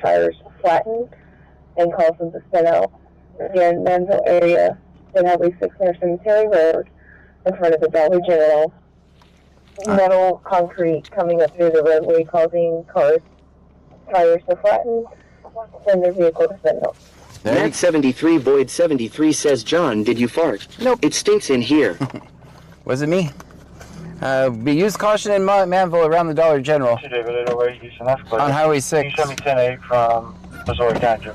tires flattened and caused them to spin out. Again, Manville area, in Highway 6 near Cemetery Road, in front of the Dollar General. Metal concrete coming up through the roadway, causing cars' tires to flatten and their vehicle to spin out. Matt 73 Void 73 says, John, did you fart? Nope. It stinks in here. Was it me? Be used caution in Manville around the Dollar General. On Highway 6. 10-8 from Missouri County.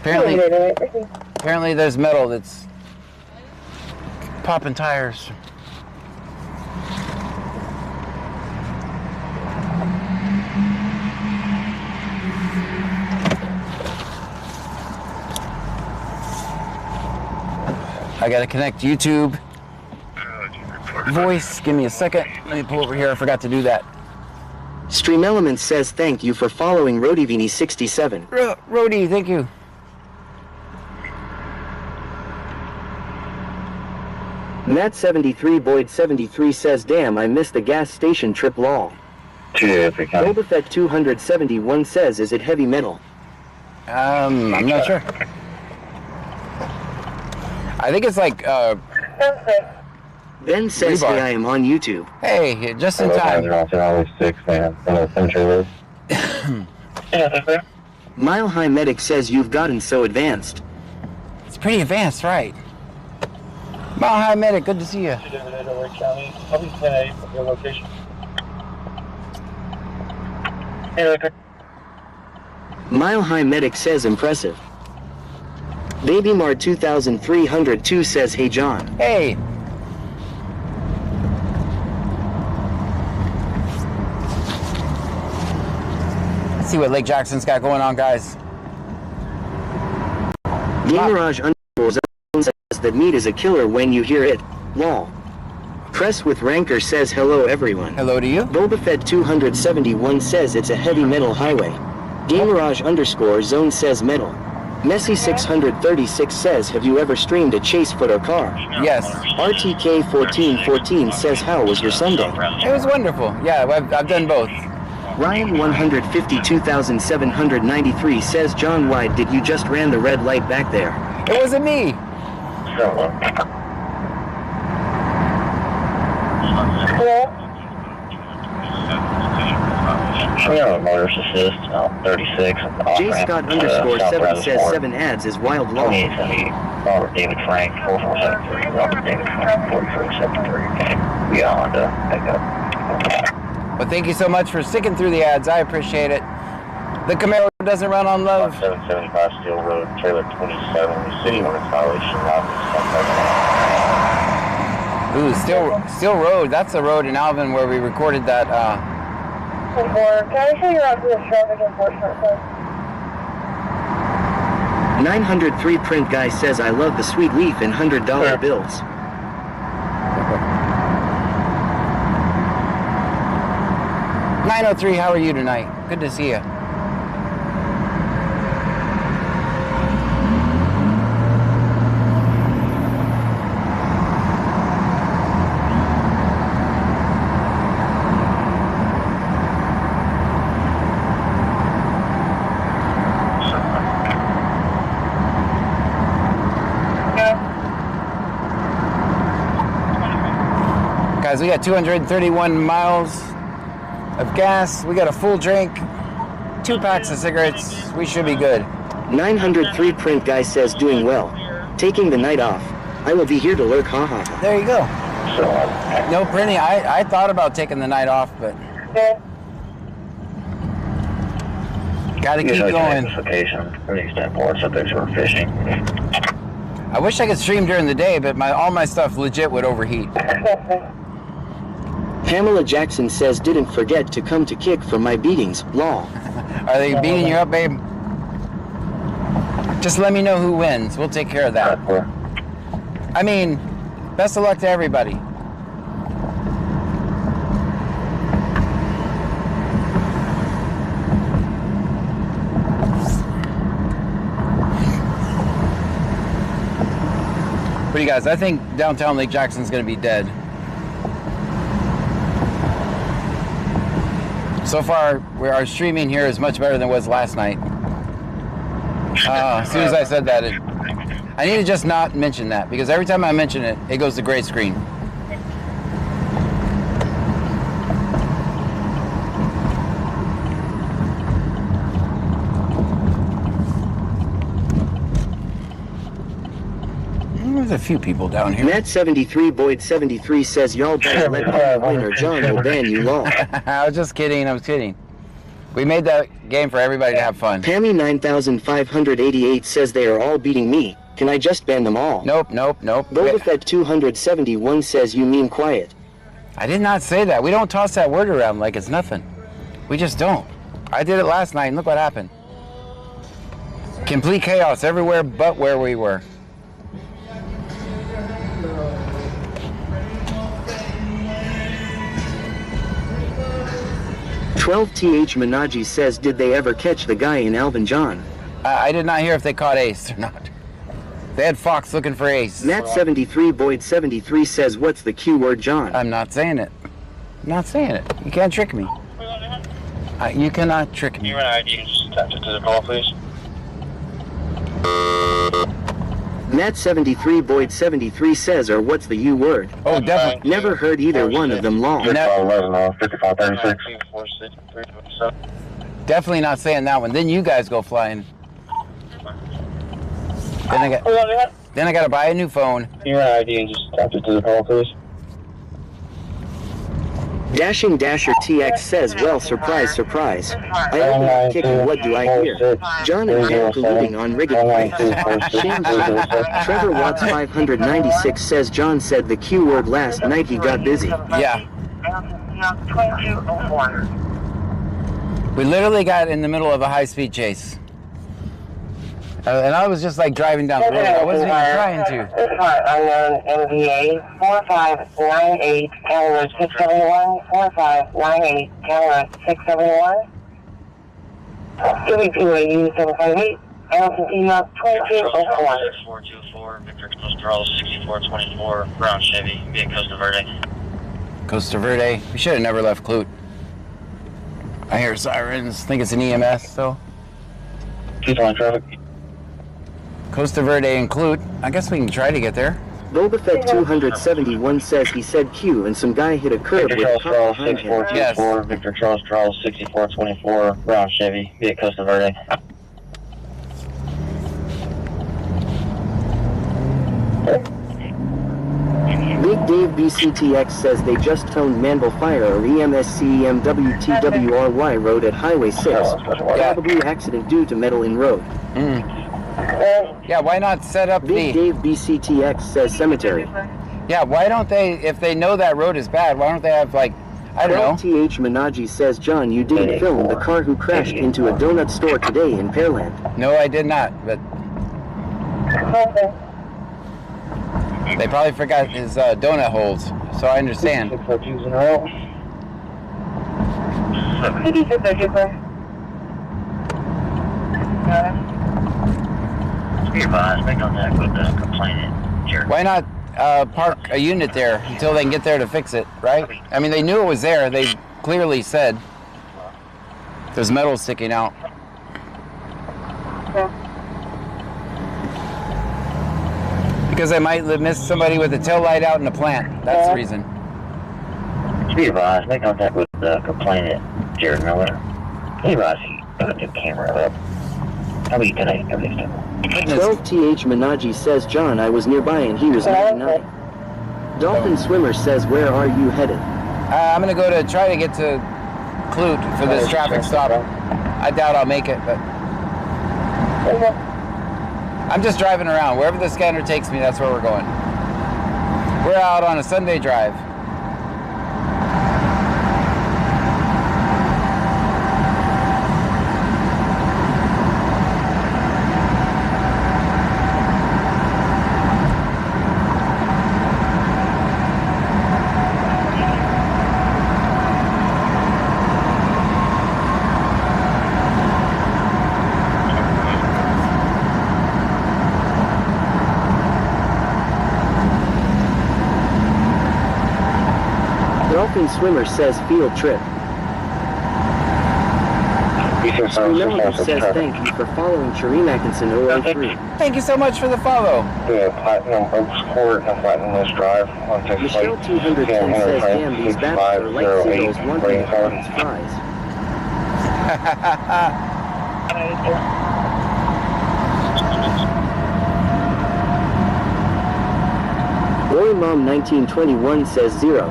Apparently there's metal that's popping tires. I gotta connect YouTube voice. Give me a second. Let me pull over here. I forgot to do that. Stream Elements says thank you for following Rodivini 67. Rody, thank you. Matt 73 Void 73 says, damn, I missed the gas station trip lol. Boba Fett 271 says, is it heavy metal? I'm not sure. I think it's like Ben says, rebar. hey, I am on YouTube. Hey, just in time. Mile High Medic says, you've gotten so advanced. It's pretty advanced, right? Mile High Medic, good to see you. Mile High Medic says, impressive. Baby Mar 2302 says, hey John. Hey. Let's see what Lake Jackson's got going on, guys. Gamerage underscore says that meat is a killer when you hear it. Lol. Press with Ranker says, hello everyone. Hello to you. Boba Fett 271 says it's a heavy metal highway. Gamerage underscore zone says metal. Messi 636 says, have you ever streamed a chase photo car? Yes. RTK 1414 says, how was your Sunday? It was wonderful. Yeah, I've done both. Ryan 152,793 says, John, why did you just ran the red light back there? It wasn't me. Motorist assist, 36. J Scott underscore 7 says 7 ads is wild law. Robert David Frank, 4473. Robert David Frank, 4473. Beyond, pickup. Well, thank you so much for sticking through the ads. I appreciate it. The Camaro doesn't run on love. 775 Steel Road, trailer 27, city limits violation. Ooh, Steel Road. That's the road in Alvin where we recorded that. Can I show you around to the traffic enforcement place? 903 print guy says, I love the sweet leaf and $100 bills. .903, how are you tonight? Good to see you. Guys, we got 231 miles of gas. We got a full drink, 2 packs of cigarettes. We should be good. 903 print guy says, doing well. Taking the night off. I will be here to lurk, haha. There you go. No printing. I thought about taking the night off, but gotta keep going. Subjects were fishing. I wish I could stream during the day, but all my stuff legit would overheat. Pamela Jackson says, didn't forget to come to kick for my beatings, lol. Are they beating you up, babe? Just let me know who wins. We'll take care of that. I mean, best of luck to everybody. What do you guys? I think downtown Lake Jackson's going to be dead. So far, our streaming here is much better than it was last night. As soon as I said that, I need to just not mention that, because every time I mention it, it goes to gray screen. There's a few people down here. Matt 73 Boyd 73 says y'all better let Pam win or John will ban you all. I was just kidding. I was kidding. We made that game for everybody to have fun. Pammy 9588 says they are all beating me. Can I just ban them all? Nope. Boba Fett 271 says you mean quiet. I did not say that. We don't toss that word around like it's nothing. We just don't. I did it last night and look what happened. Complete chaos everywhere but where we were. TH Minaji says did they ever catch the guy in Alvin John? I did not hear if they caught Ace or not. They had Fox looking for Ace. Matt 73 Boyd 73 says what's the Q word John? I'm not saying it. I'm not saying it. You can't trick me. You cannot trick me. You and I, you can just touch it to the call, please. Matt 73 Boyd 73 says or what's the U word? Oh, definitely. Never heard either one of them long. Definitely not saying that one. Then you guys go flying. Then I got to buy a new phone. Your ID and just touch it to the call, please. Dashing Dasher TX says, well, surprise, surprise. I open up kicking, what do I hear? John and Jen colluding on rigged plays. Shame. Trevor Watts 596 says John said the Q word last night he got busy. Yeah. We literally got in the middle of a high-speed chase. And I was just like driving down the road. I wasn't even trying to. Unknown MVA 4598, camera 671, 4598, camera 671. UAU 758, Allison email 2204. 6424, Victor Charles 6424, Brown Chevy, via Costa Verde. Costa Verde. We should have never left Clute. I hear sirens. Think it's an EMS, though. Keep on traffic. Costa Verde and Clute. I guess we can try to get there. Boba Fett 271 says he said Q and some guy hit a curb Victor with a Charles car behind him. 6424, Victor Charles 6424, Brown Chevy, via Costa Verde. Big Dave BCTX says they just toned Manville Fire or EMSCEMWTWRY road at Highway 6. Probably accident due to metal in road. Yeah, why not set up Big the... Dave BCTX says cemetery. Yeah, why don't they, if they know that road is bad, why don't they have, like, I don't know. TH Minaji says, John, you didn't film the car who crashed into a donut store today in Pearland. No, I did not, but they probably forgot his donut holes, so I understand. 602's in a row. Be advised, make contact with the complainant here. Why not park a unit there until they can get there to fix it, right? I mean, they knew it was there. They clearly said there's metal sticking out. Because they might miss somebody with a tail light out in the plant. That's the reason. Be advised, make contact with the complainant, Jared Miller. Be advised, put the camera up. How are you today? Everything's done. 12TH Minaji says, John, I was nearby and he was 99. Dolphin Swimmer says, where are you headed? I'm going to go to try to get to Clute for this traffic stop. I doubt I'll make it, but I'm just driving around. Wherever the scanner takes me, that's where we're going. We're out on a Sunday drive. Dolphin Swimmer says field trip. Sreemelaman says thank you for following Sheree Mackinson 003. Thank you so much for the follow. Yeah, Platinum Oaks Court and Platinum West Drive on Texas Michelle Lake. 210 says damn these battles are like seagulls wanting to eat fries. Roy Mom 1921 says 0.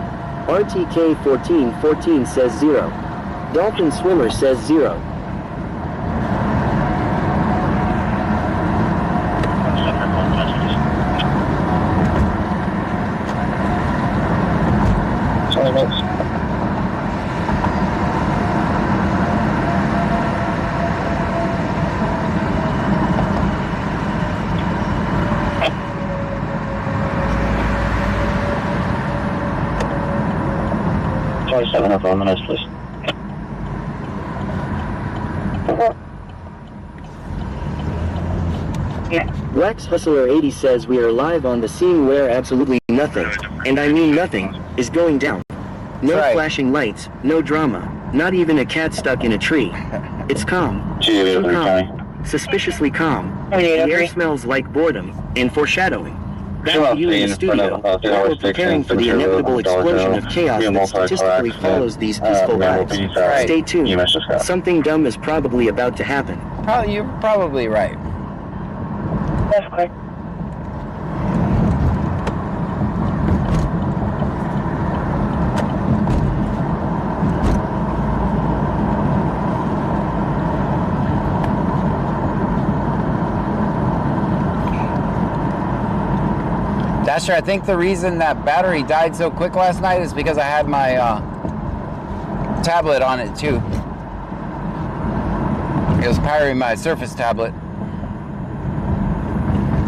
RTK 1414 says 0. Dolphin Swimmer says 0. Seven up on the nose, please. Wax Hustler 80 says we are live on the scene where absolutely nothing, and I mean nothing, is going down. No Right. flashing lights, no drama, not even a cat stuck in a tree. It's calm. Too calm. Suspiciously calm. The air smells like boredom and foreshadowing. Back to you in the studio, while we're preparing for the inevitable explosion of chaos that statistically follows these peaceful lives. Right. Stay tuned. Something dumb is probably about to happen. You're probably right. That's quick. Dasher, I think the reason that battery died so quick last night is because I had my tablet on it too. It was powering my Surface tablet.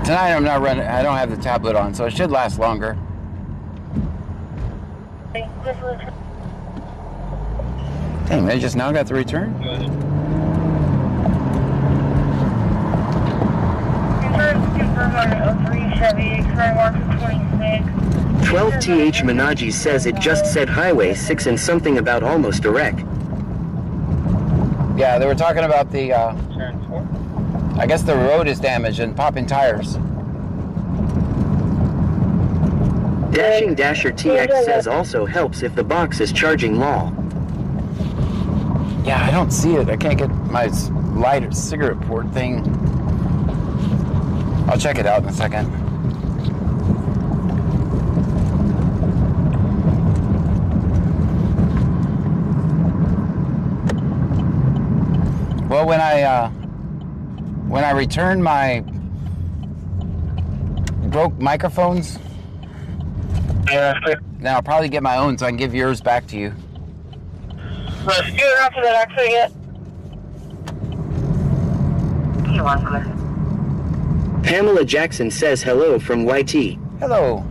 Tonight I'm not running, I don't have the tablet on, so it should last longer. Dang, they just now got the return? 12TH Minaji says it just said Highway 6 and something about almost a wreck. Yeah, they were talking about the, I guess the road is damaged and popping tires. Dashing Dasher TX says also helps if the box is charging LOL. Yeah, I don't see it. I can't get my lighter cigarette port thing. I'll check it out in a second. Well, when I return my broke microphones, then I'll probably get my own so I can give yours back to you. Let's do it after that accident yet. You want to Pamela Jackson says hello from YT. Hello,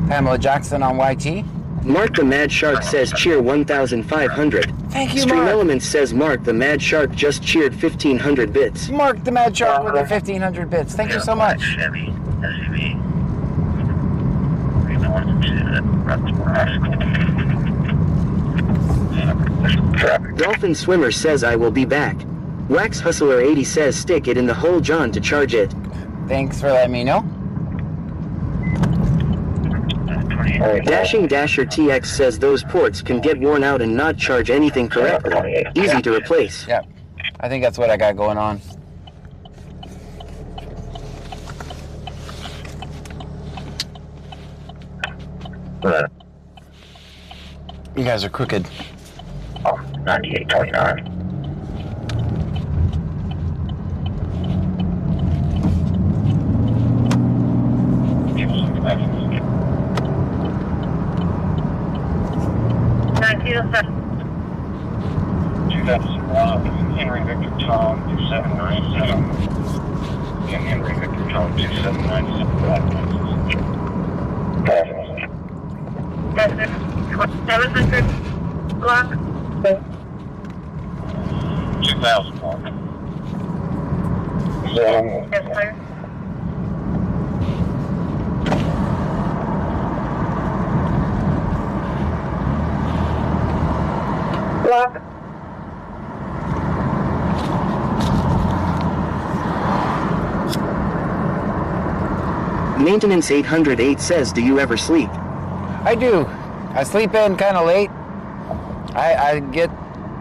Pamela Jackson on YT. Mark the Mad Shark says cheer 1,500. Thank you, Stream Mark. Element says Mark the Mad Shark just cheered 1,500 bits. Mark the Mad Shark with the 1,500 bits. Thank you so much. Chevy SUV. Dolphin Swimmer says I will be back. Wax Hustler 80 says stick it in the hole John to charge it. Thanks for letting me know. Dashing Dasher TX says those ports can get worn out and not charge anything correctly. Easy to replace. Yeah, I think that's what I got going on. You guys are crooked. Oh, 9829. Henry Victor Tom 2797. And Henry Victor Tom 2797. That's it. 700 block. 2000 mark. Yes, sir. Block. Maintenance 808 says, do you ever sleep? I do. I sleep in kind of late. I get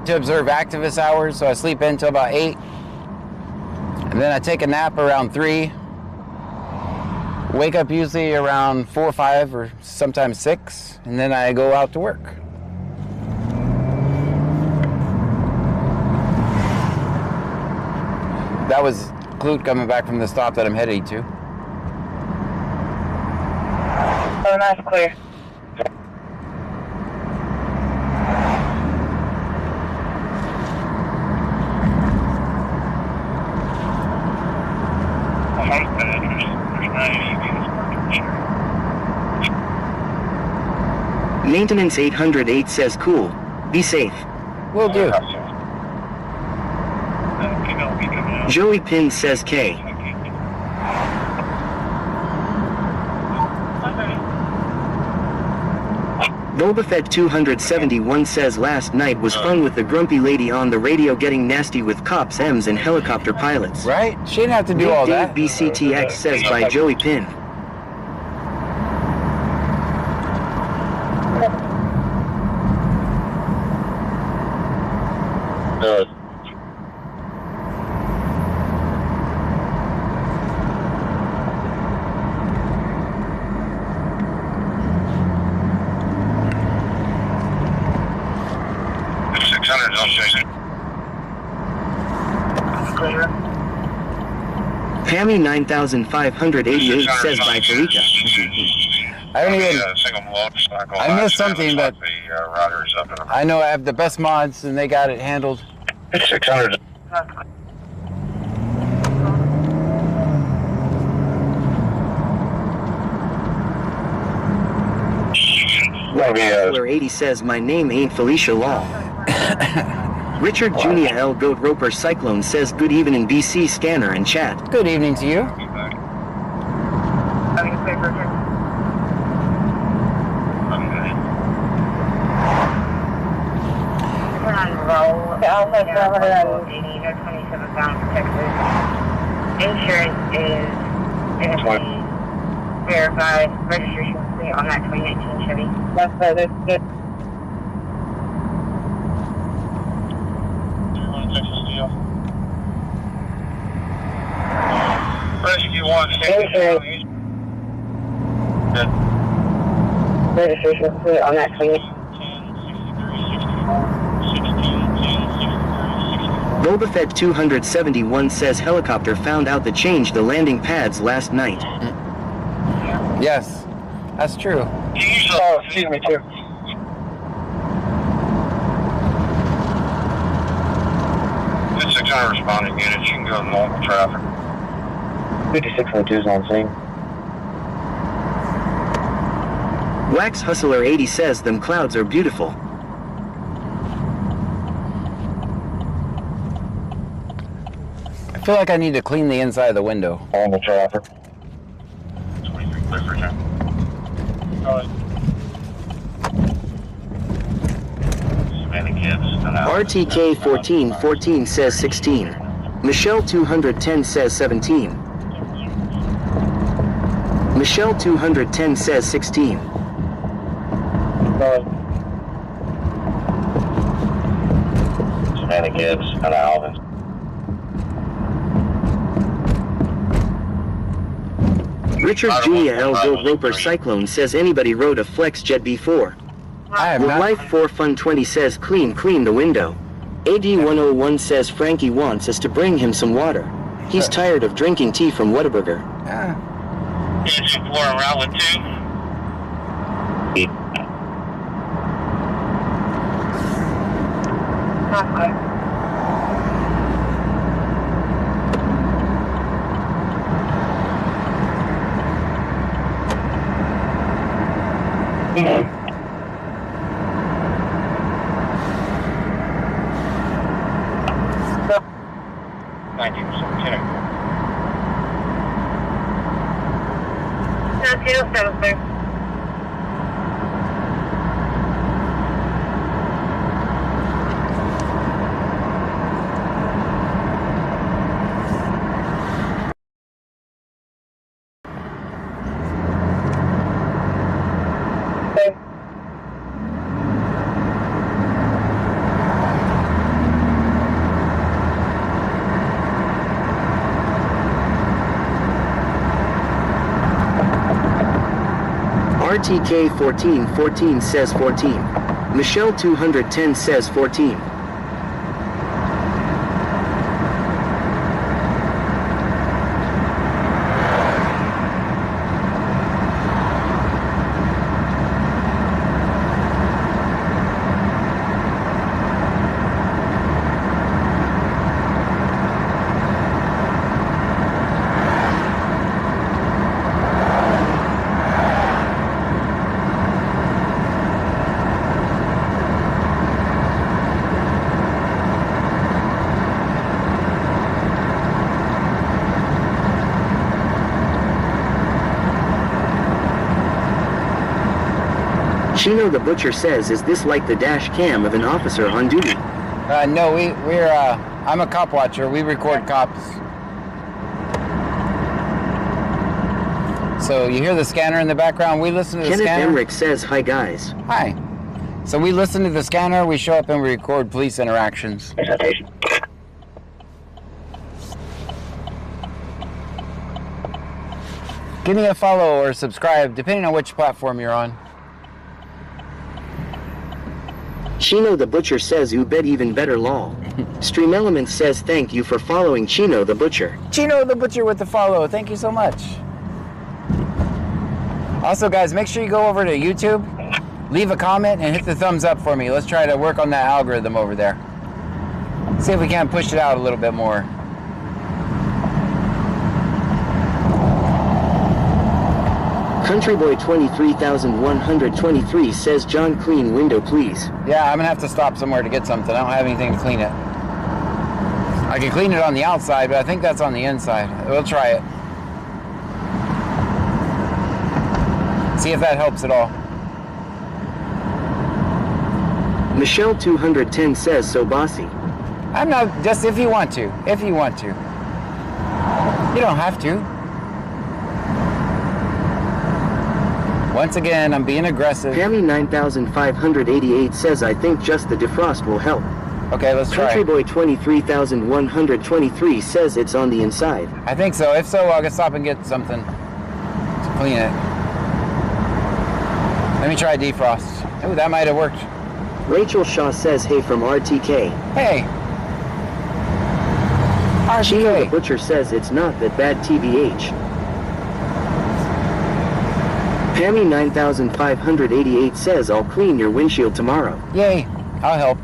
to observe activist hours, so I sleep in till about 8. And then I take a nap around 3. Wake up usually around 4 or 5 or sometimes 6. And then I go out to work. That was Clute coming back from the stop that I'm heading to. Oh, nice, clear. Maintenance 808 says, cool. Be safe. Will do. Joey Pin says, K. Bobafett 271 says, last night was fun with the grumpy lady on the radio getting nasty with cops, M's, and helicopter pilots. Right? She didn't have to do all that. Dave BCTX says, by Joey Pin. Pammy 9588 says, by Felica. I don't even. I missed something, but I know I have the best mods and they got it handled. 600. Where 80 says, my name ain't Felicia Law. Richard Jr. L. Goat Roper Cyclone says, good evening BC Scanner and chat. Good evening to you. Alpha 480, 27 pounds, Texas. Insurance is NFC verified. Registration complete on that 2019 Chevy. That's good. Rescue 160. Registration complete on that 2019. Bobafett 271 says, helicopter found out to change the landing pads last night. Yes, that's true. Oh, excuse me, too. It's 600 responding units. You can go to normal traffic. 5612 is on scene. Wax Hustler 80 says, them clouds are beautiful. I feel like I need to clean the inside of the window. Normal traffic. 23 Clifford, yeah. RTK 1414 says 16. Michelle 210 says 17. Michelle 210 says 16. Savannah Gibbs, out of Alvin. Richard Jr. L. Gold Roper Cyclone says, anybody rode a FlexJet before? I have not. Life 4 Fun 20 says, clean the window. AD 101 says, Frankie wants us to bring him some water. He's tired of drinking tea from Whataburger. Yeah. Engine 4 on Route 2. RTK 1414 says 14. Michelle 210 says 14. Chino the Butcher says, is this like the dash cam of an officer on duty? No, we're I'm a cop watcher. We record cops. So you hear the scanner in the background. We listen to the Kenneth scanner. Emmerich says, hi guys. Hi. So we listen to the scanner. We show up and we record police interactions. Presentation. Give me a follow or subscribe, depending on which platform you're on. Chino the Butcher says, you bet even better lol. Stream Elements says, thank you for following Chino the Butcher. Chino the Butcher with the follow. Thank you so much. Also, guys, make sure you go over to YouTube, leave a comment, and hit the thumbs up for me. Let's try to work on that algorithm over there. See if we can't push it out a little bit more. Countryboy 23123 says, John, clean window please. Yeah, I'm gonna have to stop somewhere to get something. I don't have anything to clean it. I can clean it on the outside, but I think that's on the inside. We'll try it. See if that helps at all. Michelle 210 says, so bossy. I'm not, just if you want to. If you want to. You don't have to. Once again, I'm being aggressive. Pammy 9588 says, I think just the defrost will help. Okay, let's try. Countryboy 23123 says it's on the inside. I think so. If so, I'll get stop and get something to clean it. Let me try defrost. Oh, that might have worked. Rachel Shaw says, hey from RTK. Hey. Chino the RTK. Butcher says it's not that bad TBH. Pammy 9588 says, I'll clean your windshield tomorrow. Yay. I'll help.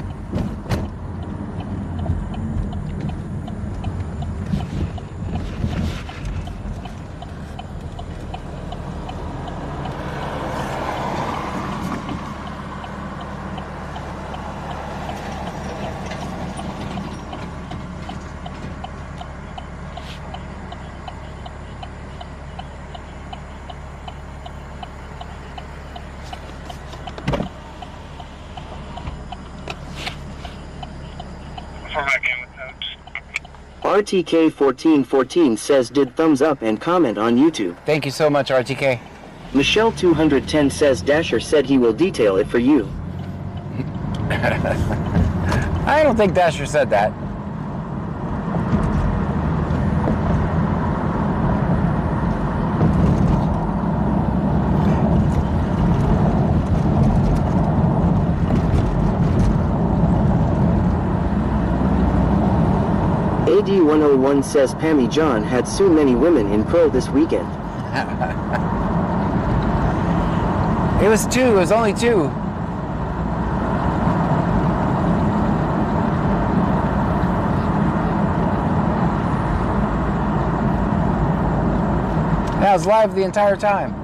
RTK 1414 says, did thumbs up and comment on YouTube. Thank you so much, RTK. Michelle 210 says, Dasher said he will detail it for you. I don't think Dasher said that. AD101 says, Pammy John had so many women in Pearl this weekend. It was two. It was only two. And I was live the entire time.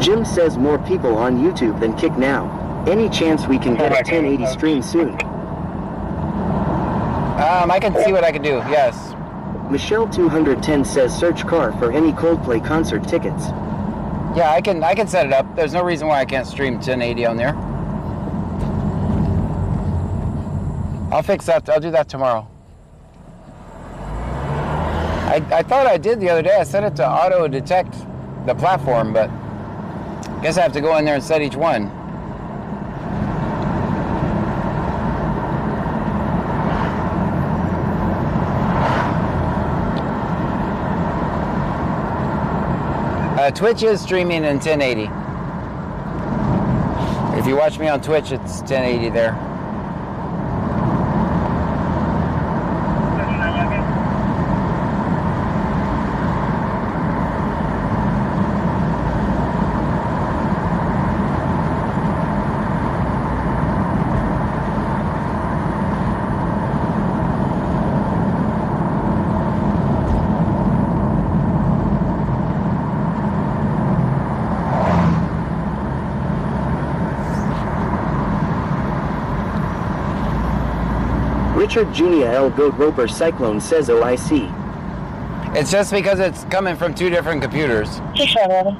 Jim says more people on YouTube than Kick now. Any chance we can get a 1080 stream soon? I can see what I can do, yes. Michelle 210 says, search car for any Coldplay concert tickets. Yeah, I can set it up. There's no reason why I can't stream 1080 on there. I'll fix that. I'll do that tomorrow. I thought I did the other day. I set it to auto detect the platform, but I guess I have to go in there and set each one. Twitch is streaming in 1080. If you watch me on Twitch, it's 1080 there. Richard Jr. L. Goat Roper Cyclone says OIC. It's just because it's coming from two different computers. 611.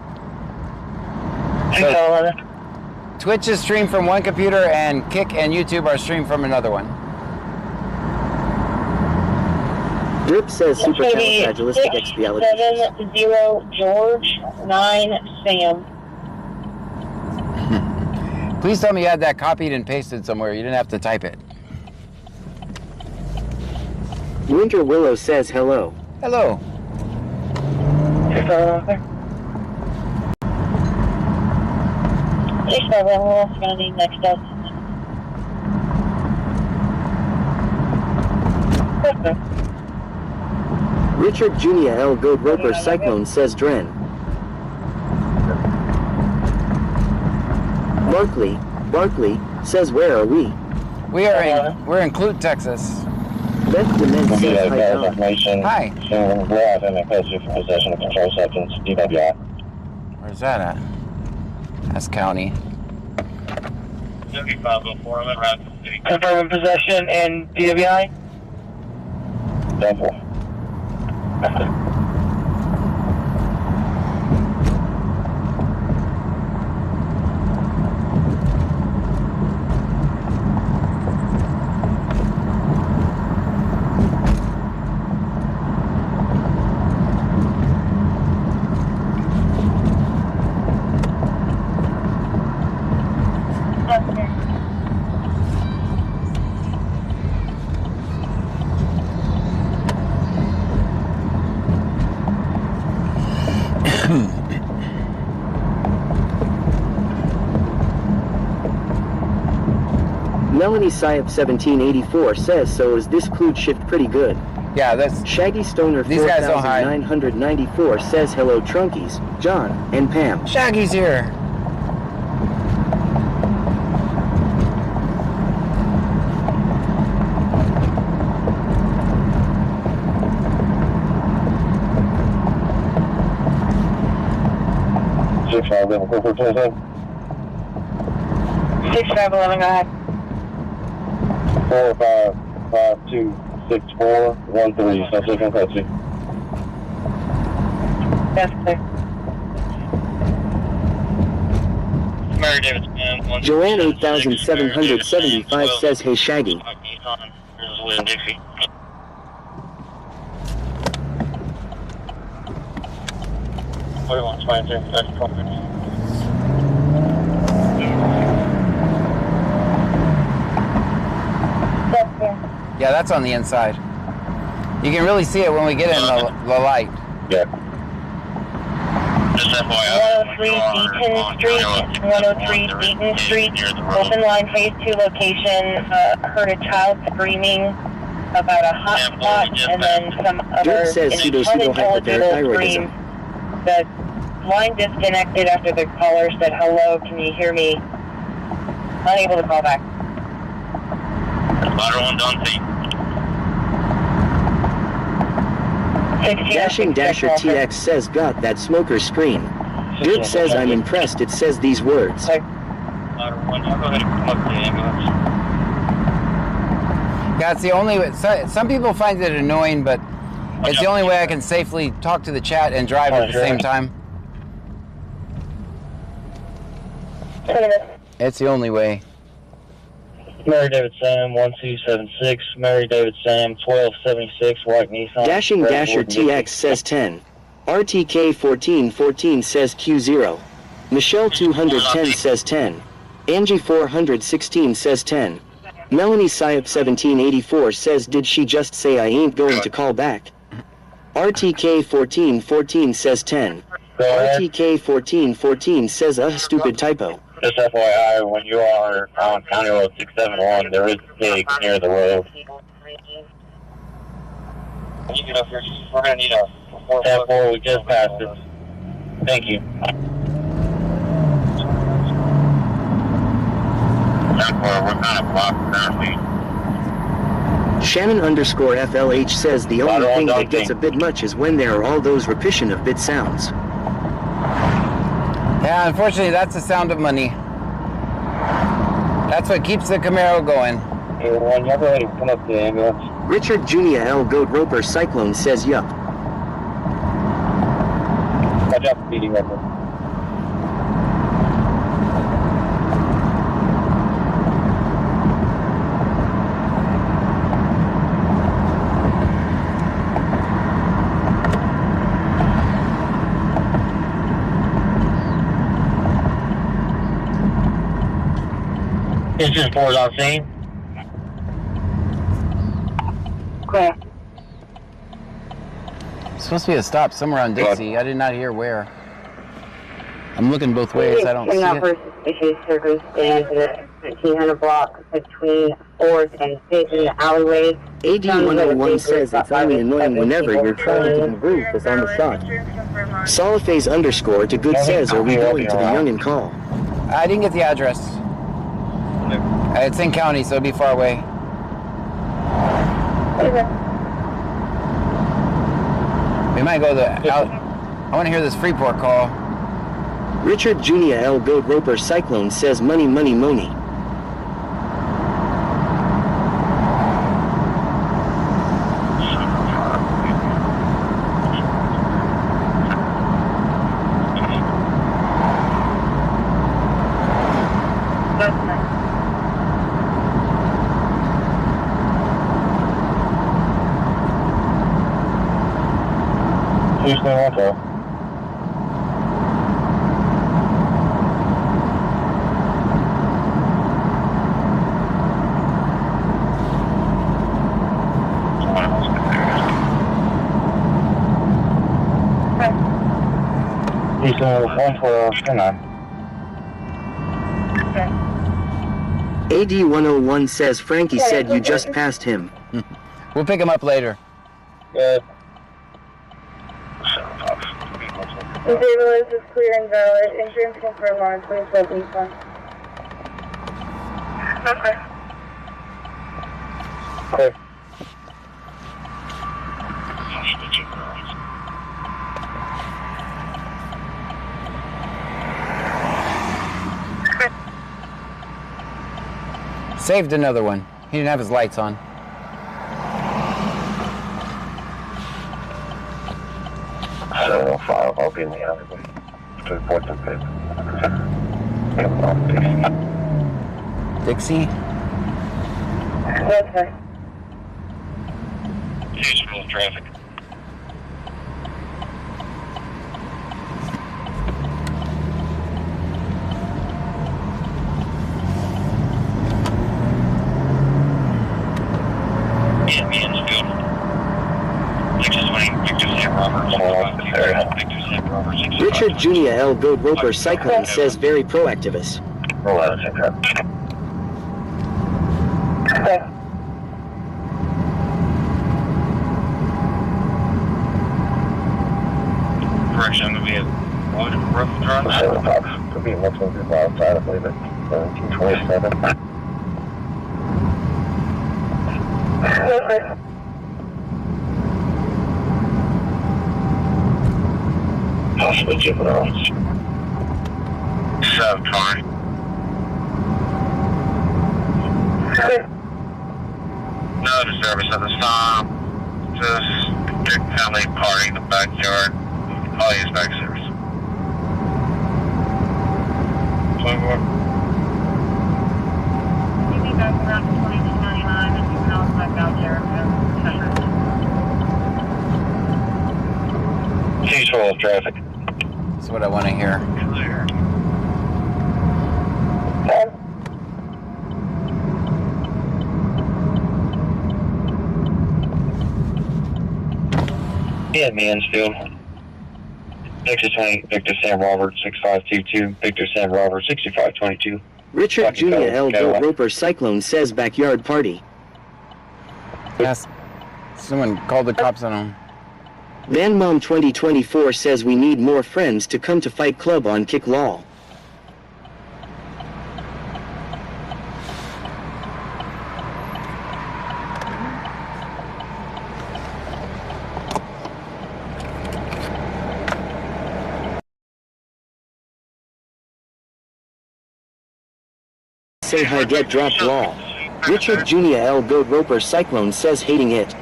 611. Twitch is streamed from one computer and Kick and YouTube are streamed from another one. Drip says supercalifragilisticexpialidocious. 70 George 9 Sam. Please tell me you had that copied and pasted somewhere. You didn't have to type it. Winter Willow says hello. Hello. 611. 611. We're also going to need next up. Richard Jr. L. Goat Roper Cyclone says Dren. Barkley says where are we? We're in Clute, Texas. Beth Dement says hi John. Hi. We're out in a custody for possession of control substance, DWI. Where's that at? That's county. Confirm possession and DWI. Double. Melanie Syop 1784 says so is this Clute shift pretty good. Yeah, that's Shaggy Stoner These guys don't hide. 4994 says hello Trunkies, John, and Pam. Shaggy's here. Six 6511, go ahead. 45526413. Subject on custody. That's clear. Mary David's man. Joanne 8775 says hey Shaggy. That's clear. Yeah, that's on the inside. You can really see it when we get in the light. Yeah. Just FYI. 103 Beaton Street, open line phase 2 location, heard a child screaming about a hot spot and then some other says unintelligible pseudo-hypothyroidism. screams. The line disconnected after the caller said, hello, can you hear me? Unable to call back. Lateral one done, see. Dashing Dasher TX says got that smoker screen. Dirk says I'm impressed it says these words. Lateral one, I'll go ahead and come up to the ambulance. Yeah, it's the only way. Some people find it annoying, but it's the only way I can safely talk to the chat and drive at the same time. It's the only way. Mary David Sam 1276, Mary David Sam 1276, white Nissan. Dashing Dasher TX says 10. RTK 1414 says Q0. Michelle 210 says 10. Angie 416 says 10. Melanie Syop 1784 says did she just say I ain't going to call back? RTK 1414 says 10. RTK 1414 says stupid typo. Just FYI, when you are on County Road 671, there is a pig near the road. When you get up here, we're going to need a 10-4, we just passed it. Thank you. 10-4, we're kind of blocked currently. Shannon underscore FLH says the only thing that gets a bit much is when there are all those repetition of bit sounds. Yeah, unfortunately, that's the sound of money. That's what keeps the Camaro going. Hey, one, you ever ready to come up to the ambulance? Richard Jr. L. Goat Roper Cyclone says yup. Watch out for speeding up there. Engine 4 is on scene. Clear. It's supposed to be a stop somewhere on Dixie. I did not hear where. I'm looking both ways. I don't see it. Suspicious circumstance in the 1500 block between 4th and 5th in the alleyway. AD101 says it's only annoying whenever you're trying to move is on the shot. Soliphase underscore to good says are we going to the Young and Call? I didn't get the address. It's in county, so it'll be far away. We might go out. I want to hear this Freeport call. Richard Jr. L. Goat Roper Cyclone says money money money. Houston, Waco. Houston, 1409. AD101 says Frankie said you just passed him. We'll pick him up later. Good. The ambulance is clear and valid. Insurance confirmed on 27 Nissan. Okay. Okay. Saved another one. He didn't have his lights on. So, 5, I'll be in the alleyway. Between 4th and 5th. Dixie? Okay. Houston traffic. Yeah, me in the field. 620, Victor Sam Roberts. Victor Sam Roberts. Richard Jr. L. Goat Roper Cyclone says very proactivist. Roll out of the traffic. Okay. Correction, I'm going to be at Rough Drive. 7 could be next one people outside, I believe it. 1727. Okay. Possibly juveniles. 720. Okay. No service at this time. Just Dick Family party in the backyard. I'll use back service. 24. well as traffic. That's what I want to hear. Clear. Okay. Yeah, Mansfield. Victor 20, Victor Sam Robert 6522, Victor Sam Robert 6522. Richard Fucking Julia code, L. Cadillac. Goat Roper Cyclone says backyard party. Yes. Someone called the cops on him. Van Mom 2024 says we need more friends to come to Fight Club on Kick Law. Say hi, get dropped law. Richard Julia L. Goat Roper Cyclone says hating it.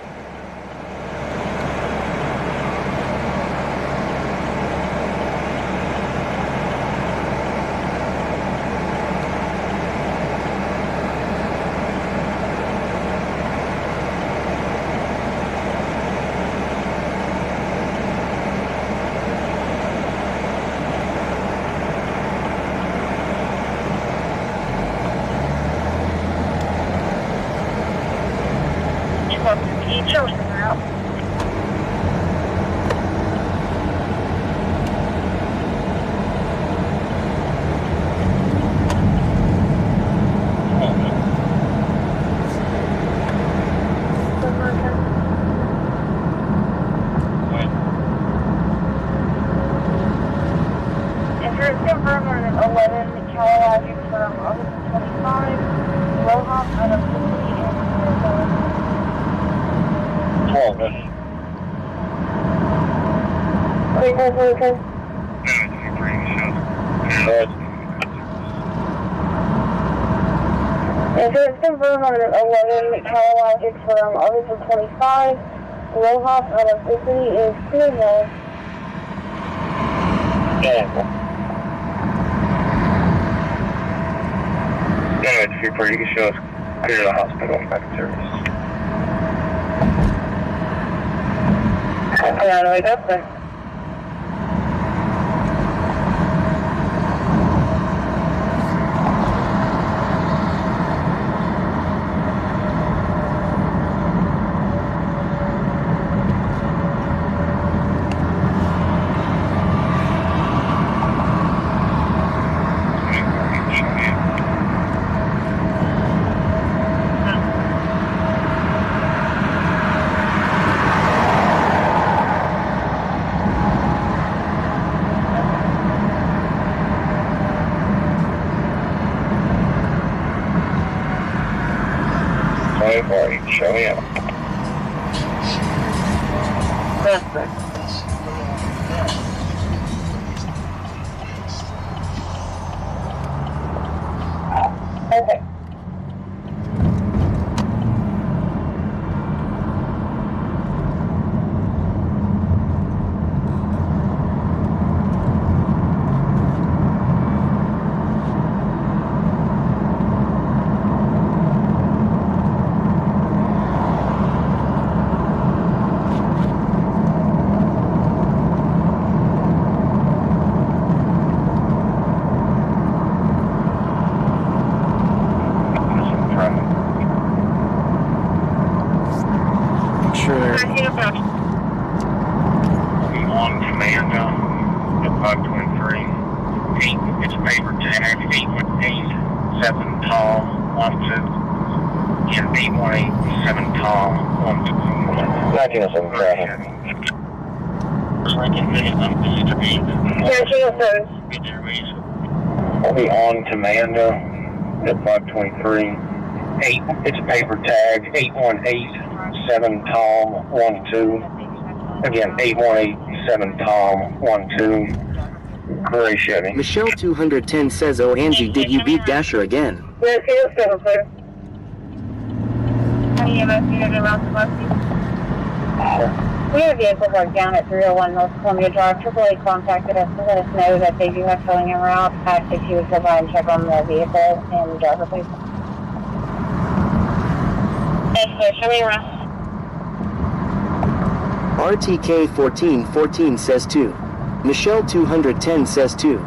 Insurance confirmed on 11 Carologic from August 25. Rojas out of the city is clear. Yeah, if you're pretty, you can show us clear to the hospital back in service. Yeah, no, I got there. Show me up. Perfect. Okay. On command at 523. 8, it's paper tag, 818, 7 tall, 12. And 818, 7 tall, 12. 1907 traffic. Lincoln Vietnam, East of 8. I'll be on commando at 523. 8, it's paper tag, 818, 7 tall, 12. Again, 818-7 Tom 12. Gray Chevy. Michelle 210 says, oh Angie, did you beat Dasher again? Yes, he is still clear. Any of us needed around the bus? We have vehicles like down at 301 North Columbia Drive. AAA contacted us to let us know that they do have towing en route. Asked if you would go by and check on the vehicle and driver, please. Yes, sir. Show me around. RTK 1414 says 2. Michelle 210 says 2.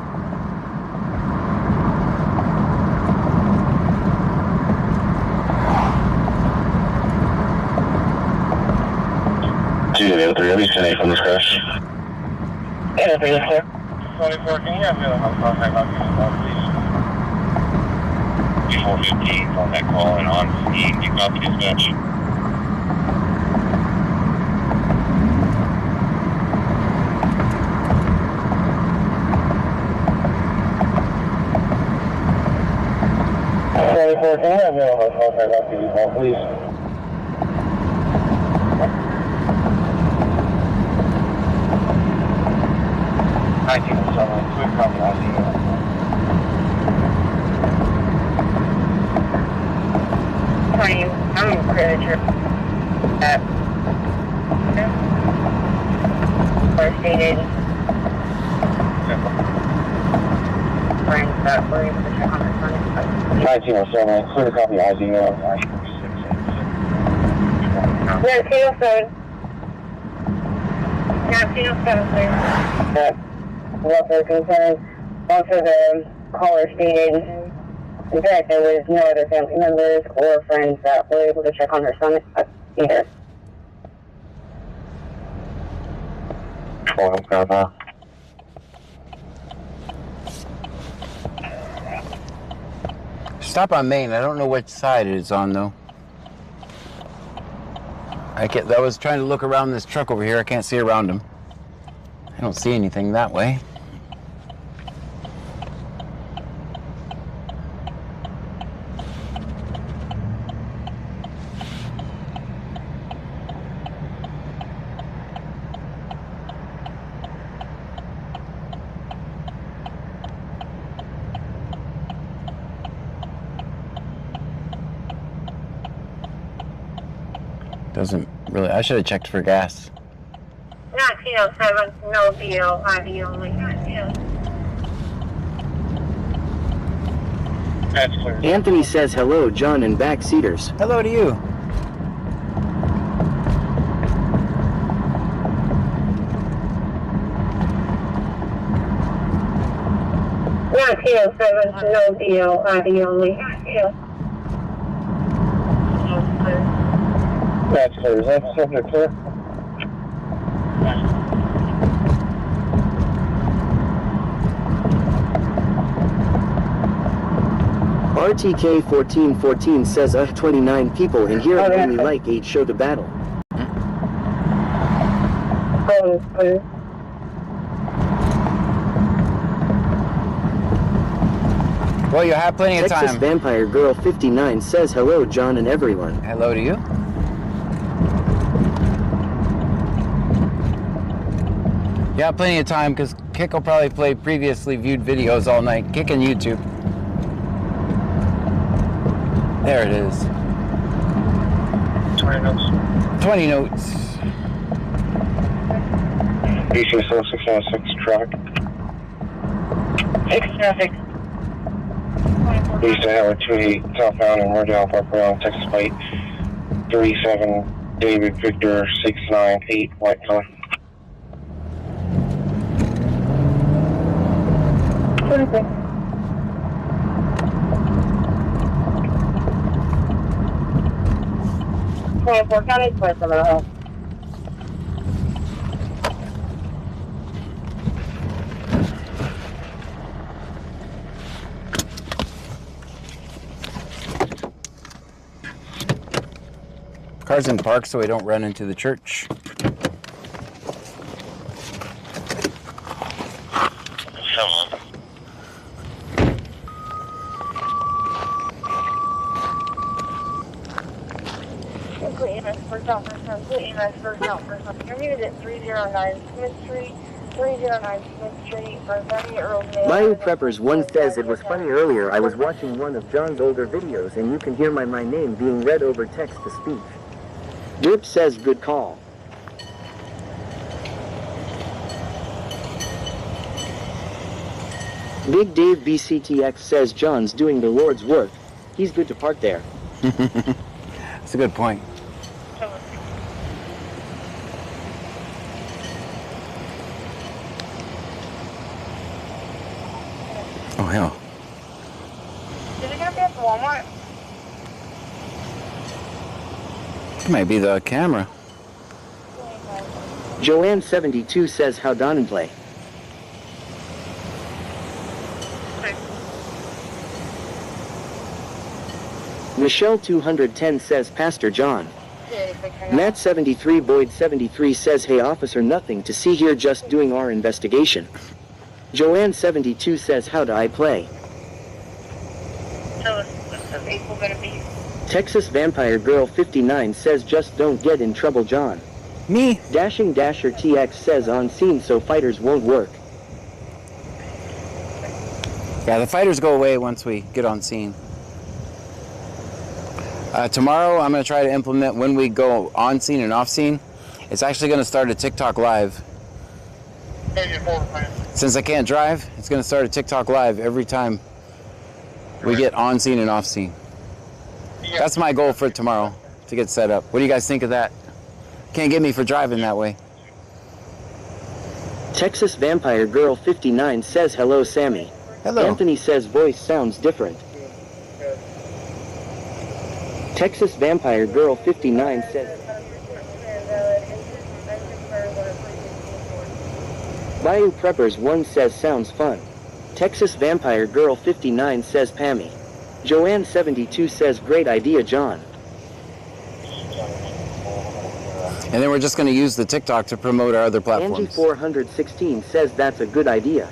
At least 10 from this crash. Yeah, please, sir. 24, can you have me on my contact on please? 415 on that call and on scene. You copy dispatch. Can you have me on my contact on please? I think it's someone quick copy ICU. I'm pretty sure that or stated friends that were able to check on their phone. 1907, clear copy ICU. 1907. 1907, sir. Welfare concern. Also, the caller stated that there was no other family members or friends that were able to check on her son either. Stop on Main. I don't know which side it is on though. I was trying to look around this truck over here. I can't see around him. I don't see anything that way. Doesn't really. I should have checked for gas. 1907, no deal, ID only. That's clear. Anthony says hello, John and backseaters. Hello to you. No deal, ID only. That's clear. Is that subject clear? RTK 1414 says 29 people in here and only like 8 show to battle. Well, you have plenty of Texas time. Vampire Girl 59 says hello, John and everyone. Hello to you. You have plenty of time because Kick will probably play previously viewed videos all night. Kick and YouTube. There it is. 20 notes. 20 notes. DC 606 traffic. 6 traffic. East Highway 28 southbound and Rodale Park Road, Texas Plate 37 David Victor 698 white color. Perfect. 24 County, 27 Hill. Cars in park so we don't run into the church. You're needed at 309 Smith Street, 309 Smith Street, for 30 Earl Mail. Mayu Preppers 1 says it was funny earlier. I was watching one of John's older videos and you can hear my name being read over text to speech. Rip says good call. Big Dave BCTX says John's doing the Lord's work. He's good to park there. That's a good point. hell. Did you get up at Walmart? It might be the camera. Joanne72 says how Don and play. Michelle 210 says Pastor John. Matt 73 Boyd 73 says hey officer, nothing to see here, just doing our investigation. Joanne 72 says how do I play? So is April gonna be? Texas Vampire Girl 59 says just don't get in trouble John. Me? Dashing Dasher TX says on scene so fighters won't work. Yeah, the fighters go away once we get on scene. Tomorrow I'm going to try to implement when we go on scene and off scene. It's actually going to start a TikTok live. Since I can't drive, it's going to start a TikTok live every time we get on scene and off scene. That's my goal for tomorrow, to get set up. What do you guys think of that? Can't get me for driving that way. Texas Vampire Girl 59 says hello Sammy. Hello. Anthony says voice sounds different. Texas Vampire Girl 59 says Bayou Preppers 1 says sounds fun. Texas Vampire Girl 59 says Pammy. Joanne 72 says great idea John. And then we're just going to use the TikTok to promote our other Angie platforms. 416 says that's a good idea.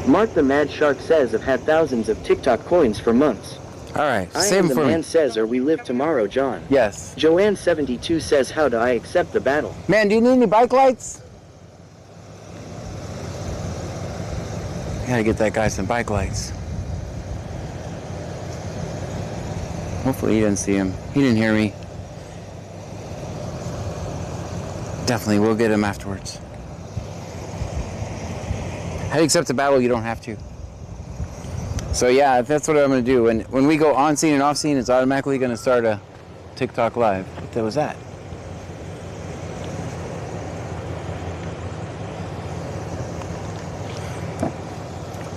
Mark the Mad Shark says I've had thousands of TikTok coins for months. All right, I save am them the for man me. says or we live tomorrow John. Yes. Joanne 72 says how do I accept the battle? Man, do you need any bike lights? I gotta get that guy some bike lights. Hopefully he didn't see him. He didn't hear me. Definitely, we'll get him afterwards. How do you accept the battle? You don't have to. So yeah, that's what I'm gonna do. When we go on scene and off scene, it's automatically gonna start a TikTok live. What the was that?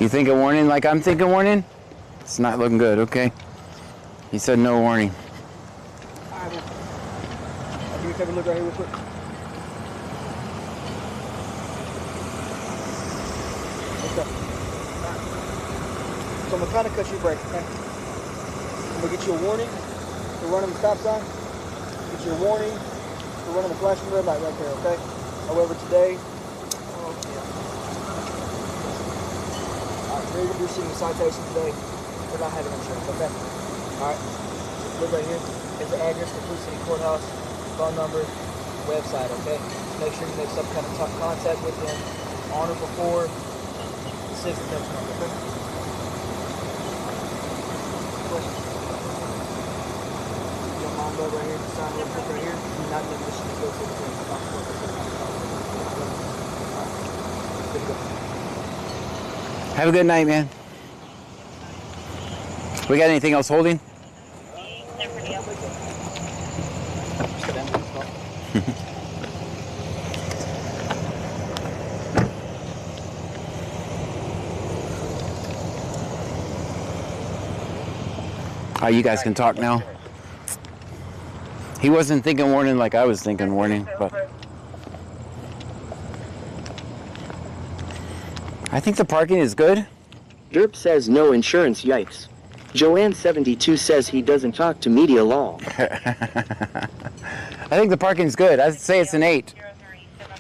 You think a warning like I'm thinking warning? It's not looking good, okay? He said no warning. Alright, man. Can you take a look right here real quick? Okay. Alright. So I'm gonna kind of cut your brake, okay? I'm gonna get you a warning for running the stop sign. Get you a warning for running the flashing red light right there, okay? However, today, you're going to be receiving a citation today for not having insurance, okay? Alright, look right here. Here's the address, the Blue City Courthouse, phone number, website, okay? Make sure you make some kind of contact with them on or before the 6th of next month, okay? Questions? You don't mind go right here and sign real quick right here? Do not need permission to go to the police. Alright, good to go. Have a good night, man. We got anything else holding? Oh, you guys can talk now. He wasn't thinking warning like I was thinking warning, but I think the parking is good. Derp says no insurance yikes. Joanne 72 says he doesn't talk to media law. I think the parking's good. I'd say it's an 8.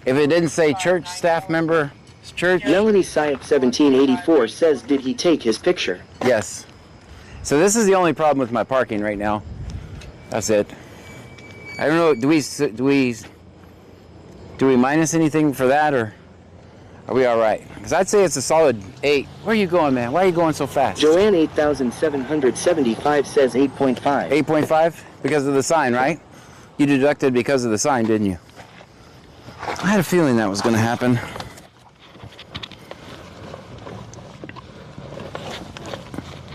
If it didn't say church staff member, church. Melanie Syep 1784 says did he take his picture? Yes. So this is the only problem with my parking right now. That's it. I don't know. Do we minus anything for that, or are we all right? Because I'd say it's a solid 8. Where are you going, man? Why are you going so fast? Joanne 8775 says 8.5. 8.5 because of the sign, right? You deducted because of the sign, didn't you? I had a feeling that was going to happen.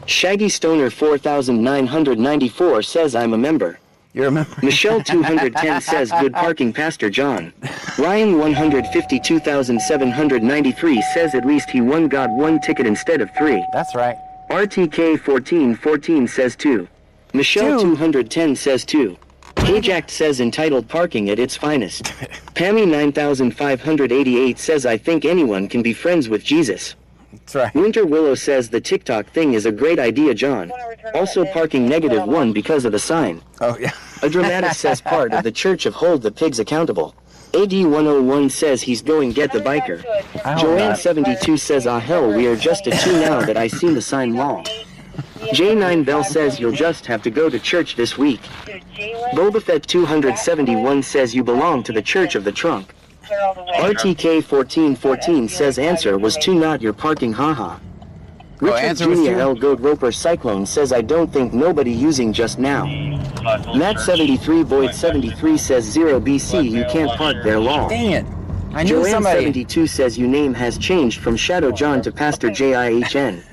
Shaggy Stoner 4994 says I'm a member. You remember? Michelle 210 says good parking Pastor John. Ryan 152,793 says at least he got one ticket instead of 3. That's right. RTK 1414 says 2. Michelle 210 says 2. Ajax says entitled parking at its finest. Pammy 9588 says I think anyone can be friends with Jesus. That's right. Winter Willow says the TikTok thing is a great idea, John. Also parking -1 because of the sign. Oh, yeah. A Dramatic says part of the Church of Hold the Pigs Accountable. AD101 says he's going get the biker. Joanne 72 says ah hell we are just at 2 now that I seen the sign long. J9 Bell says you'll just have to go to church this week. Bobafett 271 says you belong to the Church of the Trunk. RTK 1414 says answer was 2 not your parking haha. Richard answer was Jr. 2? El Goat Roper Cyclone says I don't think nobody using just now. Matt 73 Boyd 73 says 0 BC you can't park there long. Dang it. I knew Joanne somebody. 72 says your name has changed from Shadow John to Pastor JIHN.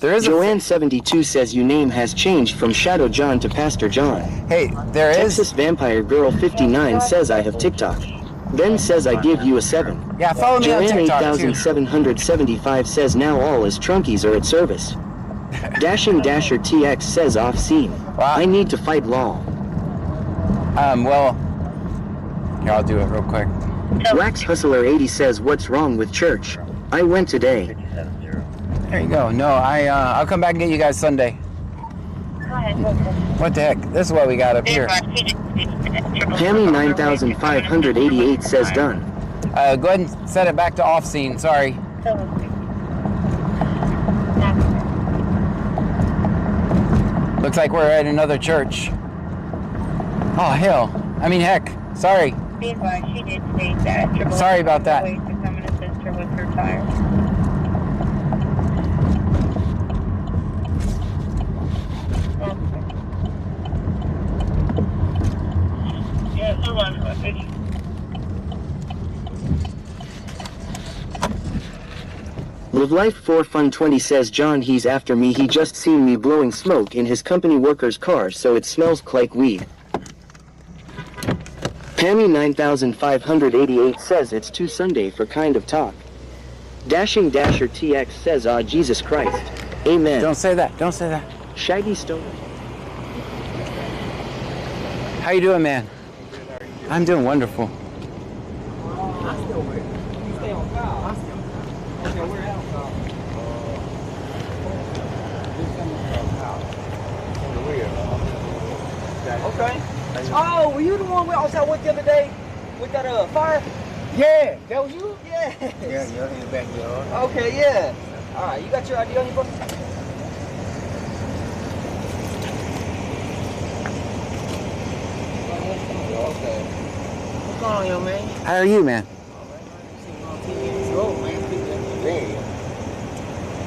There is Joanne 72 says your name has changed from Shadow John to Pastor John. Hey, there is. Texas Vampire Girl 59 says I have TikTok. Ben says I give you a 7. Yeah, follow me on Joanne TikTok too. 8775 says now all his trunkies are at service. Dashing Dasher TX says off scene. Wow. I need to fight law. Well, here, I'll do it real quick. Wax Hustler 80 says what's wrong with church? I went today. There you go. No, I'll come back and get you guys Sunday. What the heck? This is what we got up here. Pammy 9588 says done. Go ahead and set it back to off scene. Sorry. Looks like we're at another church. Oh, hell. I mean, heck. Sorry. She did state that. Sorry about that. To come and assist her with her tire. Yeah, so I'm ready. Live Life 4 Fun 20 says John he's after me he just seen me blowing smoke in his company worker's car so it smells like weed. Pammy 9588 says it's too Sunday for kind of talk. Dashing Dasher TX says ah Jesus Christ. Amen. Don't say that. Don't say that. Shaggy Stone. How you doing, man? I'm doing wonderful. Okay. Oh, were you the one we was out with the other day with that fire? Yeah, that was you? Yeah. Yeah, in the backyard. Okay, yeah. All right, you got your ID on you, bro? Okay. What's going on, young man? How are you, man?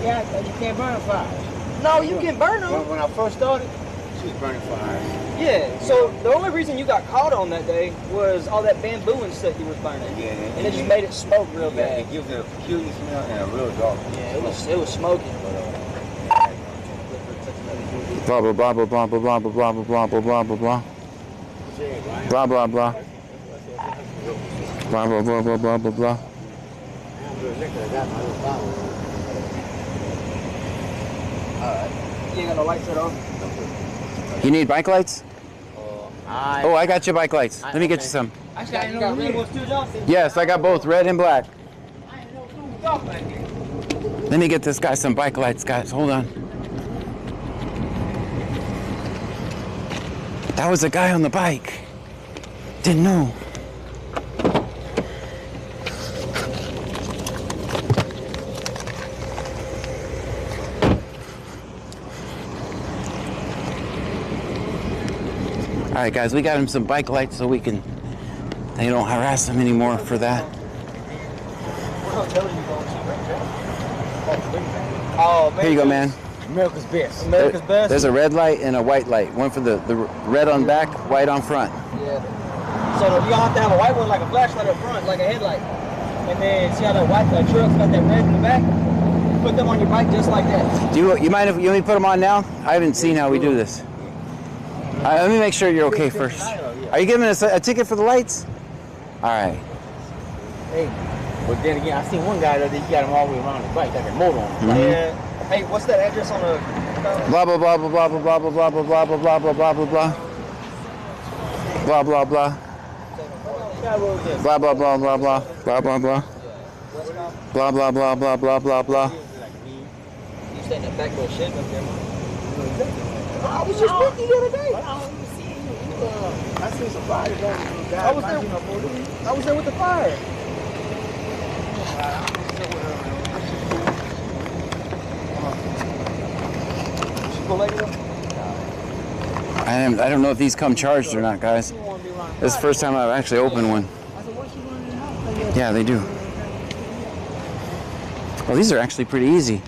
Yeah, you can't burn a fire. No, you can burn them. When I first started, she was burning fires. Yeah, so the only reason you got caught on that day was all that bamboo and stuff you was burning. Yeah, And it just made it smoke real Yeah, bad. it gives it a peculiar smell and a real dark. Yeah, it was smoking. Blah blah blah blah blah blah blah blah blah blah blah blah blah blah. Blah blah blah. Blah blah blah blah blah blah blah. You ain't got no lights at all? You need bike lights? Oh, I got your bike lights. Let me get you some. You got red ones too, Johnson? Yes, I got both red and black. Let me get this guy some bike lights, guys. Hold on. That was a guy on the bike. Didn't know. All right, guys, we got him some bike lights so they don't harass him anymore for that. Oh, man. Here you go, man. America's best. America's best? There's a red light and a white light. One for the red on back, white on front. Yeah. So you're gonna have to have a white one like a flashlight up front, like a headlight. And then see how that white truck's got that red in the back? Put them on your bike just like that. Do you mind if you let me put them on now? I haven't seen how we do this. Let me make sure you're okay first. Are you giving us a ticket for the lights? All right. Hey, but then again, I seen one guy that he got him all the way around the bike, got that motor on the bike. Yeah. Hey, what's that address on the? Blah blah blah blah blah blah blah blah blah blah blah blah blah blah blah blah. Blah blah blah. Blah blah blah blah blah blah blah blah. Blah blah blah blah blah blah blah. You stay in that back little shed up there, man. I was just with you the other day. I seen some fire going. I was there. I was there with the fire. I don't know if these come charged or not, guys. This is the first time I've actually opened one. Yeah, they do. Well, these are actually pretty easy.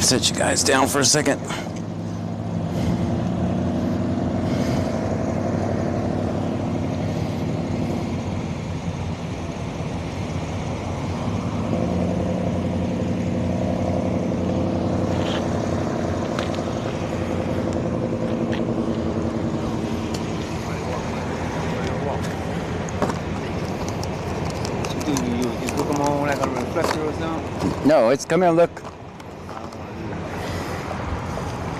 Sit you guys down for a second. You put them on like a reflector or something? No, it's come here and look.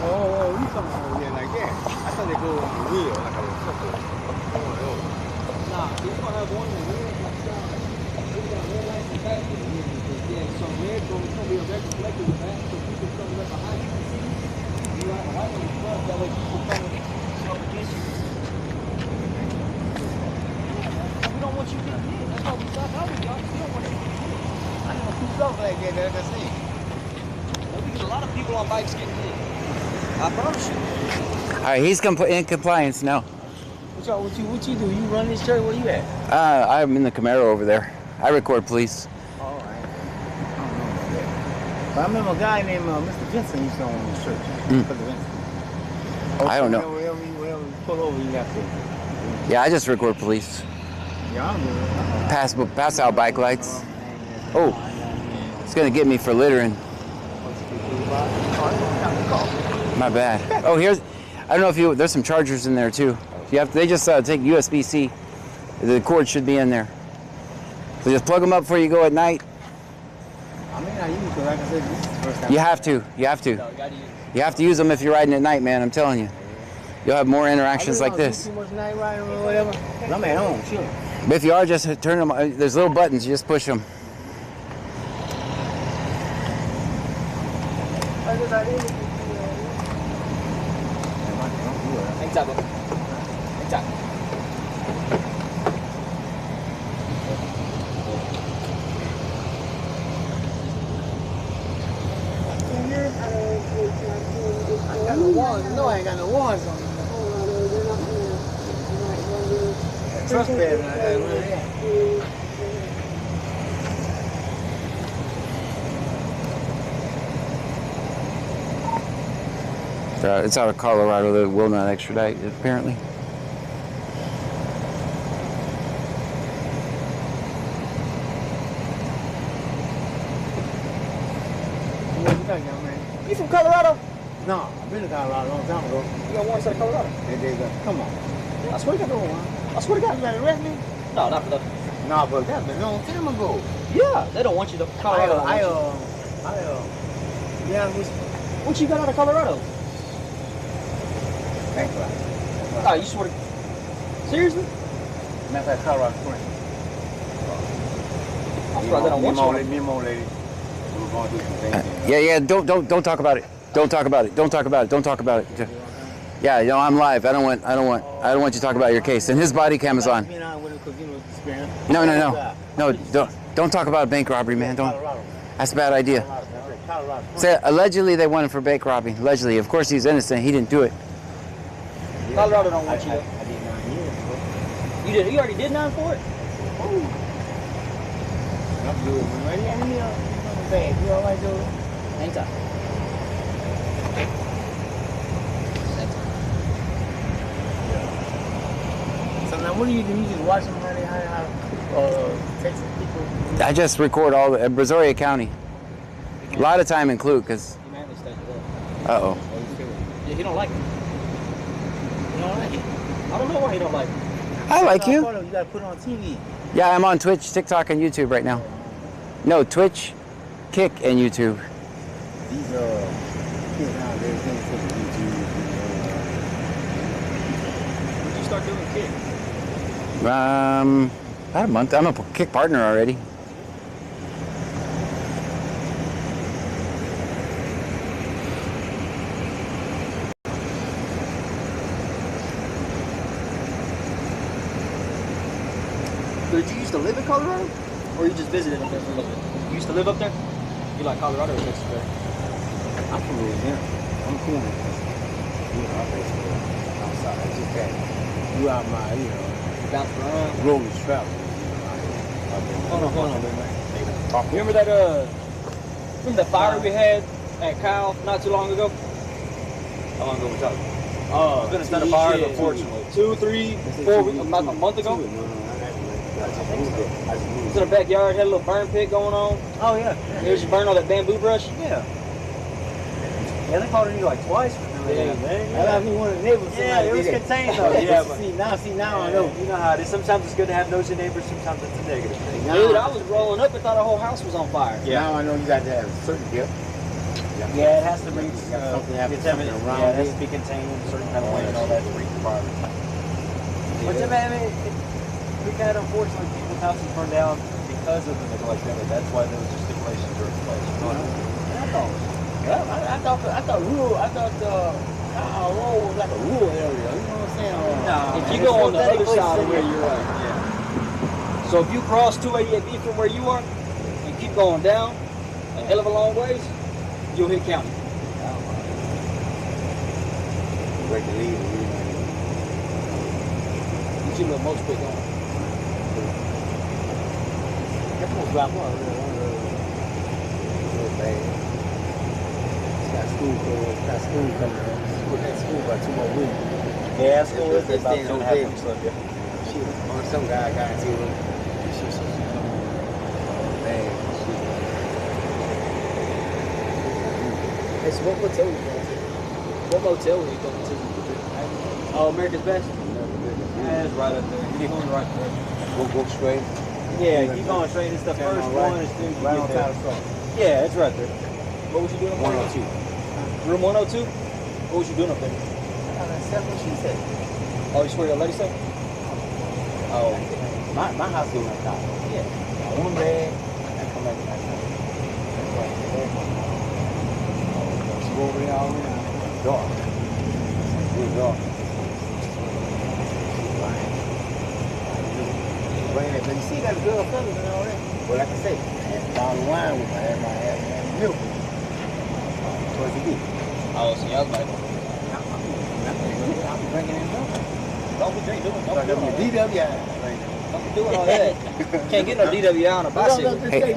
Oh, you come over here like that. I thought they go on the wheel like a reflector. Nah, you're gonna have one in the wheel. We got red lights in the back. Yeah, so red gonna be a red reflector in the back, so people coming up behind you can see. You have a white one in front, that way people coming up against you. We don't want you getting hit. That's why we stop out with y'all. We don't want you getting hit. I know who's up like that, that's it. We get a lot of people on bikes getting hit. I promise you. All right, he's in compliance now. What you do? You run this church? Where you at? I'm in the Camaro over there. I record police. All right. I don't know about that. But I remember a guy named Mr. Vincent used to own this church. Mr. Vincent. I don't know. Wherever you pull over, you have to. Yeah, I just record police. Yeah, I know. Pass out bike lights. Oh, it's gonna get me for littering. My bad. Oh, here's. I don't know if you. There's some chargers in there too. You have. They just take USB-C. The cord should be in there. So just plug them up before you go at night. I mean, I use it, like I said, this is the first time. You have to. You have to. You have to use them if you're riding at night, man. I'm telling you. You'll have more interactions like this. Too much night riding or whatever. I'm at home, sure. But if you are, just turn them. There's little buttons. You just push them. No, I ain't got no warrants on me. Trespassing, I got one there. It's out of Colorado. They will not extradite, apparently. What you got, young man? You from Colorado? No, I've been to Colorado a long time ago. You got warrants out of Colorado? They go, come on. I swear to God, I swear to God. You got to arrest me? No, not for that. No, but that's been a long time ago. Yeah, they don't want you to Colorado. Yeah, What you got out of Colorado? Thank you. Oh, you swear to... Seriously? Matter of fact, Colorado Springs. I swear they don't want you. Me and my lady, we were going to do some things. Yeah. Don't talk about it. Don't talk about it. Don't talk about it. Don't talk about it. Yeah, you know I'm live. I don't want you to talk about your case. And his body cam is on. No. Don't talk about bank robbery, man. Don't. That's a bad idea. Say allegedly they want him for bank robbing. Allegedly, of course he's innocent. He didn't do it. Colorado don't want you. I did 9 years ago. You did? You already did 9 for it? I'm good, man. Hand me a bag. You all right, dude? Anytime. Now, what do you do? You just watch them how they texting people? I just record all the Brazoria County. A lot of time in Clute, because. He managed that today. Uh-oh. Yeah, he don't like it. He don't like it. I don't know why he don't like it. I like you. You gotta put it on TV. Yeah, I'm on Twitch, TikTok, and YouTube right now. No, Twitch, Kick, and YouTube. These kids nowadays think it's YouTube. When did you start doing Kick? About a month. I'm a Kick partner already. Did you used to live in Colorado? Or you just visited up there for a little bit? You used to live up there? You like Colorado or Mexico? I'm from Louisiana. I'm cool with this. Outside. I just got you out my, Bouncing around. road is travel. Hold on, man. Remember that fire we had at Kyle not too long ago? How long ago we talking? Oh, it's been a fire, unfortunately. 2, 3, 4 weeks, about a month ago. It's in the backyard, had a little burn pit going on. Oh, yeah. It was just burning all that bamboo brush. Yeah. Yeah, they called you like twice for doing that, man. I mean, one of the neighbors. Yeah, it was contained though. Yeah, but see now I know. You know how it is. Sometimes it's good to have nosy neighbors, sometimes it's a negative thing. Now, Dude, I was rolling up and thought the whole house was on fire. Yeah. Now I know you got to have a certain gift. Yeah, it has to reach something happens around it has to be contained in a certain kind of way and all that to reach the fire. But I mean, we've had unfortunately people's houses burned down because of the neglect of it. That's why there was just stipulations are in place. I thought Kyle was like a rural area. You know what I'm saying? No, if you go on the other side of where you're at, yeah. So if you cross 288B from where you are and keep going down a hell of a long ways, you'll hit county. Break the lead. You see what most quick on. That's gonna drop one. Real bad. Got school coming up. Put that school by 2 more weeks. Yeah, school is about 2.5 2.5 weeks left, yeah. Shit, or some guy got into it. Shit. Man, shit. Hey, so what motel were you going to? What motel were you going to? Oh, America's Best? Yeah, it's right up there. Keep going right there. Go straight. Yeah, keep going straight and stuff. First one is soon Right on you get top there. of Yeah, it's right there. What was you doing up there? 102. Room 102? What was you doing up there? That's what she said. Oh, you swear your lady said? Oh. My house is like that. Yeah. One bed, I come back to my house. She go over there all around. Dark. Real dark. But you see that girl fellas and all that. Well, like I say, I had a bottle of wine with me. I had my milk. Towards the deep. Oh, so y'all like, I'm drinking and milk. don't be doing all that. DWI. Don't be doing all that. Can't get no DWI on a bicycle. Hey,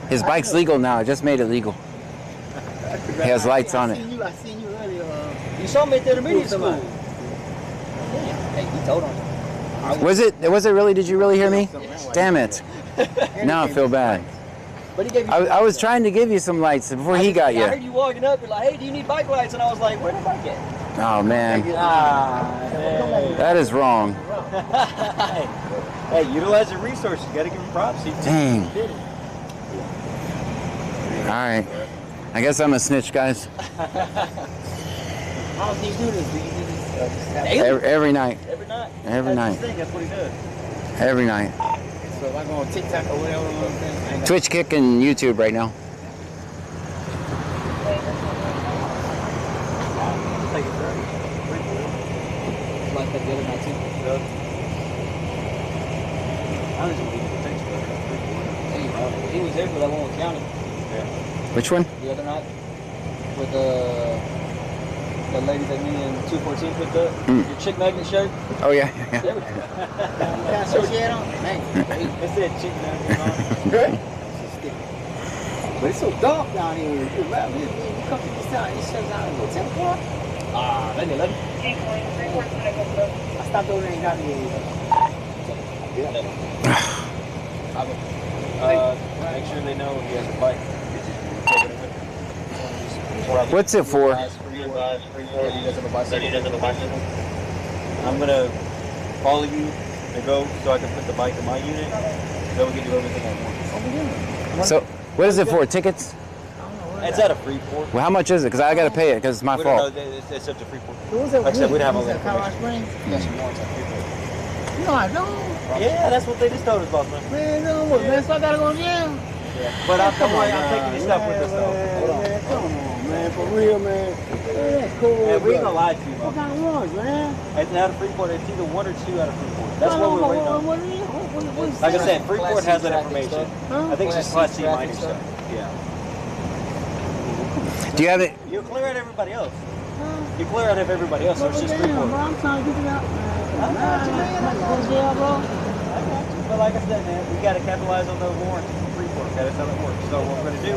his bike's legal now. I just made it legal. It has lights on it. I seen you earlier. You saw me at the intermediate school. Hey, you told him. Was it really? Did you really hear me? Damn it. Now I feel bad. But he gave you I was trying to give you some lights before he got I heard you. you walking up, you're like, hey, do you need bike lights? And I was like, where the bike at? Oh, man. Hey, That is wrong. hey, utilize your resources. You got to give him props. He Dang. did it. All right. I guess I'm a snitch, guys. How do you do this? Do you do this? Every night. Every night. Every That's night. his thing. That's what he does. Every night. So if I go on TikTok or whatever, I ain't got Twitch, Kick, and YouTube right now. Take it there. Like that the other night too. I was just giving text he was there for that one with County Which one? the other night with the lady that me and 214 picked up. Your chick magnet shirt. Oh, yeah. There we go. That's what she had on? Thanks. It said chick magnet on. But it's so dark down here. You come to this town, it shuts down at 10 o'clock. Maybe 11. I stopped over there and got me Make sure they know he has a bike. What's it for? He doesn't have a bicycle. I'm gonna follow you to go so I can put the bike in my unit. So we can do everything at once. So, what is it for? Tickets? It's at a Freeport. Well, how much is it? Because I got to pay it because it's my We don't fault. know. It's up to Freeport. Who's that? Like I said, we don't have all Who's that that, Colorado information. Springs? Yes, you want at Freeport. No, I don't. Yeah, that's what they just told us, boss man. Man, no, what, man, so I gotta go to jail. But I'm taking this stuff with us though. Hold on. Man, come on, man, for real, man. Man, that's cool. Man, we ain't gonna lie to you, What bro. kind of ones, man? It's out of Freeport. It's either 1 or 2 out of Freeport. That's what we're waiting on. Like I said, Freeport has that information. I think it's just Class C minor stuff. Yeah. Do you have it? You clear out everybody else. You clear out of everybody else, so it's just Freeport. I'm trying to get it out, man. I got you, man. I got you. Yeah, bro. I got you. But like I said, man, we got to capitalize on those warrants from Freeport. That's how it works. So what we're going to do,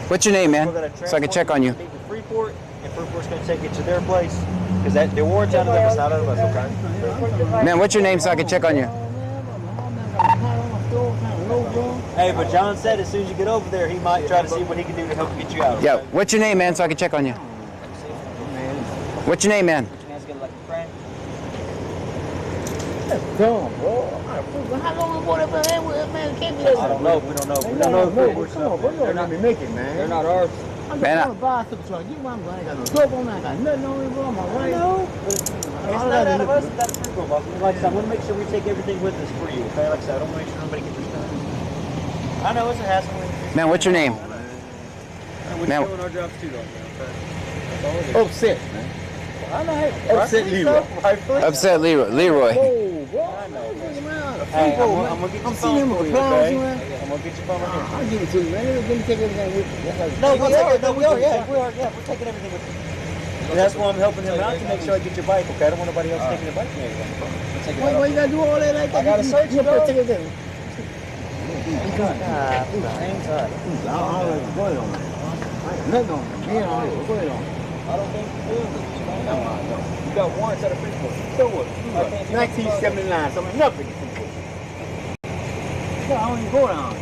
What's your name, man? we're going to So I can check on you. to Freeport, and Freeport's going to take it to their place. Because the warrant's out of them, it's not out of us, okay? Man, what's your name so I can check on you? Hey, but John said as soon as you get over there, he might try to see what he can do to help get you out. Yeah, Okay? what's your name, man, so I can check on you? What's your name, man? Dumb, bro. How long ago that man can't be there? I don't know. We don't know. We don't know if Freeport's Come on, bro. You don't let me make it, man. They're not ours. I'm Man, just going to buy a super truck. You want I ain't got no dope on that. I got nothing on me, bro. I'm all right. No. It's not out of us, it's out of Freeport, boss. Like I said, I want to make sure we take everything with us for you, okay? Like I said, I don't want to make sure nobody gets your stuff. I know it's a hassle. Man, what's your name? And we're Man. doing our jobs too, though, man, okay? Upset, man. I know. Hey, Upset Leroy. Rightfully so. Upset Leroy. Oh, bro. I know, man. Hey, Hey, I'm gonna get your I'm phone seeing him for with you, clowns, okay? man. I'm gonna get your phone right here. I'll give it to you, man. Let me take everything with you. That's like- No, we are. No, we are. Yeah, we are. Yeah, we're taking everything with us. And that's why I'm helping him out to make sure I get your bike, okay? I don't want nobody else taking your bike from me. Why you gotta do all that like that? I gotta search you. it, bro. Take everything. Hang tight. I don't like it. Go ahead on, man. I ain't nothing on me. Me on it. Go ahead on. I don't think you do. You got warrants out of Freeport. So what? 1979, so I'm nothing. No, I don't even go down.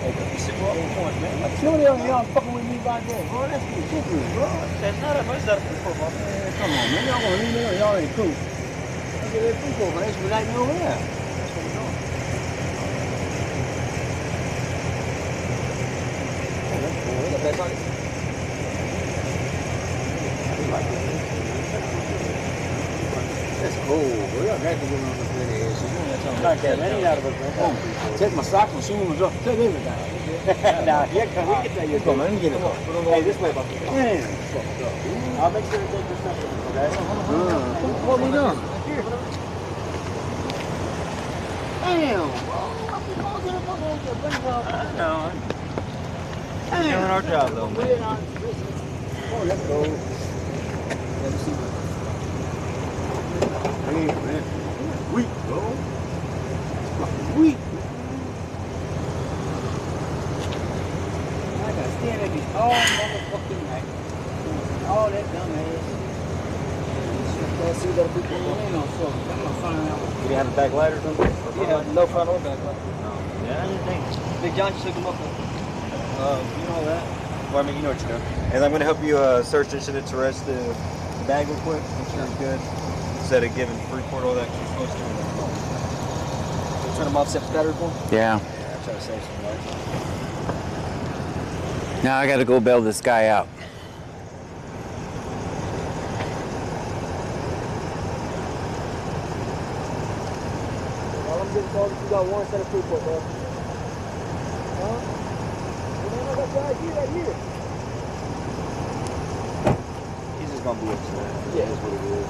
Hey, you sit up on points, man. Some of y'all fucking with me back there, bro. That's ridiculous, bro. That's not a much out of Freeport, boss. Man, come on, man. Y'all gonna leave me alone. Y'all ain't cool. Look at that people, man. They should be like me over there. That's what we're doing. That's cool. That's cool, bro. Y'all got to go on the video. Not that many out of us, man. Take my sock, my shoes, up. Take everything. Nah, we can tell you. Come on, let me get it. Hey, this way, boss. I'll make sure to take your stuff with us, okay? What we doing? Damn, I know. We're doing our job, though, man. Oh, let's go. Let me see. Hey, man. Weak, bro. Fucking weak. I gotta stand at these all motherfucking night. All that dumb ass. See what other people ain't on, so I'm gonna find out. You didn't have a back light or something? Yeah, no front or back light. Yeah, I didn't think. Big John just took him up. You know that? Well, I mean, you know what you're doing. And I'm going to help you search incident to arrest the bag real quick. Make sure it's good. Instead of giving Freeport all that you're supposed to. Turn them off, set the battery for them. Yeah. Yeah, I try to save some lights. Now I gotta go bail this guy out. All I'm getting told is you got one set of Freeport, bro. Huh? You know that's right here, right here. He's just going to be upset. Yeah. That's what it is.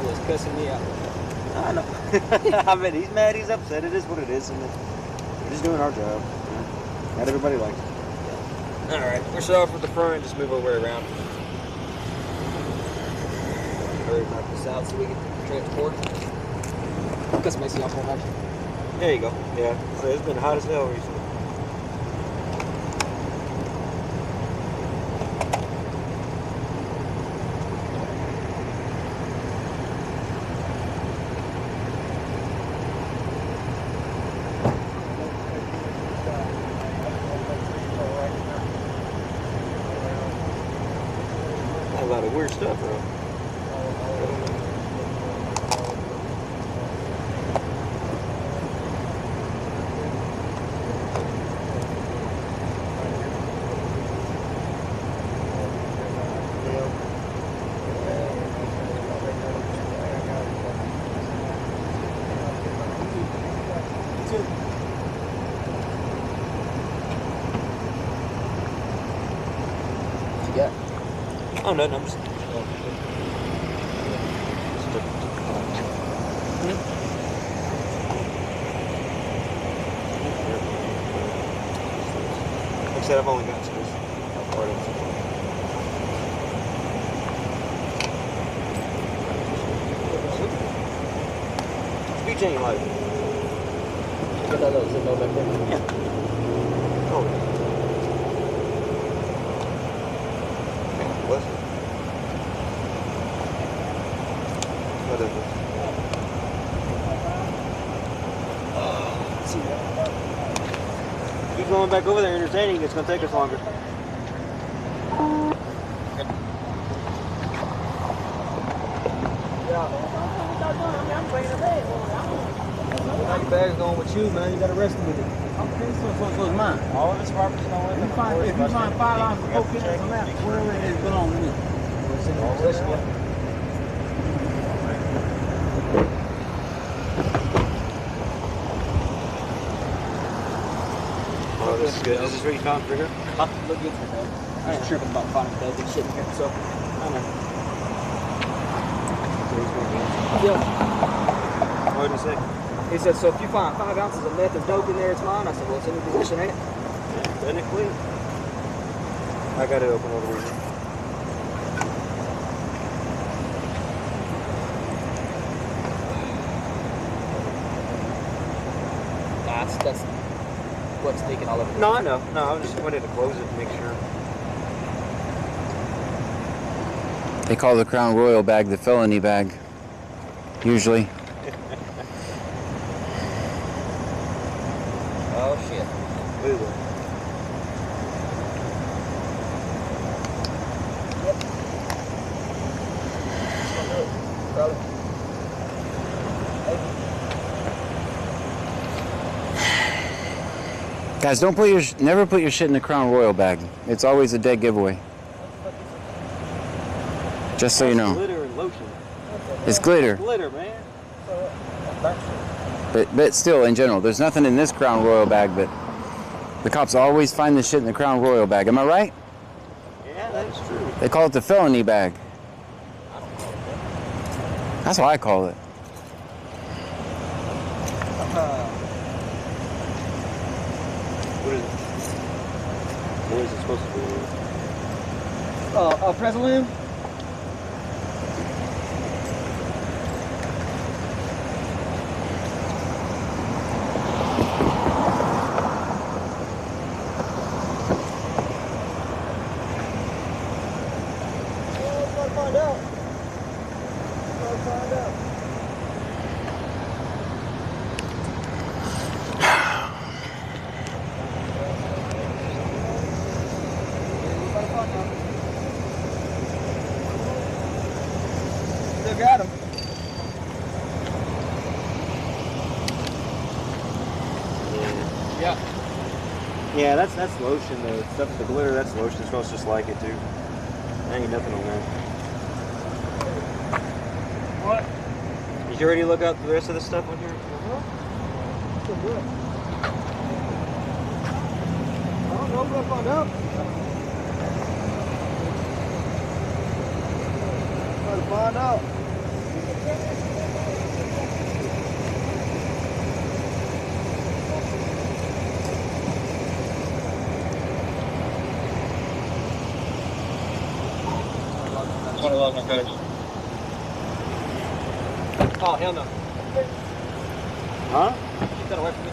He's cussing me out. I know. I mean, he's mad, he's upset. It is what it is. And we're just doing our job. Not everybody likes it. All right, we're set off with the front. Just move our way around. Hurry back this out so we can transport. Cut some AC off on that. There you go. Yeah. So it's been hot as hell recently. weird stuff, bro. Oh, no, I'm just... Like I said, I've only got this part of it. Speech ain't like... Got that little signal back there? Yeah. Oh, yeah. What? Whatever. Keep going back over there entertaining, it's going to take us longer. Your bag's going with you, man. You got arrested with it. Okay, so it's mine. All of this property's going with them. If you find $5 for cocaine on that, wherever it is, belong to me. Oh, this is good. Is this where you found Trigger? Huh? Look good for that. I ain't tripping about finding beds and shit in here, so. I know. Yeah. What did he say? He said, so if you find 5 ounces of meth and dope in there, it's mine. I said, well, it's in your possession, ain't it? Yeah, technically. I got it open over here. Nah, that's what's sneaking all over. No, I know. No, I just wanted to close it to make sure. They call the Crown Royal bag the felony bag, usually. Oh, shit. Ooh. Guys, never put your shit in the Crown Royal bag. It's always a dead giveaway. Just so you know. Glitter and lotion. It's glitter. Glitter, man. But still, in general, there's nothing in this Crown Royal bag, but the cops always find this shit in the Crown Royal bag. Am I right? Yeah, that's true. They call it the felony bag. That's what I call it. What is it? What is it supposed to be? President? Got him. Yeah. Yeah, that's lotion though. Stuff with the glitter, that's lotion. It smells just like it too. There ain't nothing on there. What? Did you already look up the rest of the stuff on here? So good. I don't know what I found out. Try to find out. Oh, hell no. Huh? Keep that away from me.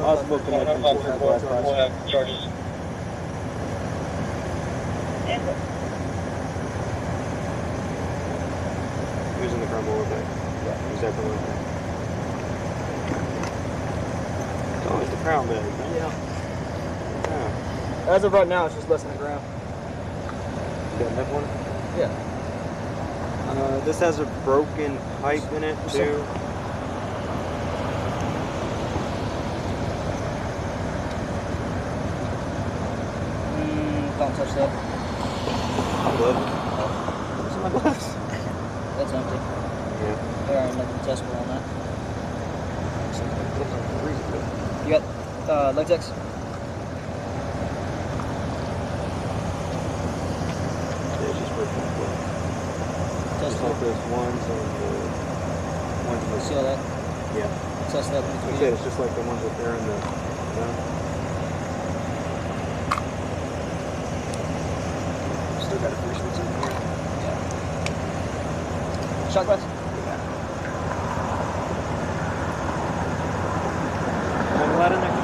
Possible connection to Black charges. Who's in the crumble with it? Yeah. Who's that for? crown bag, huh? Yeah. Yeah. As of right now, it's just less than a gram. You got enough one? Yeah. This has a broken pipe in it too. Don't touch that. Gloves. Where's my gloves? That's empty. Yeah. There ain't nothing testable on that. You got latex? Yeah, it's just broken. Just Testable. like those ones and the ones in the Seal that. Yeah. Test that in Like I between. said, it's just like the ones up there in the. Still got a few switches in here. Shot glass? Anything light in there?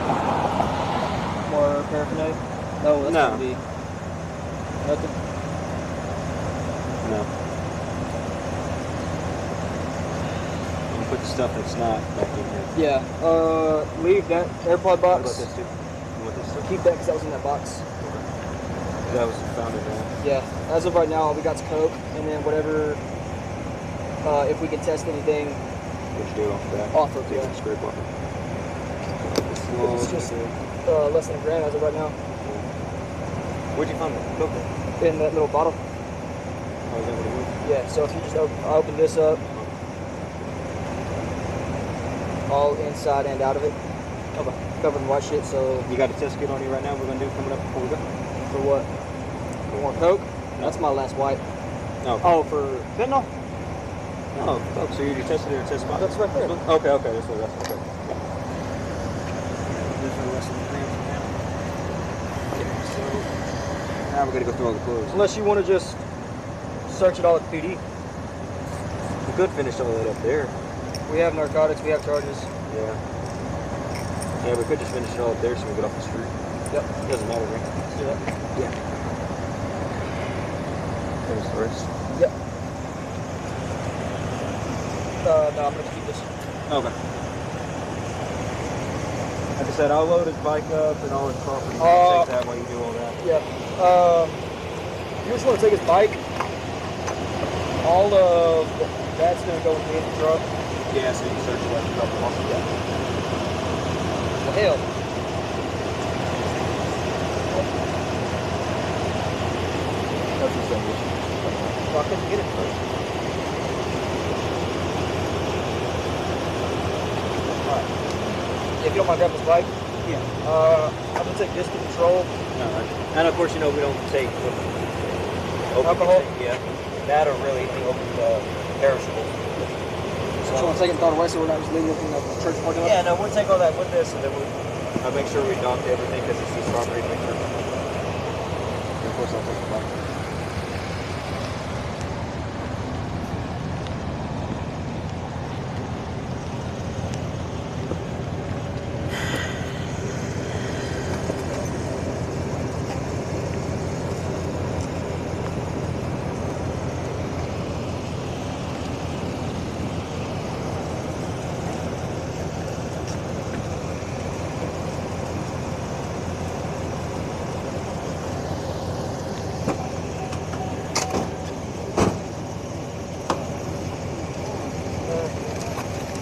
More paraphernalia? No, that's No. gonna be nothing. No. You can put the stuff that's not back in here. Yeah. Leave that AirPod What about box. this too? You want this stuff? Keep that because that was in that box. That was found in there. Yeah. As of right now, all we got's Coke, and then whatever. If we can test anything What you do off the back? off of Take yeah. the scrape off it. It's just less than a gram as of right now Where'd you find that? Coke? in that little bottle. Oh, is that what it was? Yeah. So if you just open this up, all inside and out of it, covered in white shit. So You got a test kit on you right now we're going to do coming up before we go? for what? For more Coke? That's my last white. No. Oh, for fentanyl? Oh, so you already tested it or test spot? That's right there. Okay, okay, that's what that's okay. Now we're gonna go through all the clothes. Unless you want to just search it all at the PD. We could finish all that up there. We have narcotics, we have charges. Yeah. Yeah, we could just finish it all up there so we get off the street. Yep. It doesn't matter, right? Yeah. Finish the rest. Yep. No, I'm gonna keep this. Okay. Like I said, I'll load his bike up and all his property. Take that while you do all that. Yeah. You just want to take his bike. All of that's gonna go in the truck. Yeah, so you can search it like a couple months ago. The hell. That's the same issue. Well, I couldn't get it first. Alright. If you don't mind grabbing this bike, Yeah. I'm gonna take this to patrol. No, and of course, you know, we don't take Alcohol? Yeah. That or really any open perishables. So you want to take it and throw it away so we're not just leaving it in the church parking lot? Yeah, no, we'll take all that with us and then we'll make sure we dock everything because it's his property. Make sure. And of course, I'll take the bike.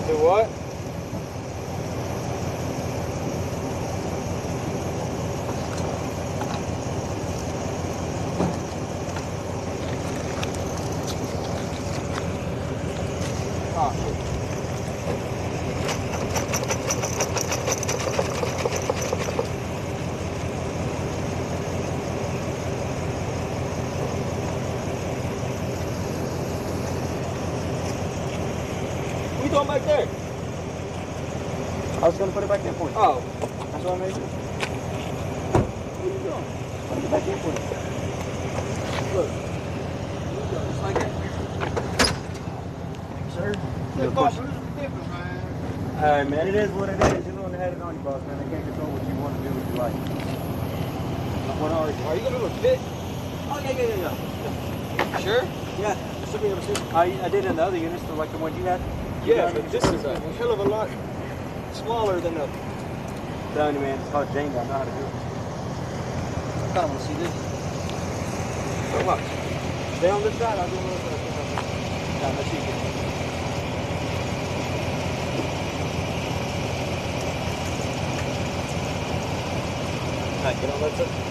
Do what? What are you doing back there? I was going to put it back in for you. Oh, That's what I made you. What are you doing? Put it back in for you. Look. Just like that. Sir? Alright, man, it is what it is. You're the one that had it on you, boss, man. They can't control what you want to do, what you like. What are you? are you gonna do a fit? Oh, yeah. Sure? Yeah. Should be able to see. I did in the other units, like the one you had. Yeah, but this is a hell of a lot smaller than the telling you, man, it's called Jamie. I know how to do it. I kind of want to see this. So much. Stay on this side. I'll do a little bit. Nah, let's see it. Alright, get on that side.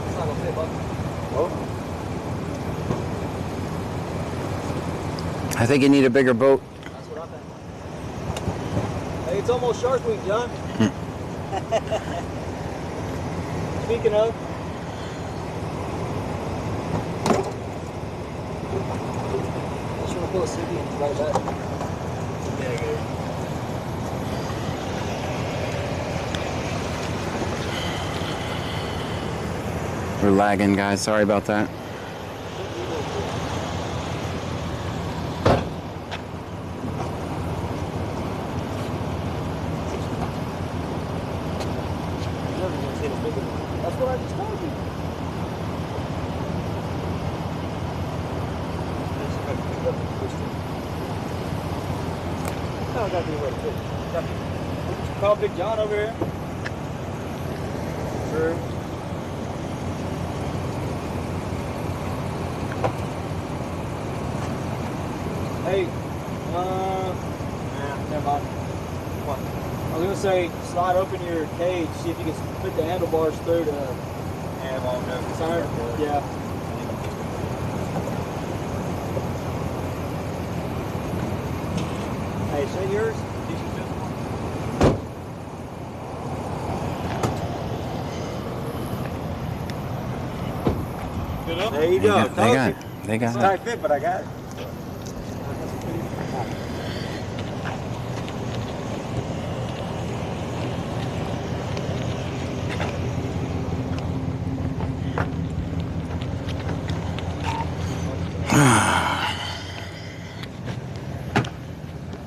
It's not gonna fit, bud. I think you need a bigger boat. That's what I think. Hey, it's almost Shark Week, John. Speaking of, I just want to pull a CD and right back. Yeah, good. We're lagging, guys. Sorry about that. That's what I just told you. No, I gotta be away too. Call Big John over here. Sure. Hey, never mind. Come on. I was gonna say, slide open your cage, see if you can fit the handlebars through the center. Yeah. Hey, is that yours? There you go. They got It's it. tight fit, but I got it.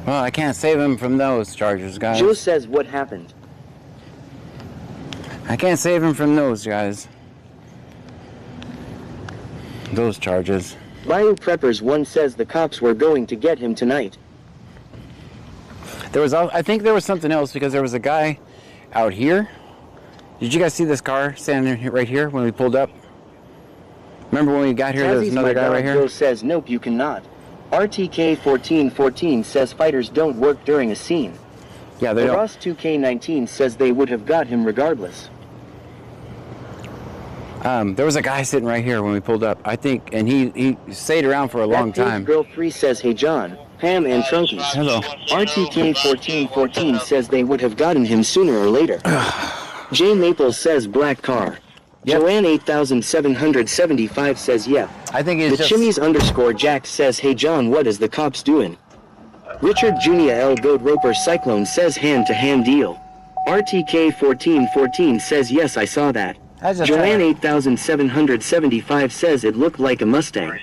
Well, I can't save him from those charges, guys. Joe says what happened. I can't save him from those, guys. Those charges. Bio Preppers 1 says the cops were going to get him tonight. There was, I think there was something else because there was a guy out here. Did you guys see this car standing right here when we pulled up? Remember when we got here, there was Tazzie's another my guy dog right here? Joe says nope, you cannot. RTK 1414 says fighters don't work during a scene. Yeah, they don't. Ross 2K19 says they would have got him regardless. There was a guy sitting right here when we pulled up, I think, and he stayed around for a long time. Girl 3 says hey John, Pam and Trunkies. Hello. RTK 1414 says they would have gotten him sooner or later. Jay Maples says black car. Yep. Joanne 8775 says yeah. I think The it's just... Chimneys _ Jack says hey John, what is the cops doing? Richard Jr. L. Goat Roper Cyclone says hand-to-hand deal. RTK 1414 says yes, I saw that. Joanne 8775 says it looked like a Mustang.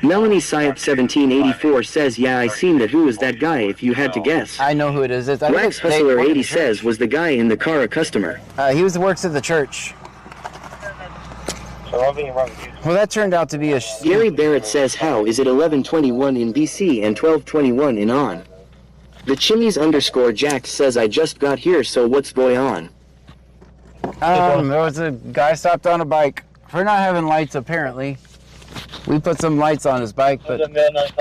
Melanie Syop 1784 says yeah, I seen that. Who is that guy if you had to guess? I know who it is. It's, I think Wax it's Dave Hustler working 80 at the church. says was the guy in the car a customer. He works at the church. Well, that turned out to be a... Gary Barrett says how is it 1121 in BC and 1221 in on? The Chimneys _ Jack says I just got here, so what's going on? There was a guy stopped on a bike for not having lights, apparently. We put some lights on his bike, but... Getting mileage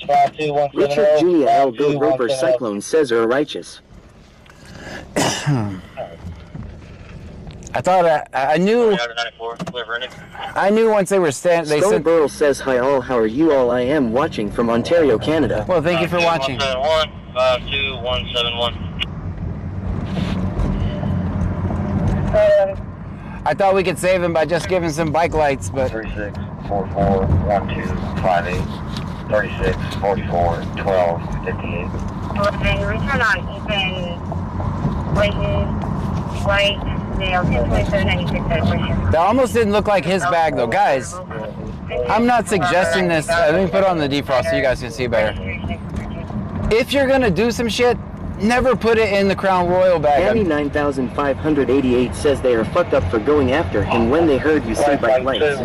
52170. Richard Jr. L. Goat Roper Cyclone says are righteous. I thought I knew once they were standing. They Stone said, Burl says hi all, how are you all? I am watching from Ontario, Canada. well, thank you for watching. 52171. I thought we could save him by just giving some bike lights, but 36441258. 36441258. Return on Ethan Layton White, male 102796. that almost didn't look like his bag, though. Guys, I'm not suggesting this. Let me put on the defrost so you guys can see better. If you're gonna do some shit, Never put it in the Crown Royal bag. Annie 9588 says they are fucked up for going after him when they heard you say bike lights.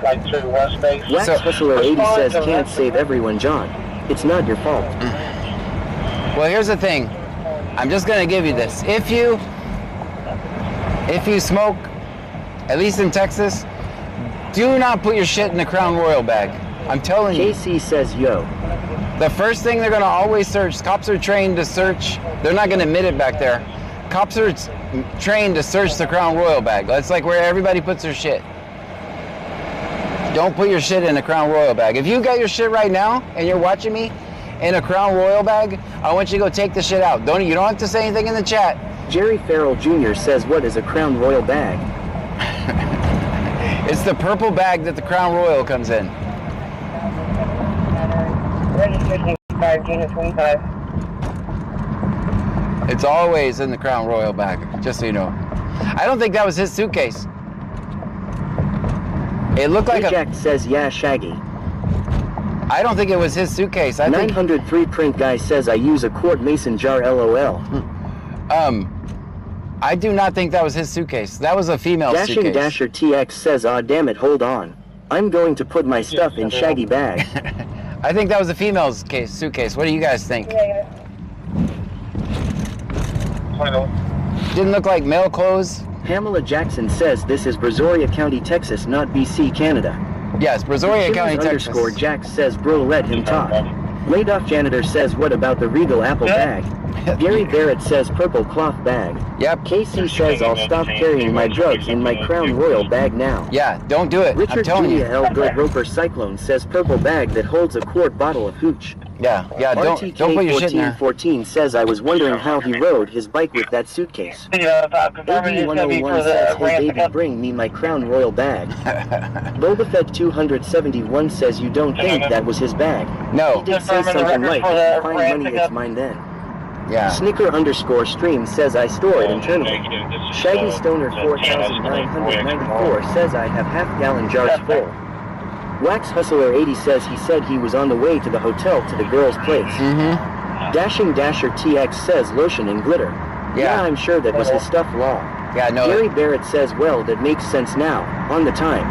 Like 2 West Base. Wax Hustler 80 says can't save everyone, John. It's not your fault. Well, here's the thing. I'm just gonna give you this. If you smoke, at least in Texas, do not put your shit in the Crown Royal bag. I'm telling you. KC says yo. The first thing they're gonna always search, cops are trained to search, they're not gonna admit it back there. Cops are trained to search the Crown Royal bag. That's like where everybody puts their shit. Don't put your shit in a Crown Royal bag. If you got your shit right now and you're watching me in a Crown Royal bag, I want you to go take the shit out. You don't have to say anything in the chat. Jerry Farrell Jr. says what is a Crown Royal bag? It's the purple bag that the Crown Royal comes in. Registration 5, Unit 25. It's always in the Crown Royal bag, just so you know. I don't think that was his suitcase. It looked like Jack says yeah, Shaggy. I don't think it was his suitcase. I think 903 Print Guy says I use a quart mason jar, LOL. I do not think that was his suitcase. That was a female Dashing suitcase. Dasher TX says aw damn it, hold on. I'm going to put my stuff in Shaggy bag. I think that was a female's suitcase. What do you guys think? Didn't look like male clothes. Pamela Jackson says this is Brazoria County, Texas, not BC, Canada. Yes, Brazoria County, Texas. Underscore Jack says bro, let him talk. Laid off Janitor says what about the Regal Apple bag? Gary Barrett says purple cloth bag. Yep. Casey says I'll stop carrying my drugs in my Crown Royal bag now. Yeah, don't do it. I'm Richard telling Julia you. L. Good Roper Cyclone says purple bag that holds a quart bottle of hooch. Yeah, don't put your shit in there. RTK1414 says I was wondering how he rode his bike with that suitcase. AD101 says hey baby bring me my Crown Royal bag. Boba Fett 271 says you don't think that was his bag. No. He did say something like if you find money it's mine then. Yeah. Snicker underscore stream says I store it internally. Shaggy Stoner 4994 says I have half-gallon jars full. Wax Hustler 80 says he said he was on the way to the hotel to the girl's place. Dashing Dasher TX says lotion and glitter. Yeah, I'm sure that was his stuff law. Yeah, no. Gary Barrett says well that makes sense now, on the time.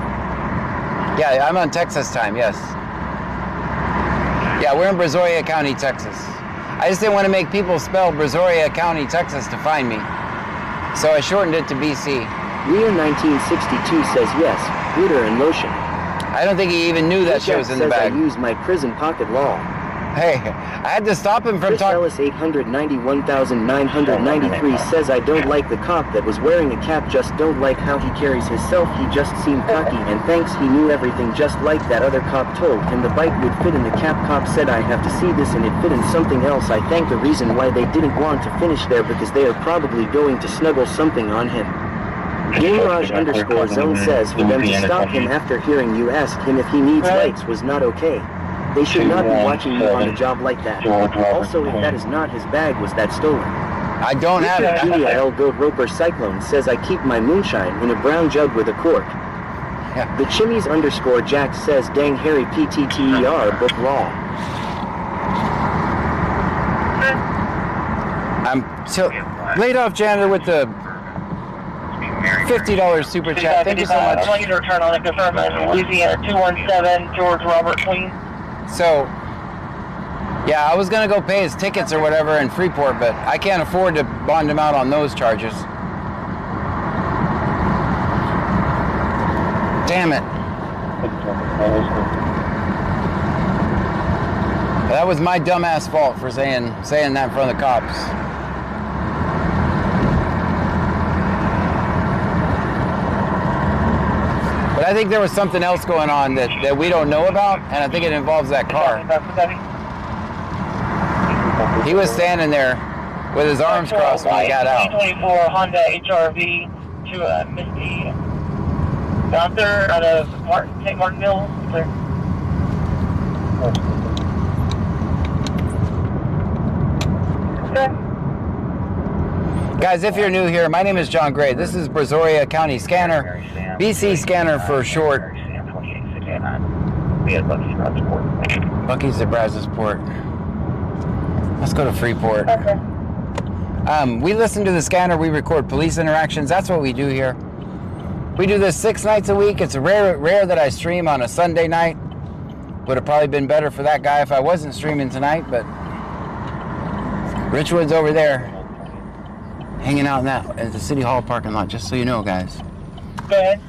Yeah, I'm on Texas time, yes. Yeah, we're in Brazoria County, Texas. I just didn't want to make people spell Brazoria County, Texas to find me. So I shortened it to BC. Rio 1962 says yes, glitter and lotion. I don't think he even knew that shit was in the bag. I use my prison pocket law. Hey, I had to stop him from talking. Ellis 891,993 says I don't like the cop that was wearing a cap, just don't like how he carries himself, he just seemed cocky and thanks he knew everything just like that other cop told him the bike would fit in the cap. Cop said I have to see this and it fit in something else. I think the reason why they didn't want to finish there because they are probably going to snuggle something on him. Gamerage underscore zone says for them to stop him after hearing you ask him if he needs lights was not okay. They should not be watching you on a job like that. Also, if that is not his bag, was that stolen? I don't have it. Julia L. Goat Roper Cyclone says I keep my moonshine in a brown jug with a cork. Yeah. The Chimneys underscore Jack says dang Harry PTTER book law. I'm so laid off janitor with the $50 super chat. Thank you so much. I want you to return on it, confirm Louisiana 217 George Robert Queen. So, yeah, I was gonna go pay his tickets or whatever in Freeport, but I can't afford to bond him out on those charges. Damn it. That was my dumbass fault for saying that in front of the cops. But I think there was something else going on that we don't know about, and I think it involves that car. He was standing there with his arms crossed when he got out. 2024 Honda HRV to Misty Gunther out of St. Martinville. Okay. Guys, if you're new here, my name is John Gray. This is Brazoria County Scanner, BC Scanner for short. We had Bucky's Brazos Port. Bucky's at Brazos Port. Let's go to Freeport. Okay. We listen to the scanner. We record police interactions. That's what we do here. We do this 6 nights a week. It's rare that I stream on a Sunday night. Would have probably been better for that guy if I wasn't streaming tonight, but Richwood's over there hanging out in the City Hall parking lot, just so you know, guys. Go ahead.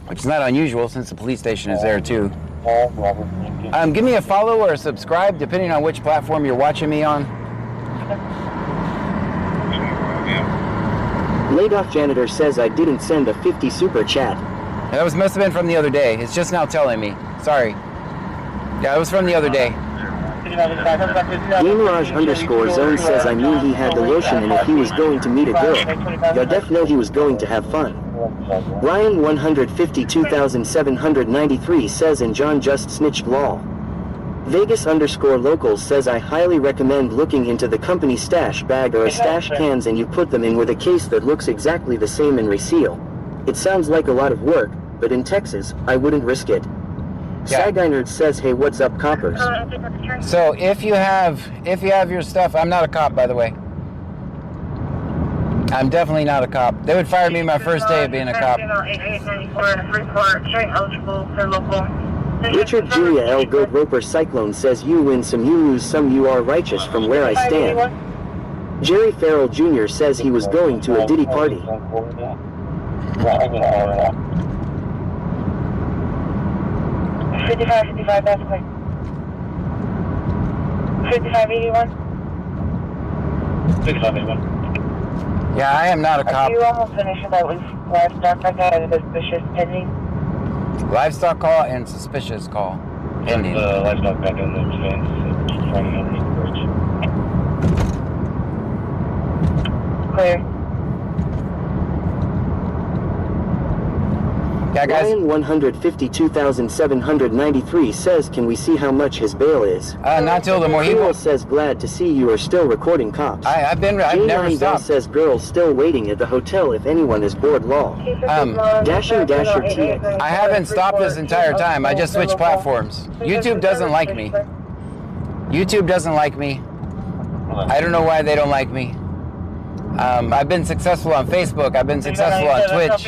Which is not unusual since the police station is there too. Give me a follow or a subscribe, depending on which platform you're watching me on. Laid off janitor says I didn't send a 50 super chat. That must have been from the other day. It's just now telling me. Sorry. Yeah, it was from the other day. Gamerage_zone says I knew he had the lotion and if he was going to meet a girl. Y'all def know he was going to have fun. Ryan 152,793 says and John just snitched lol. Vegas_locals says I highly recommend looking into the company stash bag or a stash cans and you put them in with a case that looks exactly the same and reseal. It sounds like a lot of work, but in Texas, I wouldn't risk it. Yeah. Sideinerd says, hey, what's up, coppers? So if you have your stuff, I'm not a cop, by the way. I'm definitely not a cop. They would fire me my first day of being a cop. Richard Julia L. Goat Roper Cyclone says you win some, you lose some, you are righteous from where I stand. Jerry Farrell Jr. says he was going to a Diddy party. 55, that's quick. 5581. 5581. Yeah, I am not a cop. You almost finished that with livestock like that and suspicious pending. Livestock call and suspicious call. Pending. Livestock back in the fence from the bridge. Clear. Yeah, guys. Ryan 152,793 says, can we see how much his bail is? Not till the more he Hero will. says, glad to see you are still recording cops. I've never stopped. says, girl still waiting at the hotel if anyone is bored lol. Dashing Dasher TX. I haven't stopped this entire time. I just switched platforms. YouTube doesn't like me. YouTube doesn't like me. I don't know why they don't like me. I've been successful on Facebook. I've been successful on Twitch.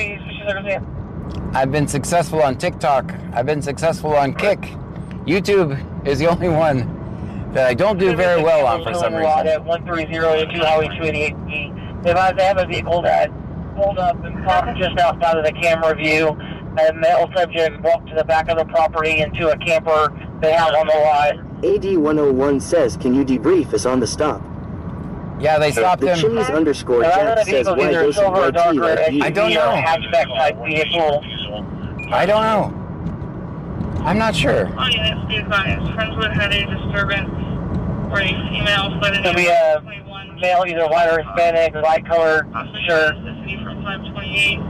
I've been successful on TikTok. I've been successful on Kick. YouTube is the only one that I don't do very well on for some reason. At 13082 Highway 288E. They have a vehicle that pulled up and parked just outside of the camera view. A male subject walked to the back of the property into a camper they have on the lot. AD101 says, can you debrief us on the stop? Yeah, they stopped The him. Chimneys_Jack says, why goes to YT like you? I don't know. Hatchback type vehicle. I don't know. I'm not sure. Oh, yeah, it's the advised. Friendswood had a disturbance where a female fled in Could be a male, either white or Hispanic, light colored shirt. From 528.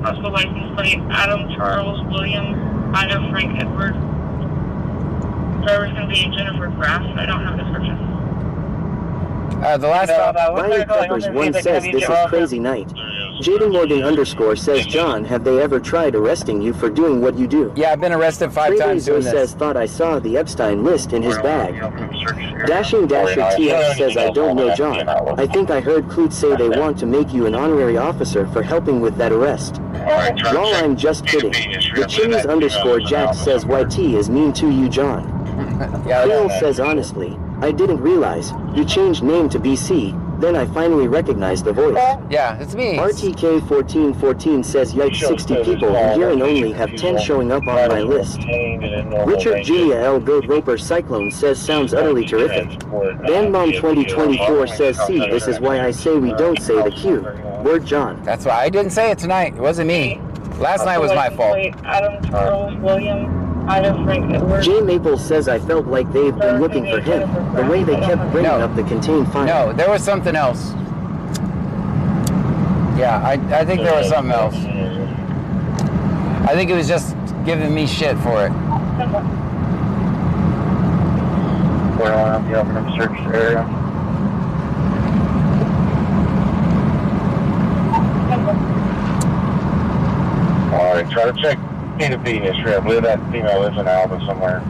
Also license plate Adam Charles William Ida Frank Edward. Driver's going to be Jennifer Graff. I don't have a description. The last stop. Riley Peppers 1 says, this is crazy night. Jaden Morgan_ says, John, have they ever tried arresting you for doing what you do? Yeah, I've been arrested 5 times doing this. says, thought I saw the Epstein list in his bag. Dashing Dasher TX says, I don't know John. I think I heard Clute say they want to make you an honorary officer for helping with that arrest. Lol, I'm just kidding. The Chimneys_Jack says, YT is mean to you, John. Phil says, honestly, I didn't realize. You changed name to BC, then I finally recognized the voice. Yeah, it's me. RTK1414 says, yikes, 60 people in here and only have 10 showing up on my list. Richard Julia L. Goat Roper Cyclone says, sounds utterly terrific. BandMom2024 says, see, this is why I say we don't say the Q. Word John. That's why I didn't say it tonight. It wasn't me. Last night was my fault. Adam Charles William Ida Frank Edward. J Maple says, I felt like they've been looking for him. The way they kept bringing up the contained file. No, there was something else. Yeah, I think there was something else. I think it was just giving me shit for it. We're on the open search area. Alright, try to check P2P history. I believe that female lives in Alba somewhere.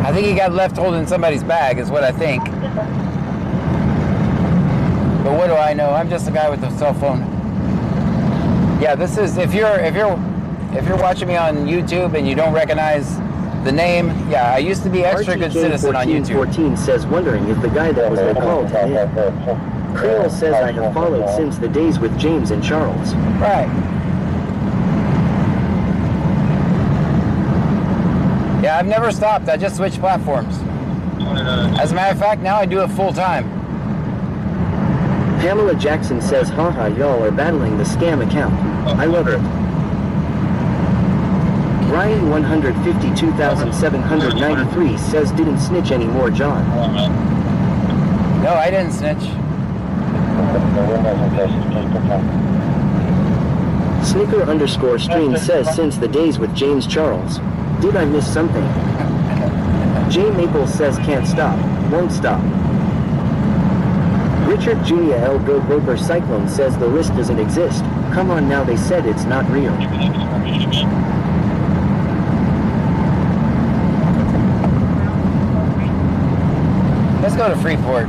I think he got left holding somebody's bag, is what I think. But what do I know? I'm just a guy with a cell phone. Yeah, this is if you're watching me on YouTube and you don't recognize the name, yeah, I used to be extra good citizen on YouTube. 14 says wondering if the guy that was the call to him. Creole says I have followed since the days with James and Charles. Right. Yeah, I've never stopped. I just switched platforms. As a matter of fact, now I do it full time. Pamela Jackson says, haha, y'all are battling the scam account. I love it. Ryan 152,793 says didn't snitch anymore, John. No, I didn't snitch. Snicker_stream says since the days with James Charles. Did I miss something? J Maple says can't stop, won't stop. Richard Jr. L. Goat Roper Cyclone says the list doesn't exist. Come on now, they said it's not real. Let's go to Freeport.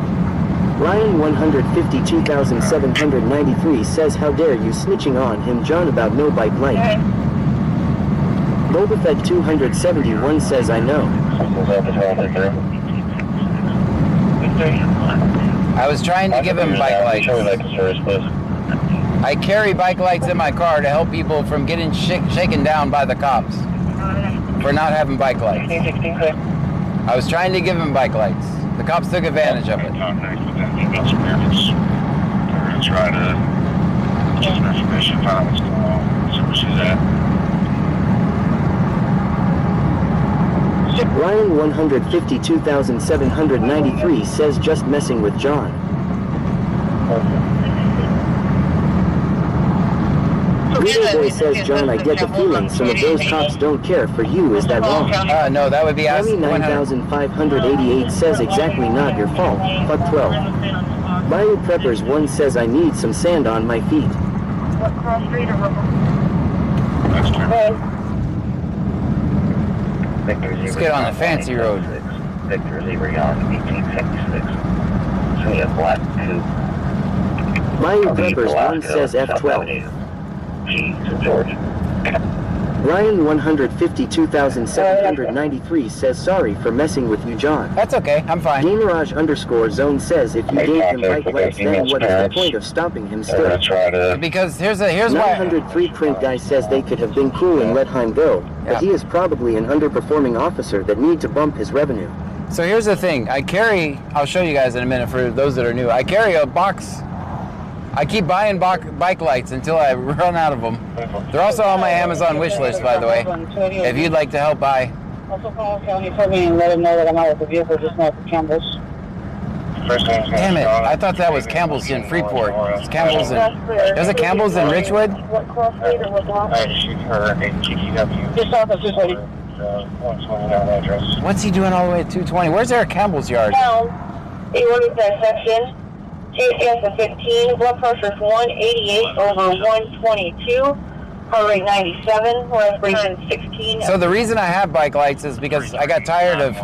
Ryan 152,793 says how dare you snitching on him, John, about no bike light. Boba Fett 271 says I know. I was trying to give him bike lights. I carry bike lights in my car to help people from getting shaken down by the cops for not having bike lights. I was trying to give him bike lights. The cops took advantage of it. We're going to try to get some information, find out what's going on, see where she's at. Ryan 152,793 says just messing with John. Little Boy says, John, I get the feeling some of those cops don't care for you. Is that wrong? No, that would be us. Tommy 9,588 says exactly not your fault. Fuck 12. Bio Preppers 1 says I need some sand on my feet. What cross street or what? Let's get on the fancy road. Victor Zebra Young, 1876. So yeah, black coupe. Bio Preppers 1 says F12. Jeez, George. Ryan 152,793 says sorry for messing with you, John. That's okay, I'm fine. GameRage_zone says if you gave him bike lights, then what is the point of stopping him still? Because here's why. 903 print guy says they could have been cool and let him go, but he is probably an underperforming officer that need to bump his revenue. So here's the thing. I'll show you guys in a minute for those that are new. I carry a box. I keep buying bike lights until I run out of them. They're also on my Amazon wish list, by the way, if you'd like to help buy. Also call County for me and let them know that I'm out with the vehicle just north of Campbell's. Damn it, I thought that was Campbell's in Freeport. It's Campbell's there's a Campbell's in Richwood? What cross street or what block? I shoot her at GTW. Just south of 220. 129 address. What's he doing all the way at 220? Where's there a Campbell's yard? Town, they ordered that section. GCS of 15, blood pressure is 188 over 122, heart rate 97, respiration 16. So the reason I have bike lights is because I got tired of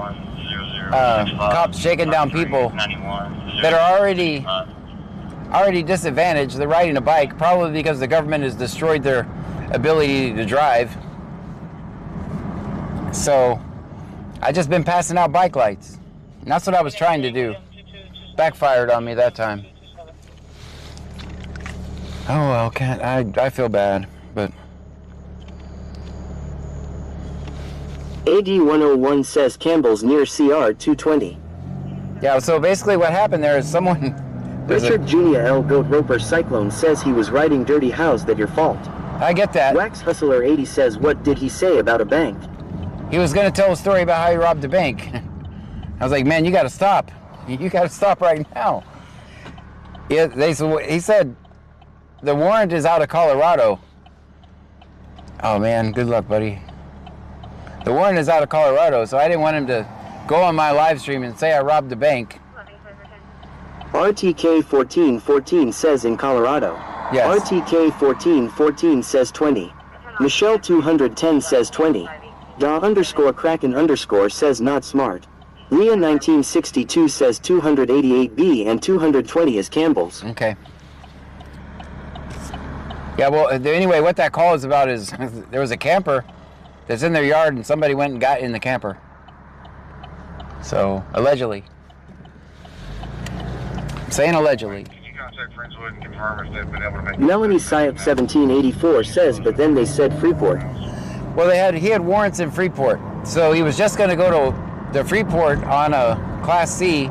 cops shaking down people that are already disadvantaged. They're riding a bike, probably because the government has destroyed their ability to drive. So I just been passing out bike lights. And that's what I was trying to do. Backfired on me that time. Oh well, I feel bad, but AD101 says Campbell's near CR 220. Yeah, so basically what happened there is someone Richard Jr. L. Goat Roper Cyclone says he was riding Dirty House, that your fault. I get that. Wax Hustler 80 says what did he say about a bank? He was gonna tell a story about how he robbed a bank. I was like, man, you gotta stop. You gotta stop right now. Yeah, he said the warrant is out of Colorado. Oh man, good luck, buddy. The warrant is out of Colorado, so I didn't want him to go on my live stream and say I robbed a bank. RTK1414 says in Colorado. Yes. RTK1414 says 20. Michelle 210 says 20. Da_Kraken_ says not smart. Leah 1962 says 288B and 220 is Campbell's. Okay. Yeah, well, anyway, what that call is about is there was a camper that's in their yard and somebody went and got in the camper. So, allegedly. I'm saying allegedly. Melanie Syop 1784 says, but then they said Freeport. Well, he had warrants in Freeport. So he was just going to go to the Freeport on a Class C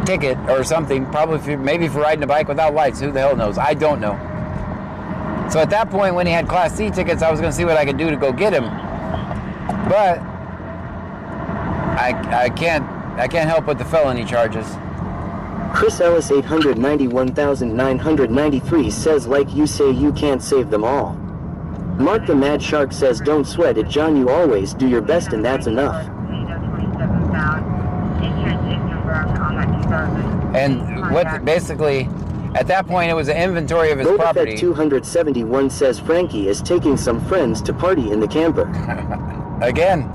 ticket or something, probably maybe for riding a bike without lights. Who the hell knows? I don't know. So at that point, when he had Class C tickets, I was going to see what I could do to go get him. But I can't help with the felony charges. Chris Ellis 891,993 says, like you say, you can't save them all. Mark the Mad Shark says, don't sweat it, John, you always do your best and that's enough. And what basically, at that point, it was an inventory of his property. 271 says Frankie is taking some friends to party in the camper. Again.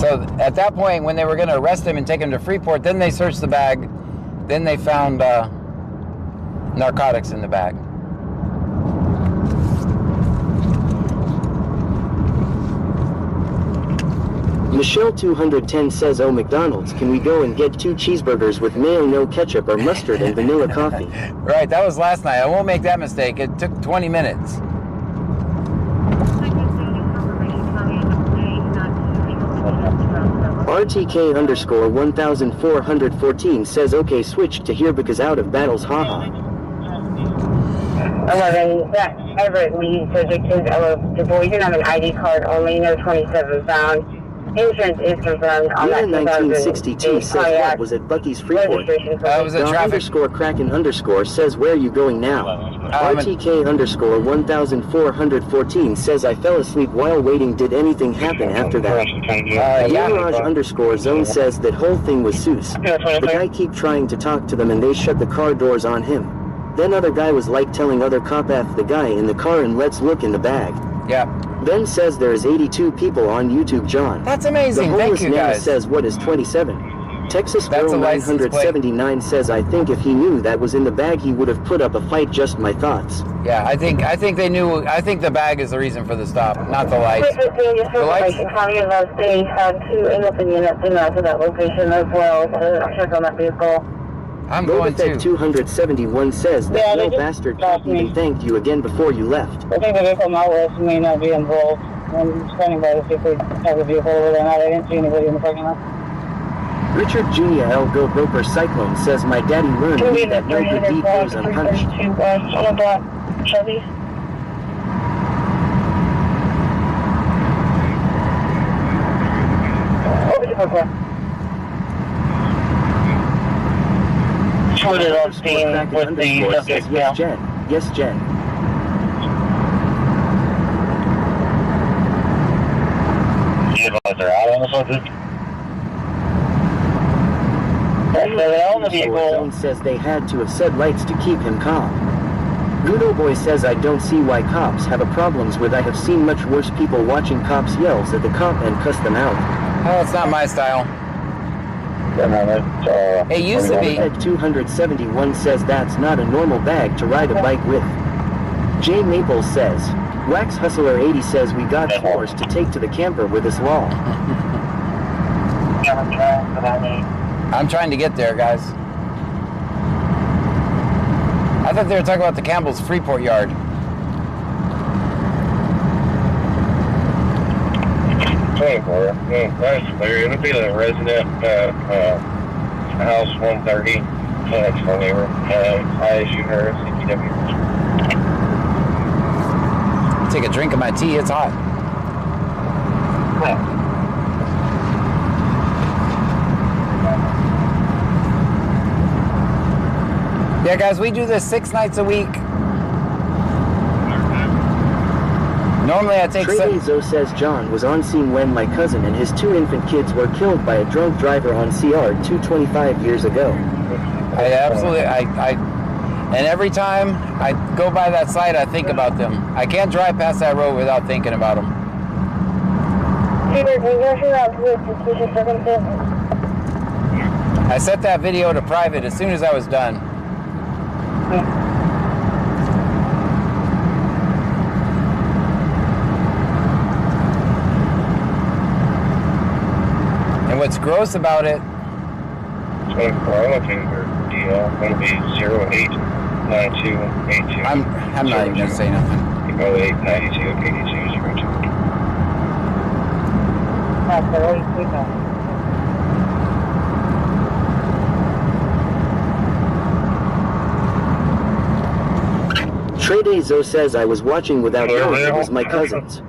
So at that point, when they were going to arrest him and take him to Freeport, then they searched the bag. Then they found narcotics in the bag. Michelle 210 says, oh, McDonald's, can we go and get 2 cheeseburgers with mayo, no ketchup, or mustard, and vanilla coffee? Right, that was last night. I won't make that mistake. It took 20 minutes. RTK_1414 says, okay, switch to here because out of battles, haha. 11, that Everett Lee predicted the boys didn't have an ID card only, no 27 found. Insurance is confirmed on that 1962 says, what was it, Bucky's Freeport? That was a traffic. _Kraken_ says, where are you going now? RTK_1414 says, I fell asleep while waiting, did anything happen after that? Mirage_Zone says that whole thing was Seuss. The guy keep trying to talk to them and they shut the car doors on him. Then other guy was like telling other cop F the guy in the car and let's look in the bag. Yeah. Ben says there is 82 people on YouTube, John. That's amazing. The Thank you, Nana guys. says, what is 27? Texas That's Girl a license 979 says, I think if he knew that was in the bag, he would have put up a fight. Just my thoughts. Yeah, I think they knew. I think the bag is the reason for the stop, not the lights. The lights. County of Los States had 2 innocent units in to that location as well to check on that vehicle. I'm going to. 271 says that little bastard cop even thanked you again before you left. I think the vehicle my west may not be involved. I'm standing by to see if we have a vehicle over there or not. I didn't see anybody in the parking lot. Richard Jr. L. Go Broker Cyclone says, my daddy learned me that no good deed goes unpunished. Chevy. Put it on scene with the subject now. Yes, Jen. Yes, Jen. They're out on the subject. They're on the vehicle. Zone says they had to have said lights to keep him calm. Gudo Boy says, I don't see why cops have a problems with. I have seen much worse people watching cops yells at the cop and cuss them out. Oh, it's not my style. It used to be. 271 says that's not a normal bag to ride a bike with. Jay Maples says, Wax Hustler 80 says we got forced to take to the camper with us law. I'm trying to get there, guys. I thought they were talking about the Campbell's Freeport yard. That's clear. It'll be the resident house 130. Next door neighbor. I issued her a CPW. Take a drink of my tea. It's hot. Yeah, guys, we do this 6 nights a week. Normally I take Trezo says John was on scene when my cousin and his 2 infant kids were killed by a drunk driver on CR 225 years ago. I absolutely, And every time I go by that site, I think about them. I can't drive past that road without thinking about them. Peter, can you go through that with suspicious circumstances? I set that video to private as soon as I was done. And what's gross about it, It'll be 089282. I'm not even gonna say nothing. 08928202. That's the way we go. Tredezo says I was watching without knowing it was my cousins.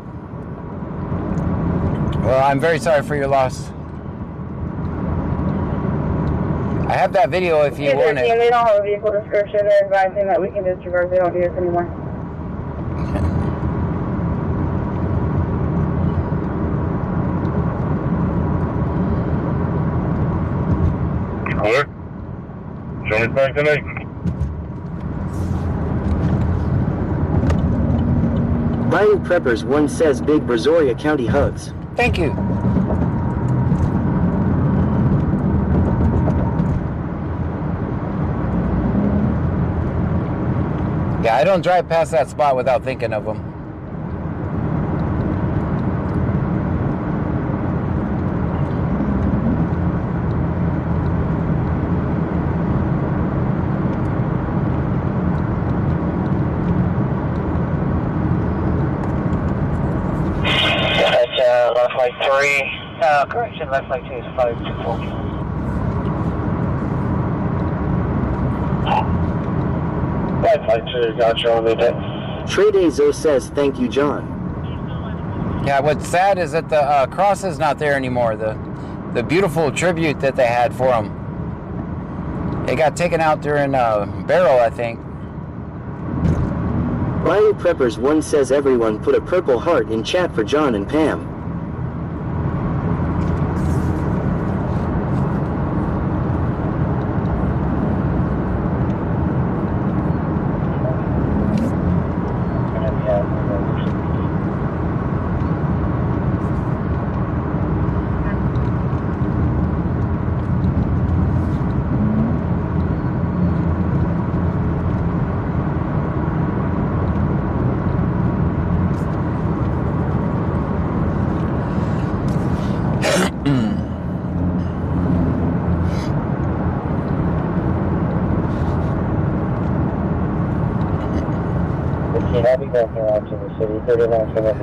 Well, I'm very sorry for your loss. I have that video if you want it. They don't have a vehicle description. They're advising that we can disregard. They don't need us anymore. Alright. Johnny's back tonight. Bayou Preppers 1 says Big Brazoria County hugs. Thank you. Yeah, I don't drive past that spot without thinking of them. That's left flight 3. Correction, left flight 2 is 524. Left flight 2, got you on the deck. Tredezo says thank you, John. Yeah, what's sad is that the cross is not there anymore. The beautiful tribute that they had for him. It got taken out during Barrow, I think. Bayou Preppers 1 says everyone put a purple heart in chat for John and Pam.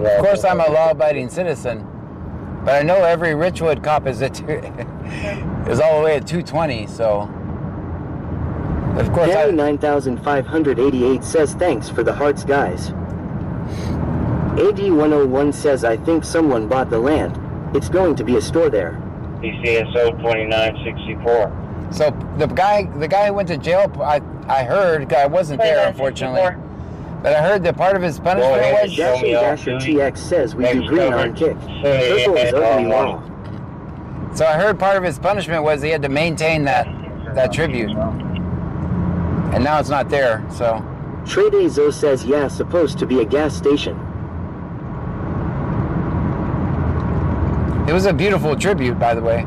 Of course, I'm a law-abiding citizen, but I know every Richwood cop is all the way at 220. So, of course, Danny 9588 says thanks for the hearts, guys. AD 101 says I think someone bought the land. It's going to be a store there. PCSO 2964. So the guy who went to jail, I heard, I wasn't there unfortunately. But I heard that part of his punishment was... Dasher TX says we do green on kick. Purple is ugly law. So I heard part of his punishment was he had to maintain that tribute. And now it's not there, so... Tredezo says yeah, supposed to be a gas station. It was a beautiful tribute, by the way.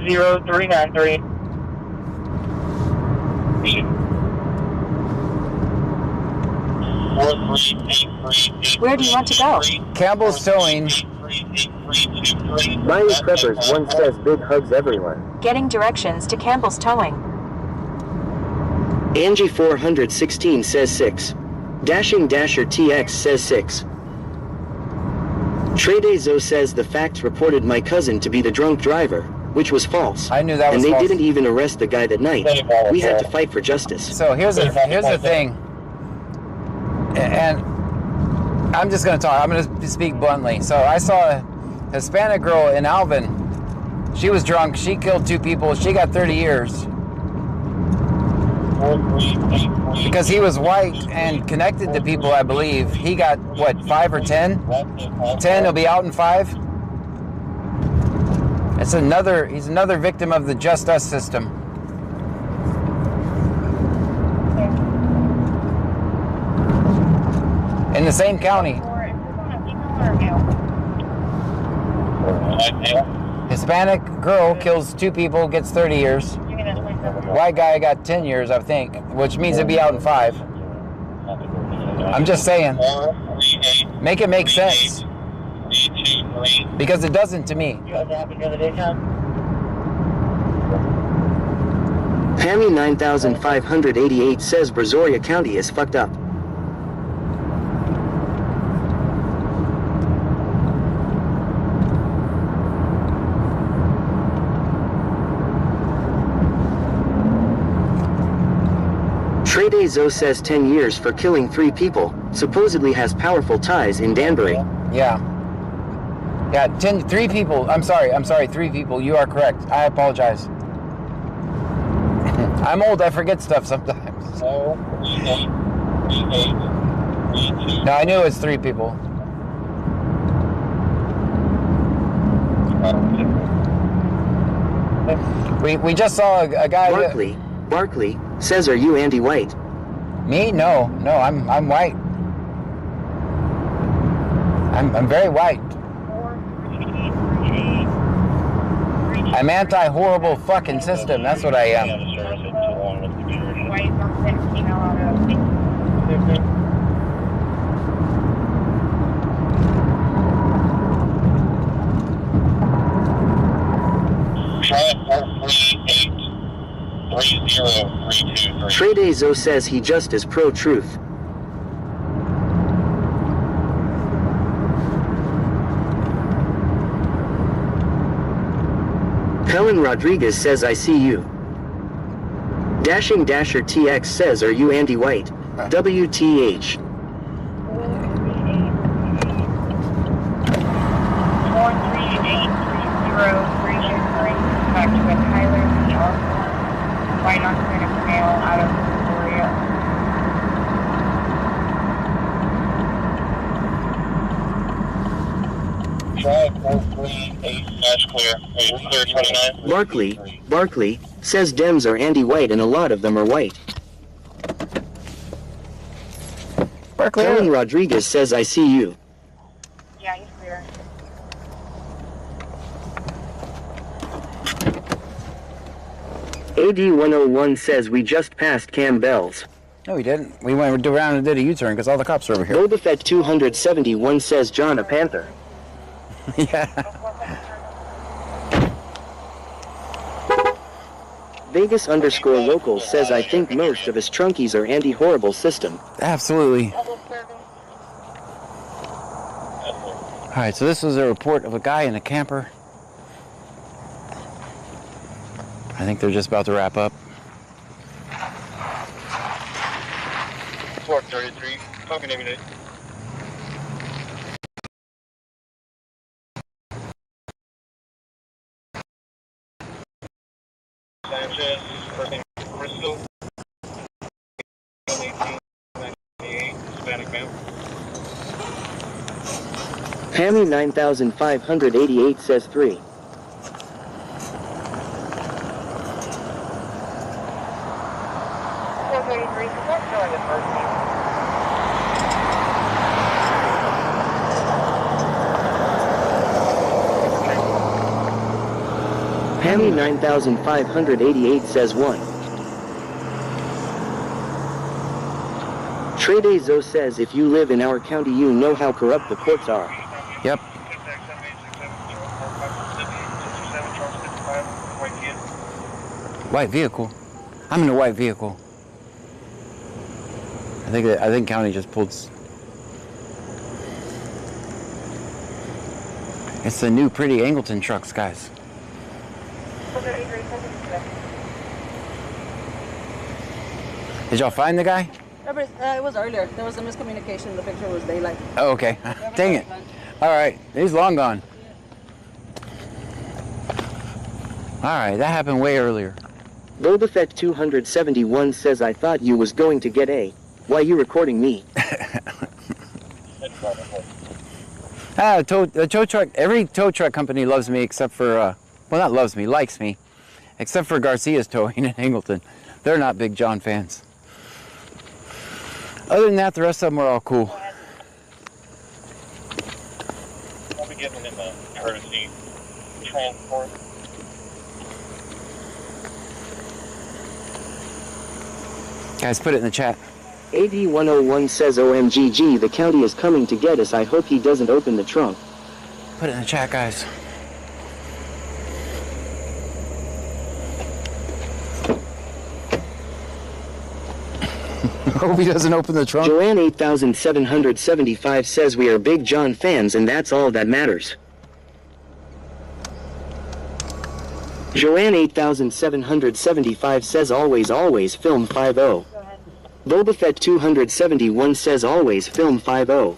Zero 393. Where do you want to go? Campbell's Towing. Bayou Preppers 1 says big hugs everyone. Getting directions to Campbell's Towing. Angie 416 says 6. Dashing Dasher TX says 6. Tredezo says the facts reported my cousin to be the drunk driver, which was false. I knew that was false. false. And they didn't even arrest the guy that night. We had to fight for justice. So here's the thing. And I'm just going to talk. I'm going to speak bluntly. So I saw a Hispanic girl in Alvin. She was drunk. She killed 2 people. She got 30 years. Because he was white and connected to people, I believe. He got, what, 5 or 10? 10, he'll be out in 5? He's another victim of the Just Us system. In the same county. Hispanic girl kills 2 people, gets 30 years. White guy got 10 years, I think, which means he'll be out in 5. I'm just saying. Make it make sense. Because it doesn't to me. Pammy 9588 says Brazoria County is fucked up. Tredezo says 10 years for killing 3 people, supposedly has powerful ties in Danbury. Yeah. Yeah, 3 people. I'm sorry, 3 people. You are correct. I apologize. I'm old, I forget stuff sometimes. No, I knew it was 3 people. We just saw a guy. Barkley says, are you Andy White? Me? No, I'm white. I'm very white. I'm anti-horrible fucking system. That's what I am. Tredezo says he just is pro-truth. Helen Rodriguez says, I see you. Dashing Dasher TX says, are you Andy White? WTH. 43830 back to a Tyler C. Osborne, white Hispanic male out of Victoria. Drive 438, that's clear. Clear 29. Barkley says Dems are Andy White and a lot of them are white. Helen Rodriguez says, I see you. Yeah, he's clear. AD101 says we just passed Campbell's. No, we didn't. We went around and did a U-turn because all the cops are over here. Boba Fett 271 says John a Panther. Yeah. Vegas_local says I think most of his trunkies are Andy Horrible system. Absolutely. Alright, so this was a report of a guy in a camper. I think they're just about to wrap up. 433, talking every day. Sanchez, first name Crystal, 1898, Hispanic male. Pammy 9588 says 3. Pammy 9588 says 1. Tredezo says if you live in our county you know how corrupt the courts are. Yep. White vehicle. I'm in a white vehicle. I think county just pulled. It's the new pretty Angleton trucks, guys. Did y'all find the guy? It was earlier. There was a miscommunication. The picture was daylight. Oh, okay. Dang it. All right. He's long gone. All right. That happened way earlier. Boba Fett 271 says, I thought you was going to get A. Why you recording me? The tow truck, every tow truck company loves me except for, well, not loves me, likes me, except for Garcia's Towing in Angleton. They're not big John fans. Other than that, the rest of them are all cool. I'll be giving him a courtesy transport. Guys, put it in the chat. AD101 says, OMGG, the county is coming to get us. I hope he doesn't open the trunk. Put it in the chat, guys. Hope he doesn't open the trunk. Joanne 8775 says, we are big John fans and that's all that matters. Joanne 8775 says, always film 5-0. Boba Fett 271 says, always film 5-0.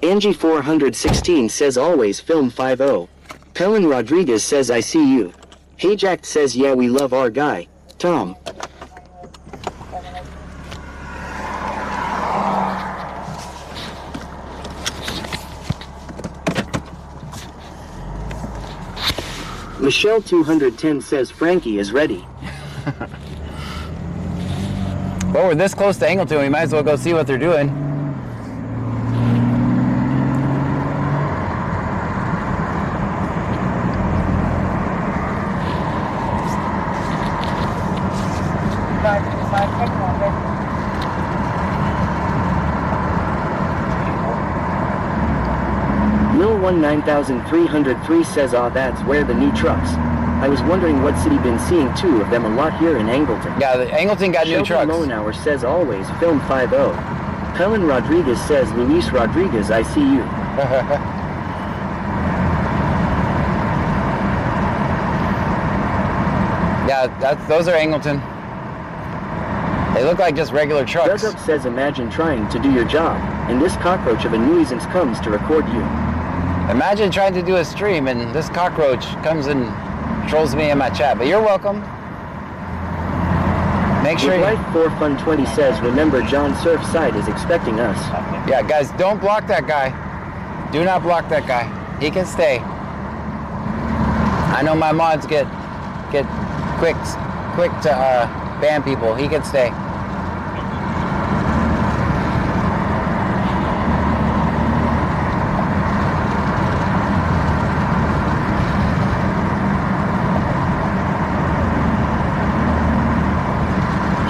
Angie 416 says, always film 5-0. Pelin Rodriguez says, I see you. Hey Jack says, yeah, we love our guy, Tom. Michelle 210 says, Frankie is ready. Well, we're this close to Angleton, we might as well go see what they're doing. Mill 19303 says, that's where the new trucks. I was wondering what city been seeing two of them a lot here in Angleton. Yeah, Angleton got new trucks. Moenauer says, always film 5-0. Pelin Rodriguez says, Luis Rodriguez, I see you. Yeah, those are Angleton. They look like just regular trucks. Doug Up says, imagine trying to do your job, and this cockroach of a nuisance comes to record you. Imagine trying to do a stream and this cockroach comes and trolls me in my chat, but you're welcome. Make sure Life 4Fun20 says, remember John Surfside is expecting us. Yeah, guys, don't block that guy. Do not block that guy. He can stay. I know my mods get quick to ban people. He can stay.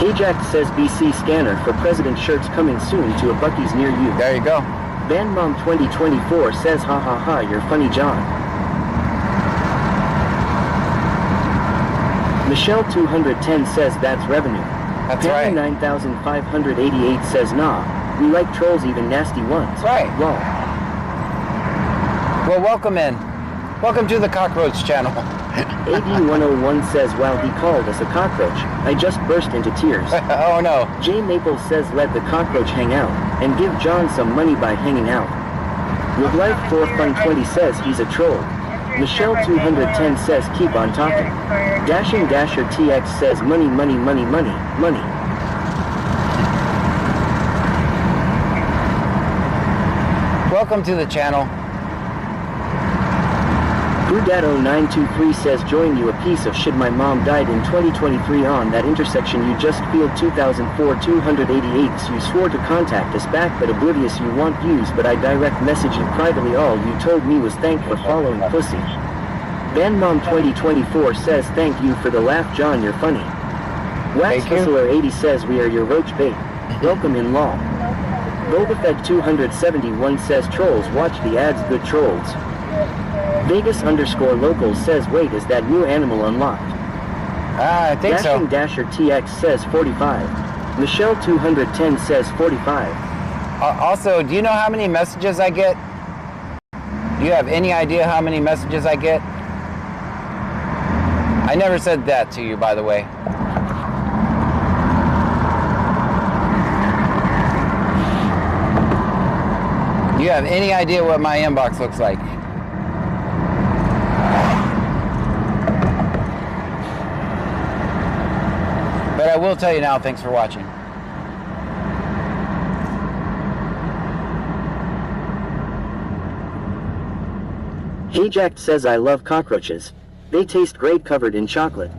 Ajax says BC scanner for President shirts coming soon to a Buc-ee's near you. There you go. Bandmom 2024 says, ha ha ha, you're funny John. Michelle 210 says, that's revenue. That's Pamela right. 9588 says, nah, we like trolls, even nasty ones. Right. Lol. Well, welcome in. Welcome to the Cockroach channel. AD101 says, wow, he called us a cockroach. I just burst into tears. Oh no. Jay Maple says, let the cockroach hang out, and give John some money by hanging out. With Life 4Fun20 says he's a troll. Michelle 210 says keep on talking. Dashing Dasher TX says money, money, money, money, money. Welcome to the channel. Brudato923 says join you a piece of shit. My mom died in 2023 on that intersection. You just field 2004 288. You swore to contact us back but oblivious. You want views but I direct message you privately. All you told me was thank for following pussy. Bandmom 2024 says thank you for the laugh John, you're funny. Wax Whistler 80 says we are your roach bait. Welcome in law. Boba Fett 271 says trolls watch the ads, good trolls. Vegas_local says wait, is that new animal unlocked? I think Dashing so. Dasher TX says 45. Michelle 210 says 45. Also, do you know how many messages I get? Do you have any idea how many messages I get? I never said that to you, by the way. Do you have any idea what my inbox looks like? But I will tell you now, thanks for watching. Ajax says I love cockroaches. They taste great covered in chocolate.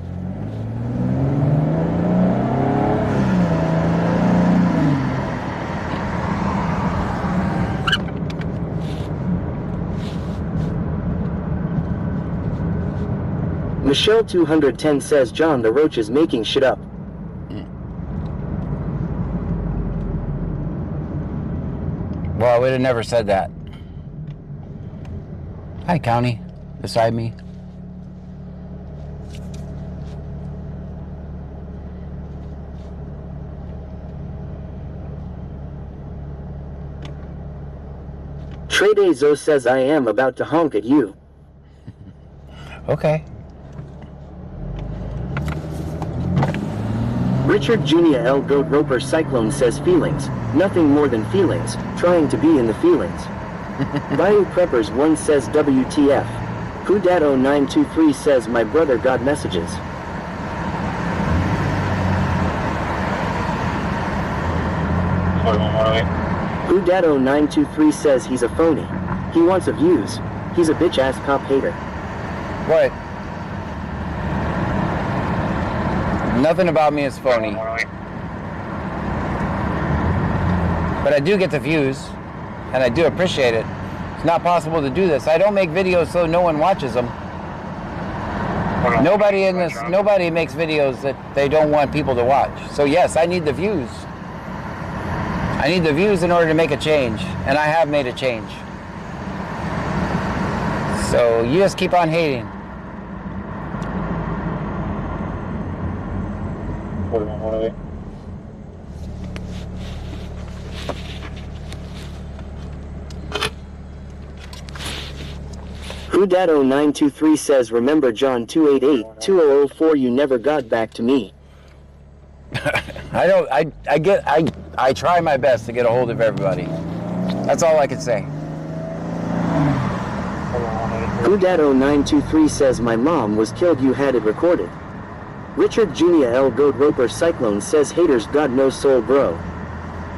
Michelle 210 says John the Roach is making shit up. Well, I would have never said that. Hi, County. Beside me. Trade Zo says I am about to honk at you. Okay. Richard Jr. L. Goat Roper Cyclone says feelings, nothing more than feelings, trying to be in the feelings. Bayou Preppers 1 says WTF. Kudato 923 says my brother got messages. Kudato 923 says he's a phony. He wants a views. He's a bitch ass cop hater. What? Nothing about me is phony. But I do get the views, and I do appreciate it. It's not possible to do this. I don't make videos so no one watches them. Nobody makes videos that they don't want people to watch. So yes, I need the views. I need the views in order to make a change, and I have made a change. So you just keep on hating. Kudato 923 says remember John 288-2004 you never got back to me. I try my best to get a hold of everybody. That's all I can say. Kudato 923 says my mom was killed, you had it recorded. Richard Jr. L. Goat Roper Cyclone says haters got no soul bro.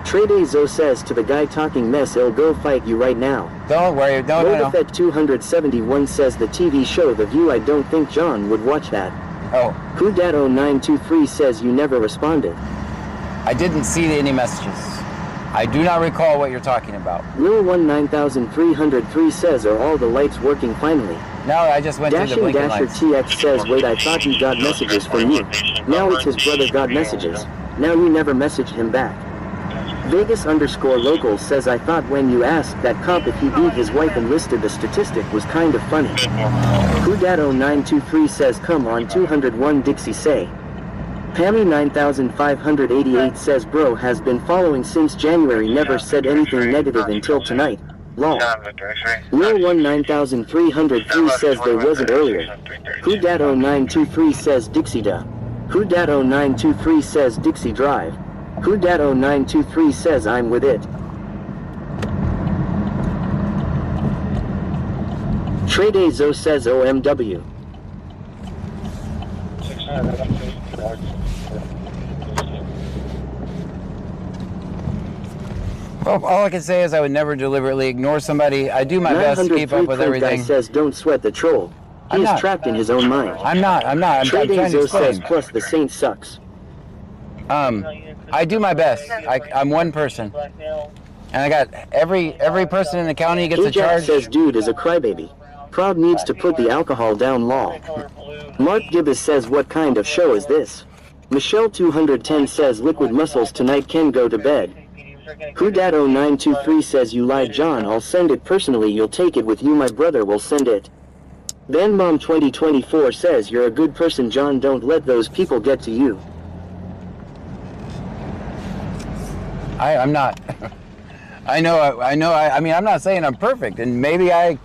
Trade Zo says to the guy talking mess, he'll go fight you right now. Don't worry, no. Rodafet 271 says the TV show The View, I don't think John would watch that. Oh. Kudato 923 says you never responded. I didn't see any messages. I do not recall what you're talking about. Lil 19303 says are all the lights working finally? No, I just went to the blinking lights. TX says wait, I thought he got messages from you. Now it's his brother got messages. Now you never messaged him back. Vegas_local says I thought when you asked that cop if he beat his wife and listed the statistic was kind of funny. Kudato 923 says come on 201 Dixie say. Pammy 9588 says bro has been following since January, never said anything negative until tonight. Lol. Lil 19303 says there wasn't earlier. Kudato 923 says Dixie da. Kudato 923 says Dixie drive. Kudato 923 says I'm with it. Trade Zo says OMW. Well, all I can say is I would never deliberately ignore somebody. I do my best to keep up with everything. Guy says don't sweat the troll. He is trapped in his own mind. I'm not. I'm trying to explain. Says plus the Saint sucks. I do my best. I'm one person. And I got every person in the county gets a charge. says dude is a crybaby. Proud needs to put the alcohol down lol. Mark Gibbs says what kind of show is this? Michelle 210 says liquid muscles tonight can go to bed. Kudato 923 says you lied John, I'll send it personally, you'll take it with you, my brother will send it. Ben Mom 2024 says you're a good person John, don't let those people get to you. I'm not. I mean, I'm not saying I'm perfect, and maybe I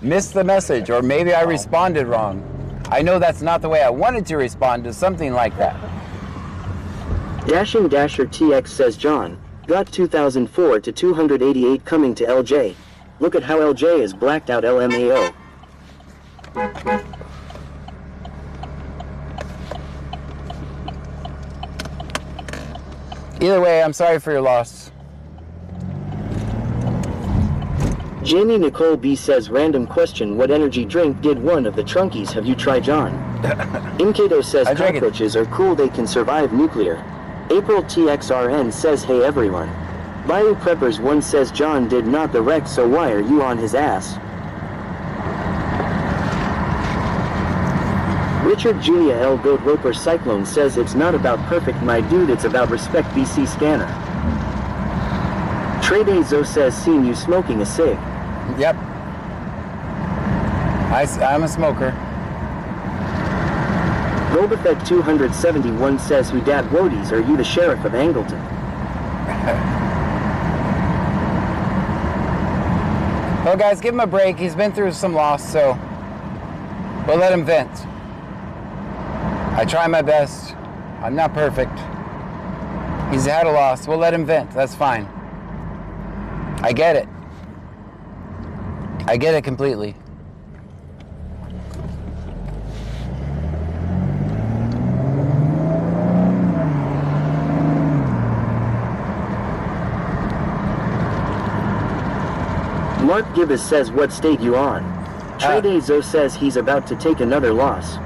missed the message, or maybe I responded wrong. I know that's not the way I wanted to respond to something like that. Dashing Dasher TX says, John, got 2004 to 288 coming to LJ. Look at how LJ is blacked out LMAO. Either way, I'm sorry for your loss. Jamie Nicole B says, random question, what energy drink did one of the Trunkies have you tried, John? Imkato says, cockroaches are cool, they can survive nuclear. April TXRN says, hey everyone. Bio Preppers 1 says, John did not the wreck, so why are you on his ass? Richard Julia L. Goat Roper Cyclone says, it's not about perfect my dude, it's about respect. BC Scanner. Trey Zo says, seen you smoking a cig. Yep. I'm a smoker. Robafett 271 says, who dat Wodies, are you the sheriff of Angleton? Well guys, give him a break. He's been through some loss, so we'll let him vent. I try my best. I'm not perfect. He's had a loss. We'll let him vent. That's fine. I get it. I get it completely. Mark Gibbs says, what state you on? Trey Zo says he's about to take another loss.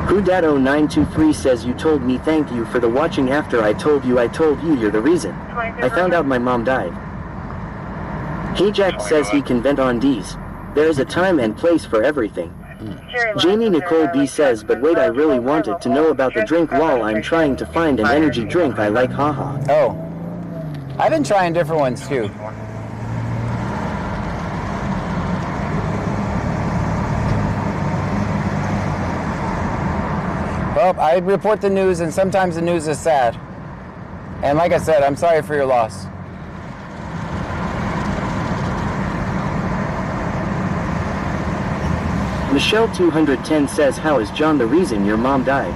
Hudato923 says, you told me thank you for the watching after I told you you're the reason. I found out my mom died. Hey Jack says he can vent on D's. There's a time and place for everything. Jamie Nicole B says, but wait, I really wanted to know about the drink while I'm trying to find an energy drink I like, haha. Oh. I've been trying different ones too. Well, I report the news, and sometimes the news is sad. And like I said, I'm sorry for your loss. Michelle 210 says, how is John the reason your mom died?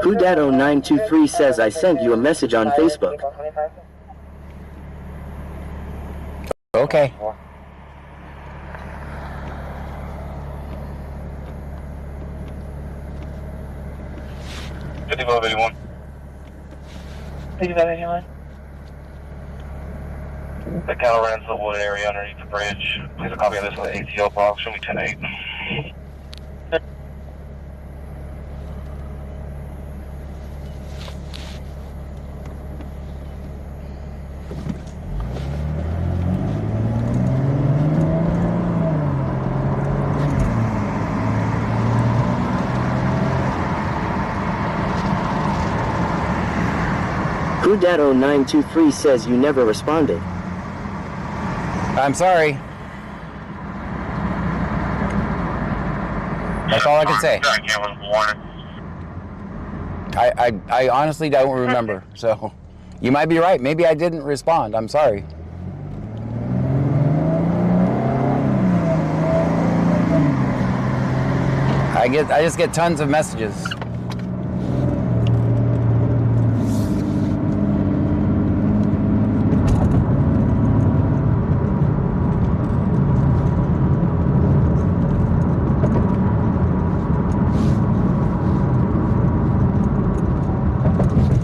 Hudato923 says, I sent you a message on Facebook. Okay. The cattle ran to the wood area underneath the bridge. Please a copy of this on the ATO box. Show me 10-8. Hudato923 says you never responded. I'm sorry. That's all I can say. I honestly don't remember, so you might be right. Maybe I didn't respond. I'm sorry. I just get tons of messages.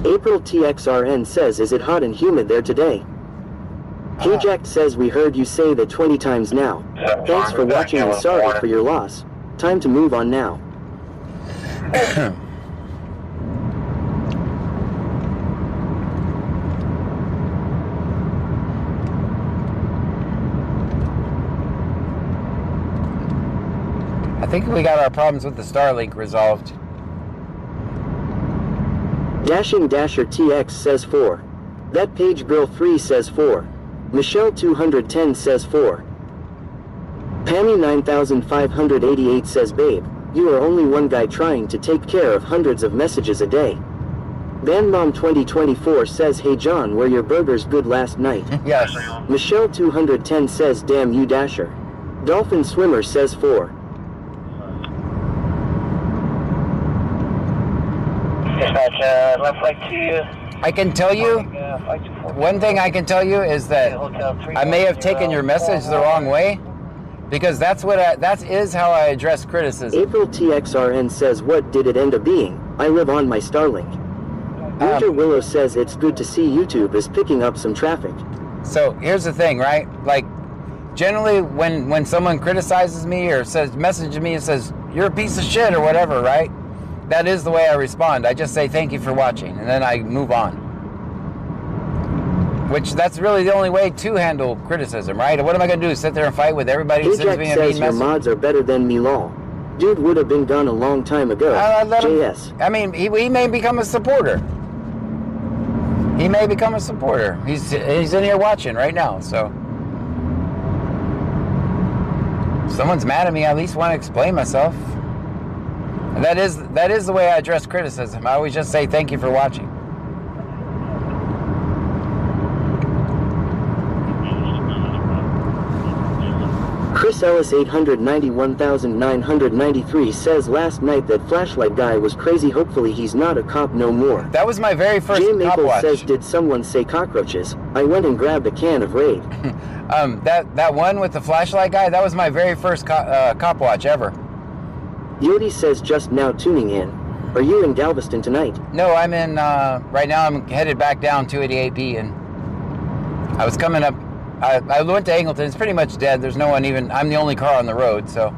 April TXRN says, is it hot and humid there today? K-Jack says, we heard you say that 20 times now. Thanks for watching and sorry for your loss. Time to move on now. I think we got our problems with the Starlink resolved. Dashing Dasher TX says 4. That Page Girl 3 says 4. Michelle 210 says 4. Pammy 9588 says babe, you are only one guy trying to take care of hundreds of messages a day. Bandmom 2024 says hey John, were your burgers good last night? Yes. Michelle 210 says damn you Dasher. Dolphin Swimmer says 4. Dispatch, left flight 2. I can tell you, one thing I can tell you is that I may have taken your message the wrong way, because that is how I address criticism. April TXRN says what did it end up being? I live on my Starlink. Winter Willow says it's good to see YouTube is picking up some traffic. So here's the thing, right? Like, generally when someone criticizes me or messages me and says, you're a piece of shit or whatever, right? That is the way I respond. I just say thank you for watching, and then I move on. Which, that's really the only way to handle criticism, right? What am I going to do, sit there and fight with everybody who sends me a mean says your message? mods are better than me lol. Dude would have been gone a long time ago. JS. I mean, he may become a supporter. He may become a supporter. He's in here watching right now, so. If someone's mad at me, I at least want to explain myself. And that is the way I address criticism. I always just say thank you for watching. Chris Ellis 891,993 says last night that flashlight guy was crazy. Hopefully he's not a cop no more. That was my very first Jay cop Maple watch. says did someone say cockroaches? I went and grabbed a can of Raid. That one with the flashlight guy, that was my very first cop watch ever. Yodi says just now tuning in. Are you in Galveston tonight? No, I'm in, right now I'm headed back down 288B, and I was coming up, I went to Angleton. It's pretty much dead. There's no one even, I'm the only car on the road, so.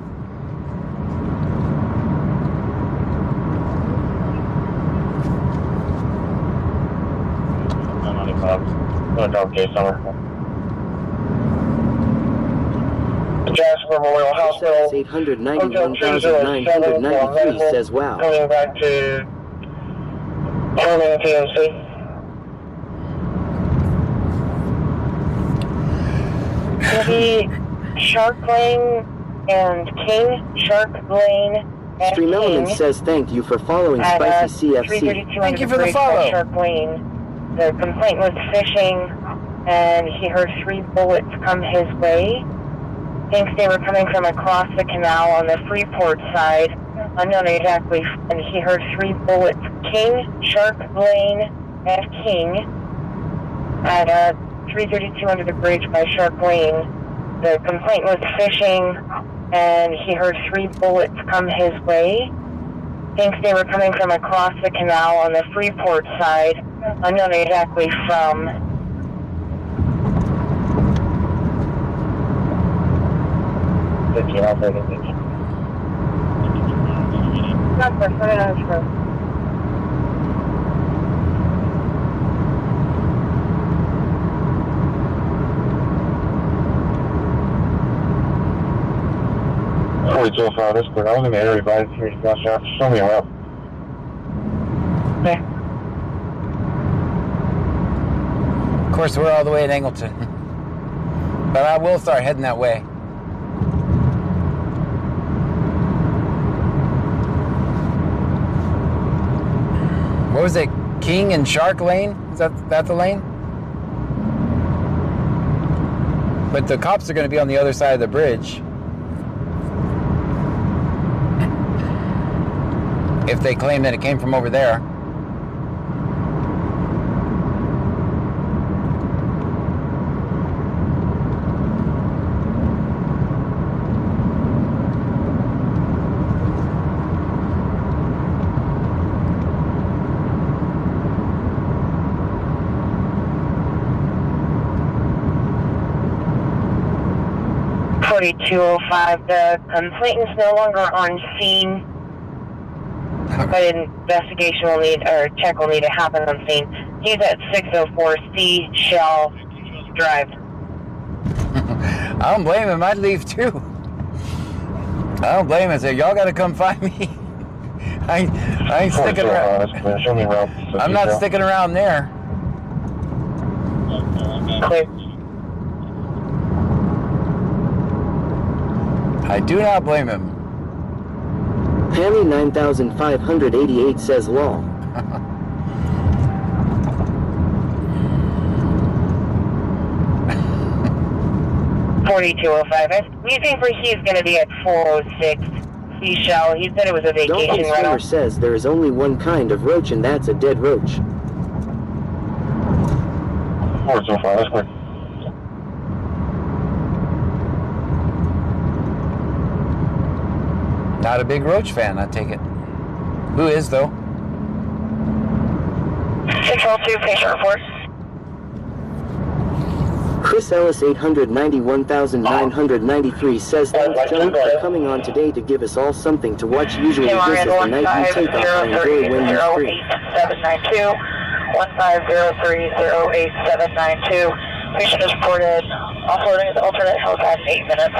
Jasper Memorial Hospital. 891,993 says wow. Coming back to Harmon TMC. Maybe Shark Lane and King, Shark Lane and Stream King. Element says thank you for following At, Spicy CFC. 332 Thank you under for the bridge by follow. Shark Lane. The complaint was fishing, and he heard 3 bullets come his way. Thinks they were coming from across the canal on the Freeport side, unknown exactly, and he heard 3 bullets. King, Shark Lane, and King at 332 under the bridge by Shark Lane. The complaint was fishing, and he heard 3 bullets come his way. Thinks they were coming from across the canal on the Freeport side, unknown exactly from. This quick. I was in the area, but I didn't hear you guys out. Show me around. Okay. Of course, we're all the way at Angleton. But I will start heading that way. What was it? King and Shark Lane? Is that the lane? But the cops are going to be on the other side of the bridge. If they claim that it came from over there. .4205, the complainant's no longer on scene, but investigation will need, or check will need to happen on scene. He's at 604 C Shell Drive. I don't blame him. I'd leave too. I don't blame him. Say, y'all got to come find me. I ain't sticking around. I'm not sticking around there. Clear. I do not blame him. Hammy 9588 says lol. 4205. We think he's going to be at 406 Seashell. He said it was a vacation Dolphin Swimmer rental. says there is only one kind of roach, and that's a dead roach. 405, that's quick. Not a big roach fan, I take it. Who is, though? 602, patient report. Chris Ellis 891,993 says thanks John for coming on today to give us all something to watch. Usually this is the night you take off and enjoy when you're free. 792 15030872. Patient is reported offloading his alternate helipad in 8 minutes.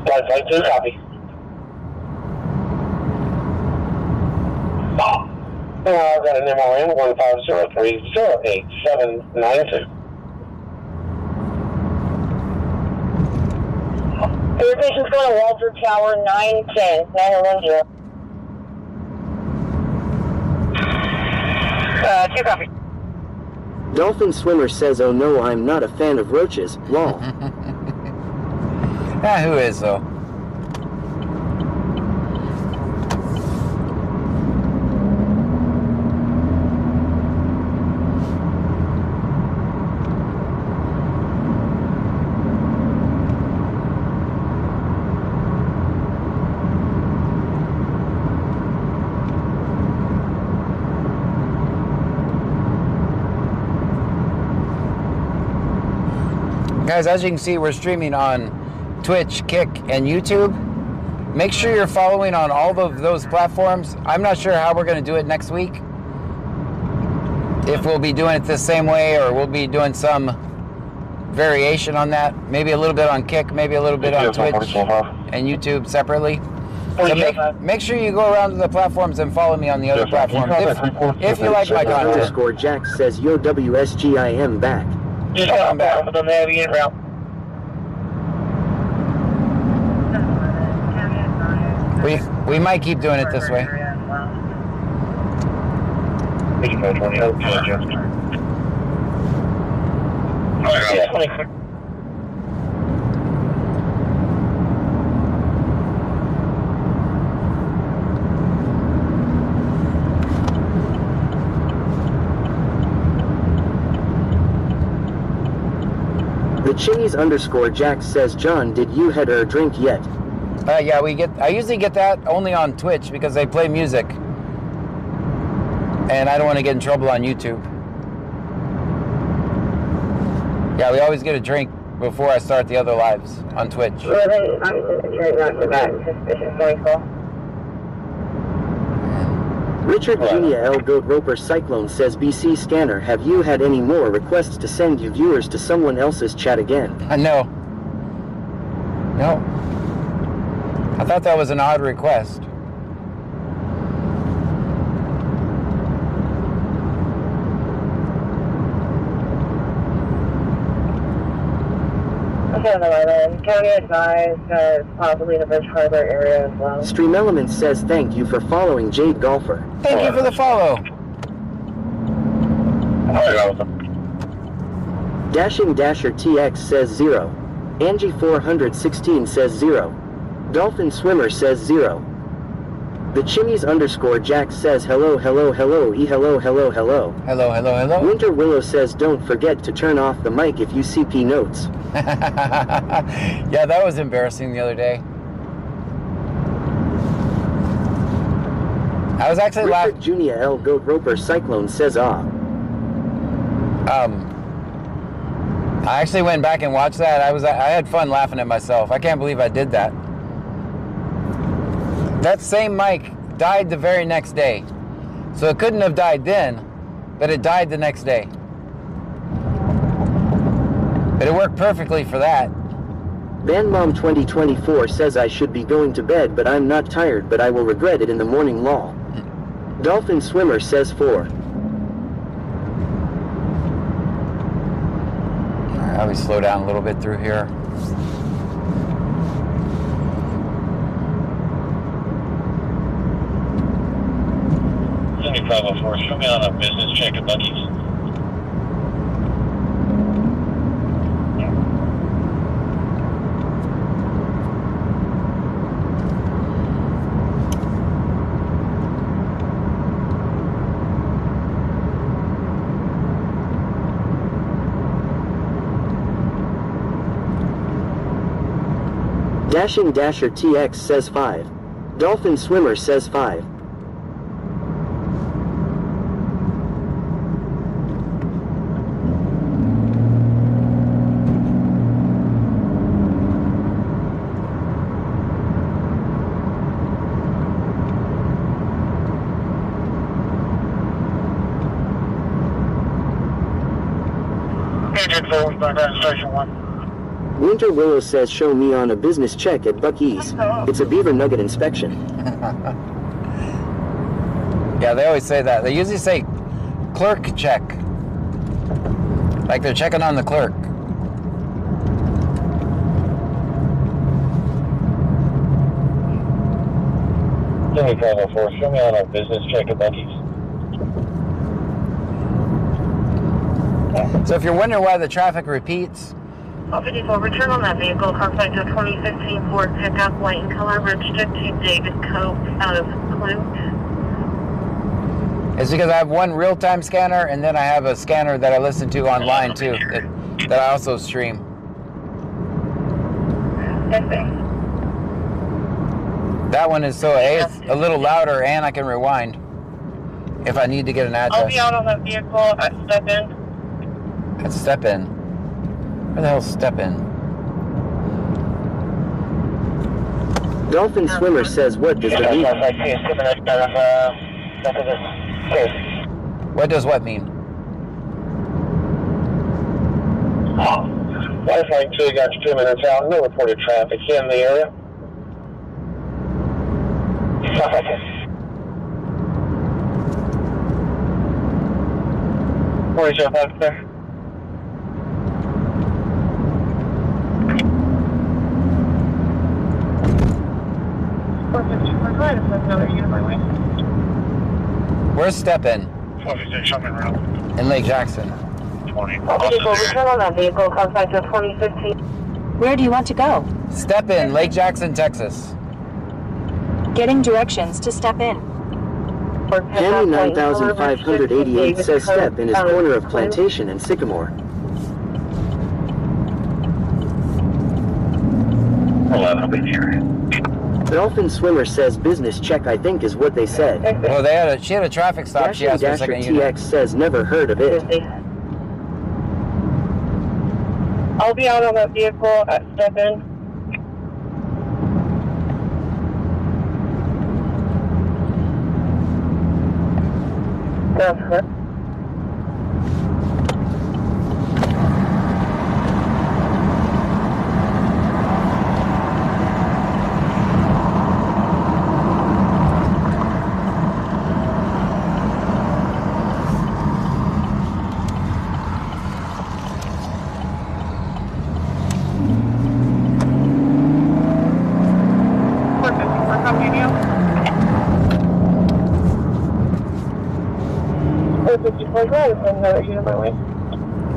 Flight 2, copy. I've got an MRN 1503088792. Your patient's going to Walter Tower 910, 910. 2 copy. Dolphin Swimmer says, oh no, I'm not a fan of roaches. Lol. Who is, though? Guys, as you can see, we're streaming on Twitch, Kick, and YouTube. Make sure you're following on all of those platforms. I'm not sure how we're going to do it next week. If we'll be doing it the same way or we'll be doing some variation on that. Maybe a little bit on Kick, maybe a little bit on Twitch and YouTube separately. So make sure you go around to the platforms and follow me on the other platforms if you like my content. Underscore Jack says, yo WSG, I am back. Just got back with the navigate route. We might keep doing it this way. The Cheese underscore Jack says, John, did you had a drink yet? Yeah, I usually get that only on Twitch because they play music. And I don't want to get in trouble on YouTube. Yeah, we always get a drink before I start the other lives on Twitch. Richard Junior L. Goat Roper Cyclone says, BC Scanner, have you had any more requests to send you viewers to someone else's chat again? No. No. I thought that was an odd request. Okay, on the island. County advised possibly the Bridge Harbor area as well. Stream Element says, thank you for following Jade Golfer. Thank you for the follow. Dashing Dasher TX says 0. Angie 416 says 0. Dolphin Swimmer says 0. The Chimneys underscore Jack says hello, hello, hello, hello, hello, hello. Hello, hello, hello. Winter Willow says don't forget to turn off the mic if you CP notes. Yeah, that was embarrassing the other day. I was actually laughing. Junior L. Goat Roper Cyclone says ah. I actually went back and watched that. I had fun laughing at myself. I can't believe I did that. That same mic died the very next day. So it couldn't have died then, but it died the next day. But it worked perfectly for that. Bandmom 2024 says I should be going to bed, but I'm not tired, but I will regret it in the morning lol. Dolphin Swimmer says 4. I always slow down a little bit through here. Cindy 504, show me on a business check at Bucky's. Dashing Dasher TX says 5. Dolphin Swimmer says 5. Agent 4, background station 1. Winter Willow says show me on a business check at Bucky's. It's a beaver nugget inspection. Yeah, they always say that. They usually say clerk check. Like they're checking on the clerk. Cindy 504, show me on a business check at Bucky's. So if you're wondering why the traffic repeats, 54, return on that vehicle, contact a 2015 Ford pickup, white in color, registered to David Cope out of Clute. it's because I have one real-time scanner and then I have a scanner that I listen to online too, that I also stream. That one is so it's a little louder and I can rewind if I need to get an address. I'll be out on that vehicle at Step In. At Step In. Where the hell's Step In? Dolphin Swimmer says what does that mean? What does what mean? Lifeline 2 got you 2 minutes out. No reported traffic in the area. 47 there. Where's Step In? 46 Sherman Road. In Lake Jackson. 20. Return on that vehicle, contact a 2015. Where do you want to go? Step In, Lake Jackson, Texas. Getting directions to Step In. Hammy 9588 says Step In is corner of Plantation and Sycamore. 11 will be here. Dolphin Swimmer says business check I think is what they said. Well, she had a traffic stop. She Dashing asked for a Dasher second unit. TX says never heard of it. I'll be out on that vehicle at Step In. That's her.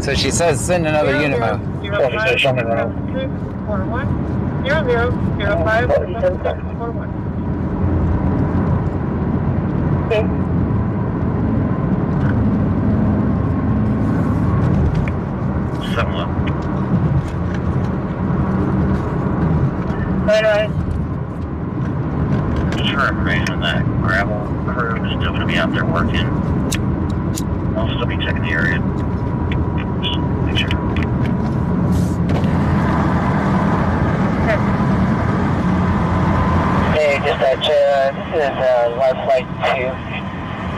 So she says send another unit my way. 46 Sherman Road. 0005. Okay. Right. Just for information, that gravel crew is still going to be out there working. I'll still be checking the area. Just make sure. Hey, dispatch, this is Lifeline 2.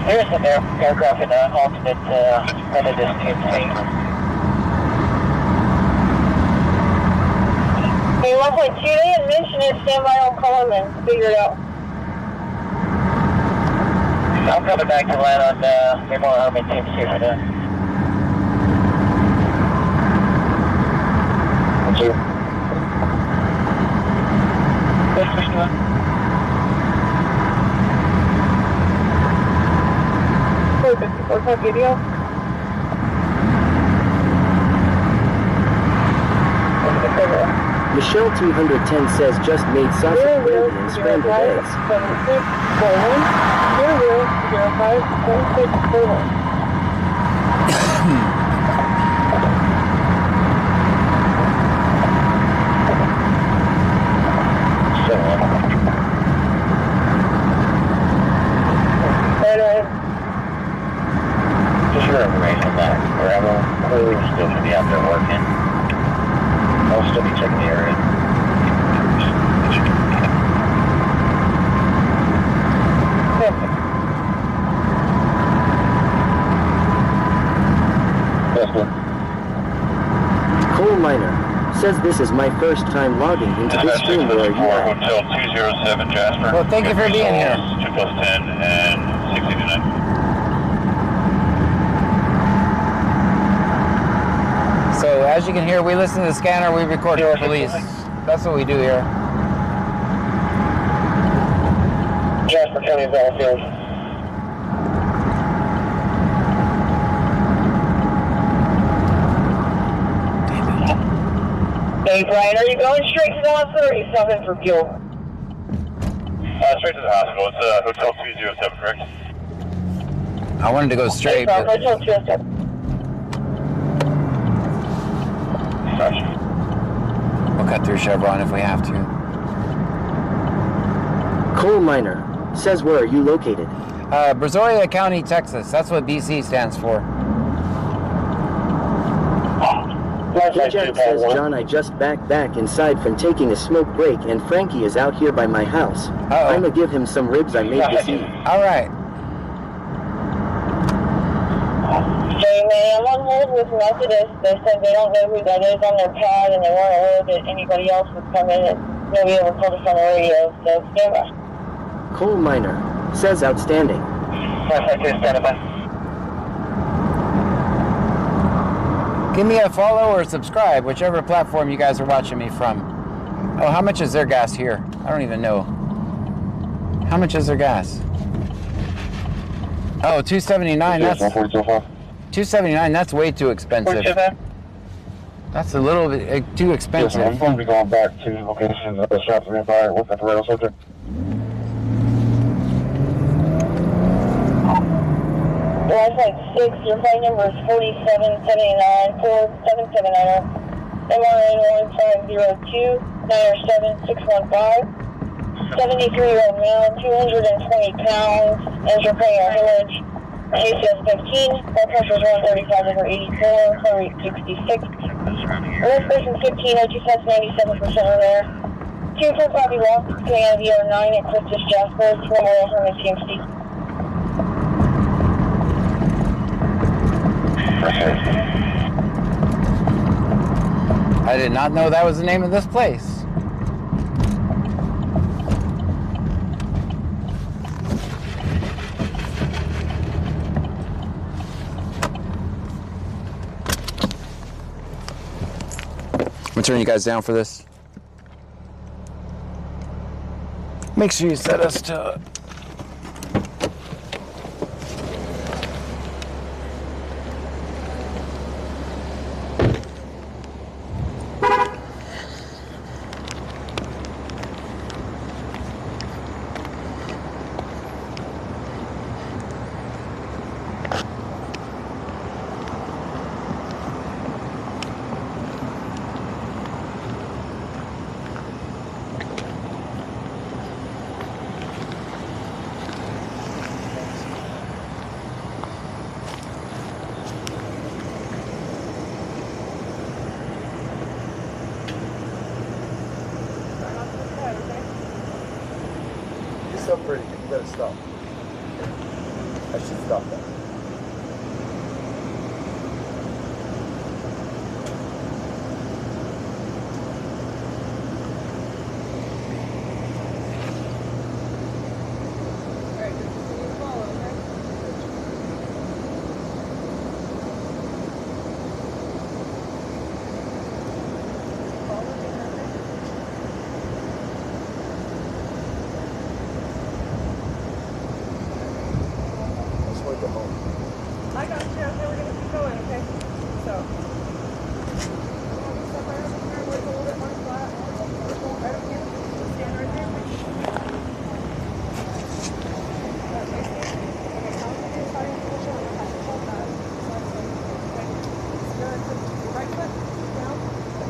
There's an aircraft in an alternate Benedict team. Hey, 1.2, they didn't mention it. Stand by on Coleman. Figure it out. I'm coming back to land on Memorial Army Team 2 for now. for video? Michelle 210 says just made sausage gravy and scrambled eggs. 7641 0005 7641. Just for information that Rebel clearly still should be out there working. I'll still be checking the area. Coal Miner says this is my first time logging into this stream. Where are you at? Hotel 207 Jasper. Well, thank you for being here. 2 plus 10 and 689. So as you can hear, we listen to the scanner, we record for police. That's what we do here. Jasper County Battlefield. Hey, Brian, are you going straight to the hospital or are you stopping for fuel? Straight to the hospital. It's Hotel 207, correct? I wanted to go straight, but Hotel 207. we'll cut through Chevron if we have to. Coal Miner says where are you located? Brazoria County, Texas. That's what BC stands for. Jack says, John, I just back inside from taking a smoke break and Frankie is out here by my house. I'ma give him some ribs I made this evening. Alright. Hey, man, I'm on hold with Methodist. They said they don't know who that is on their pad and they weren't aware that anybody else would come in and nobody ever called us on the radio, so stand by. Coal Miner says outstanding. Give me a follow or subscribe, whichever platform you guys are watching me from. Oh, how much is their gas here? I don't even know. How much is their gas? Oh, $2.79. That's $2.79. That's way too expensive. That's a little bit too expensive. I'm going to be going back to location of the shots of Empire. What's that for rail subject? Flight 6, your flight number is 4779, code 770, MRN 1502, 97615, 73-year-old male, 220 pounds, entry cranial hemorrhage, ACS 15, blood pressure is 135/84, heart rate 66. Arrest person 15, O2 test 97% or there. 245 copy lost, command VR9 at Christus Jasper, Memorial Herman CMC. I did not know that was the name of this place. I'm gonna turn you guys down for this. Make sure you set us to so pretty. You better stop. I should stop that. Let's wait the home.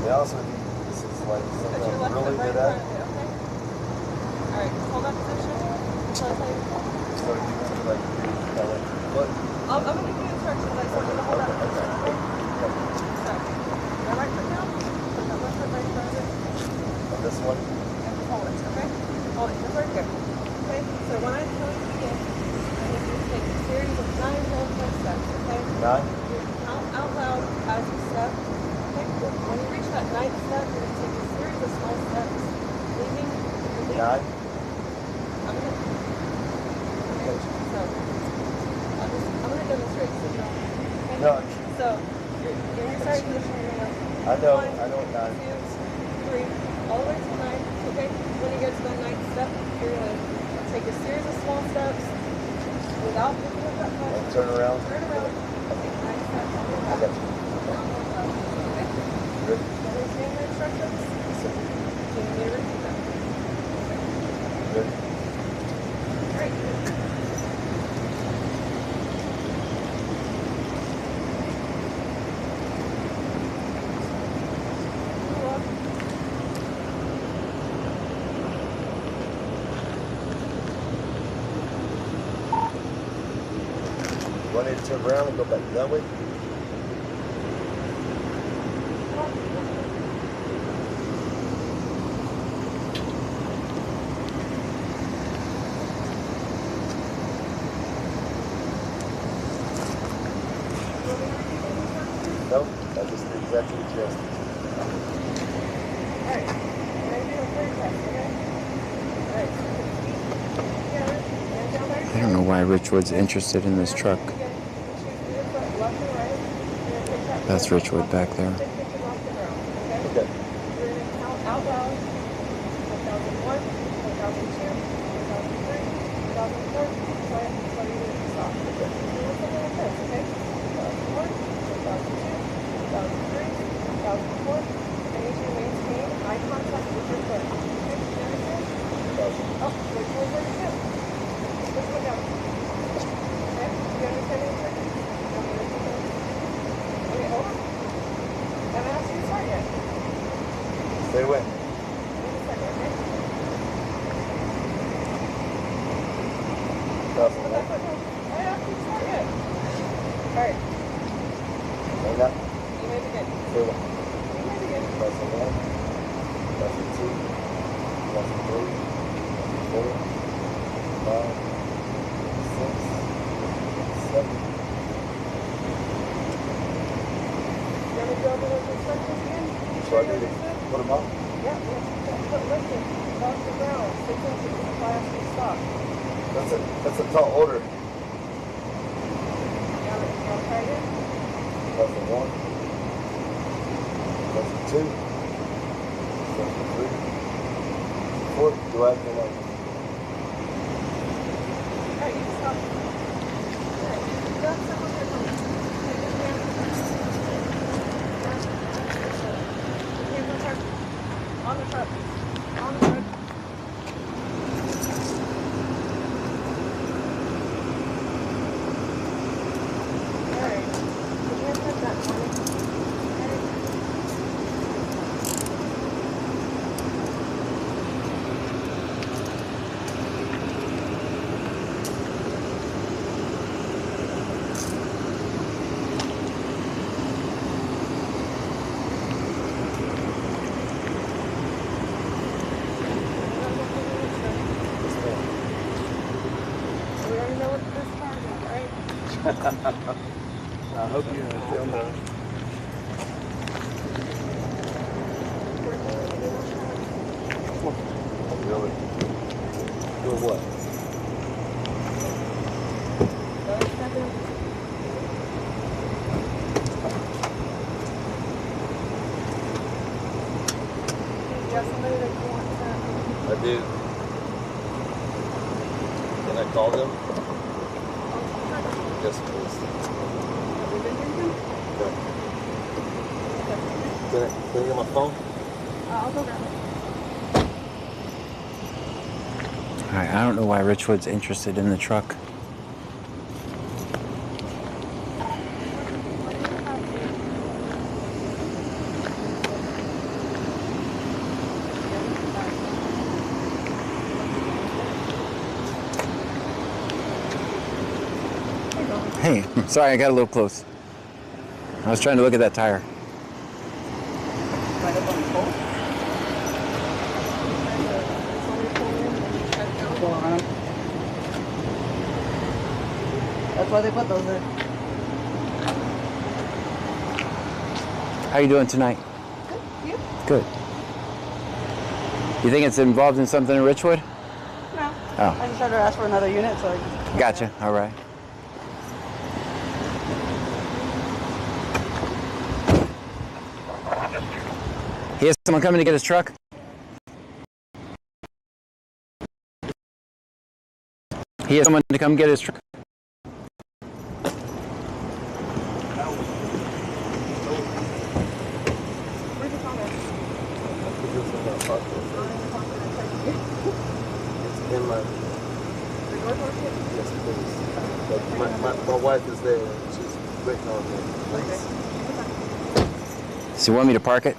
be honest with you, this is like something I'm really good at. Alright, hold that position. So you want to like do that like what? I'm gonna give you instructions. I just want you to hold that position, okay? So, my right foot down. Put that left foot right in front of it. On this one? And hold it, okay? Hold it, just right there. Okay? So when I tell you to begin, I need you to take a series of 9 whole steps, okay? 9? You count out loud as you step. Okay? When you reach that 9th step, you're going to take a series of small steps, leaving the lead. 9? I'm gonna demonstrate. So you don't. No. So you're in your starting position right now. I know 1, what 9. 2, 3, all the way to 9. Okay. When you get to the 9th step, you're gonna take a series of small steps without picking up that foot. Turn around. Turn around. Take 9 steps on your I back. got you. Okay. Good. Understand the instructions? Yes, sir. Do you need me to repeat them? Good. All right. Do I need to turn around and go back that way? No, I just did exactly what you asked me to. Alright, now you're doing a third test, okay? Alright, so put your feet together, and down by your I don't know why Rich Wood's interested in this truck. That's Rich Wood back there. Okay. You're going to count out loud 1001, 1002, 1003, 1004, until you stop. You're doing something like this, okay? 1001, 1002, 1003, 1004. I need you to maintain eye contact with your foot. Okay? You understand? Oh, which one's where you go? This one down. Okay? You understand the instructions? Okay, hold on. I haven't asked you to start yet. Stay away. Wait a second, okay? Put that foot down. I haven't asked you to start yet. Alright. Like that? You may begin. Stay away. You may begin. Press 1. Press 2. Press 3. 4. 5. 6. 7. You want me to go over those instructions again? So I did it. Put them up? Yeah, foot lifted off the ground, 6 inches if I ask you to stop. That's a tall order. You want to try again? Press 1. Press 2. Press 3. 4. Do I have to like? Alright, you can stop. Alright, you got some of your phone. Take your hand. On the truck. On the truck. Alright. Put your hands like that for me. We already know what this part is, right? I hope you're going to film that. Really? Doing what? You have somebody that you want to... I do. Can I call them? Yes, please. Can I get my phone? I'll go grab it. Alright, I don't know why Rich Wood's interested in the truck. Hey, sorry, I got a little close. I was trying to look at that tire. Right up on the pole? That's why they put those there. How you doing tonight? You? Good. You think it's involved in something in Richwood? No. Oh. I just tried to ask for another unit, so I just... Gotcha. All right. He has someone coming to get his truck? He has someone to come get his truck? It's in my... Yes, please. But my wife is there. She's waiting on me. Please. So you want me to park it?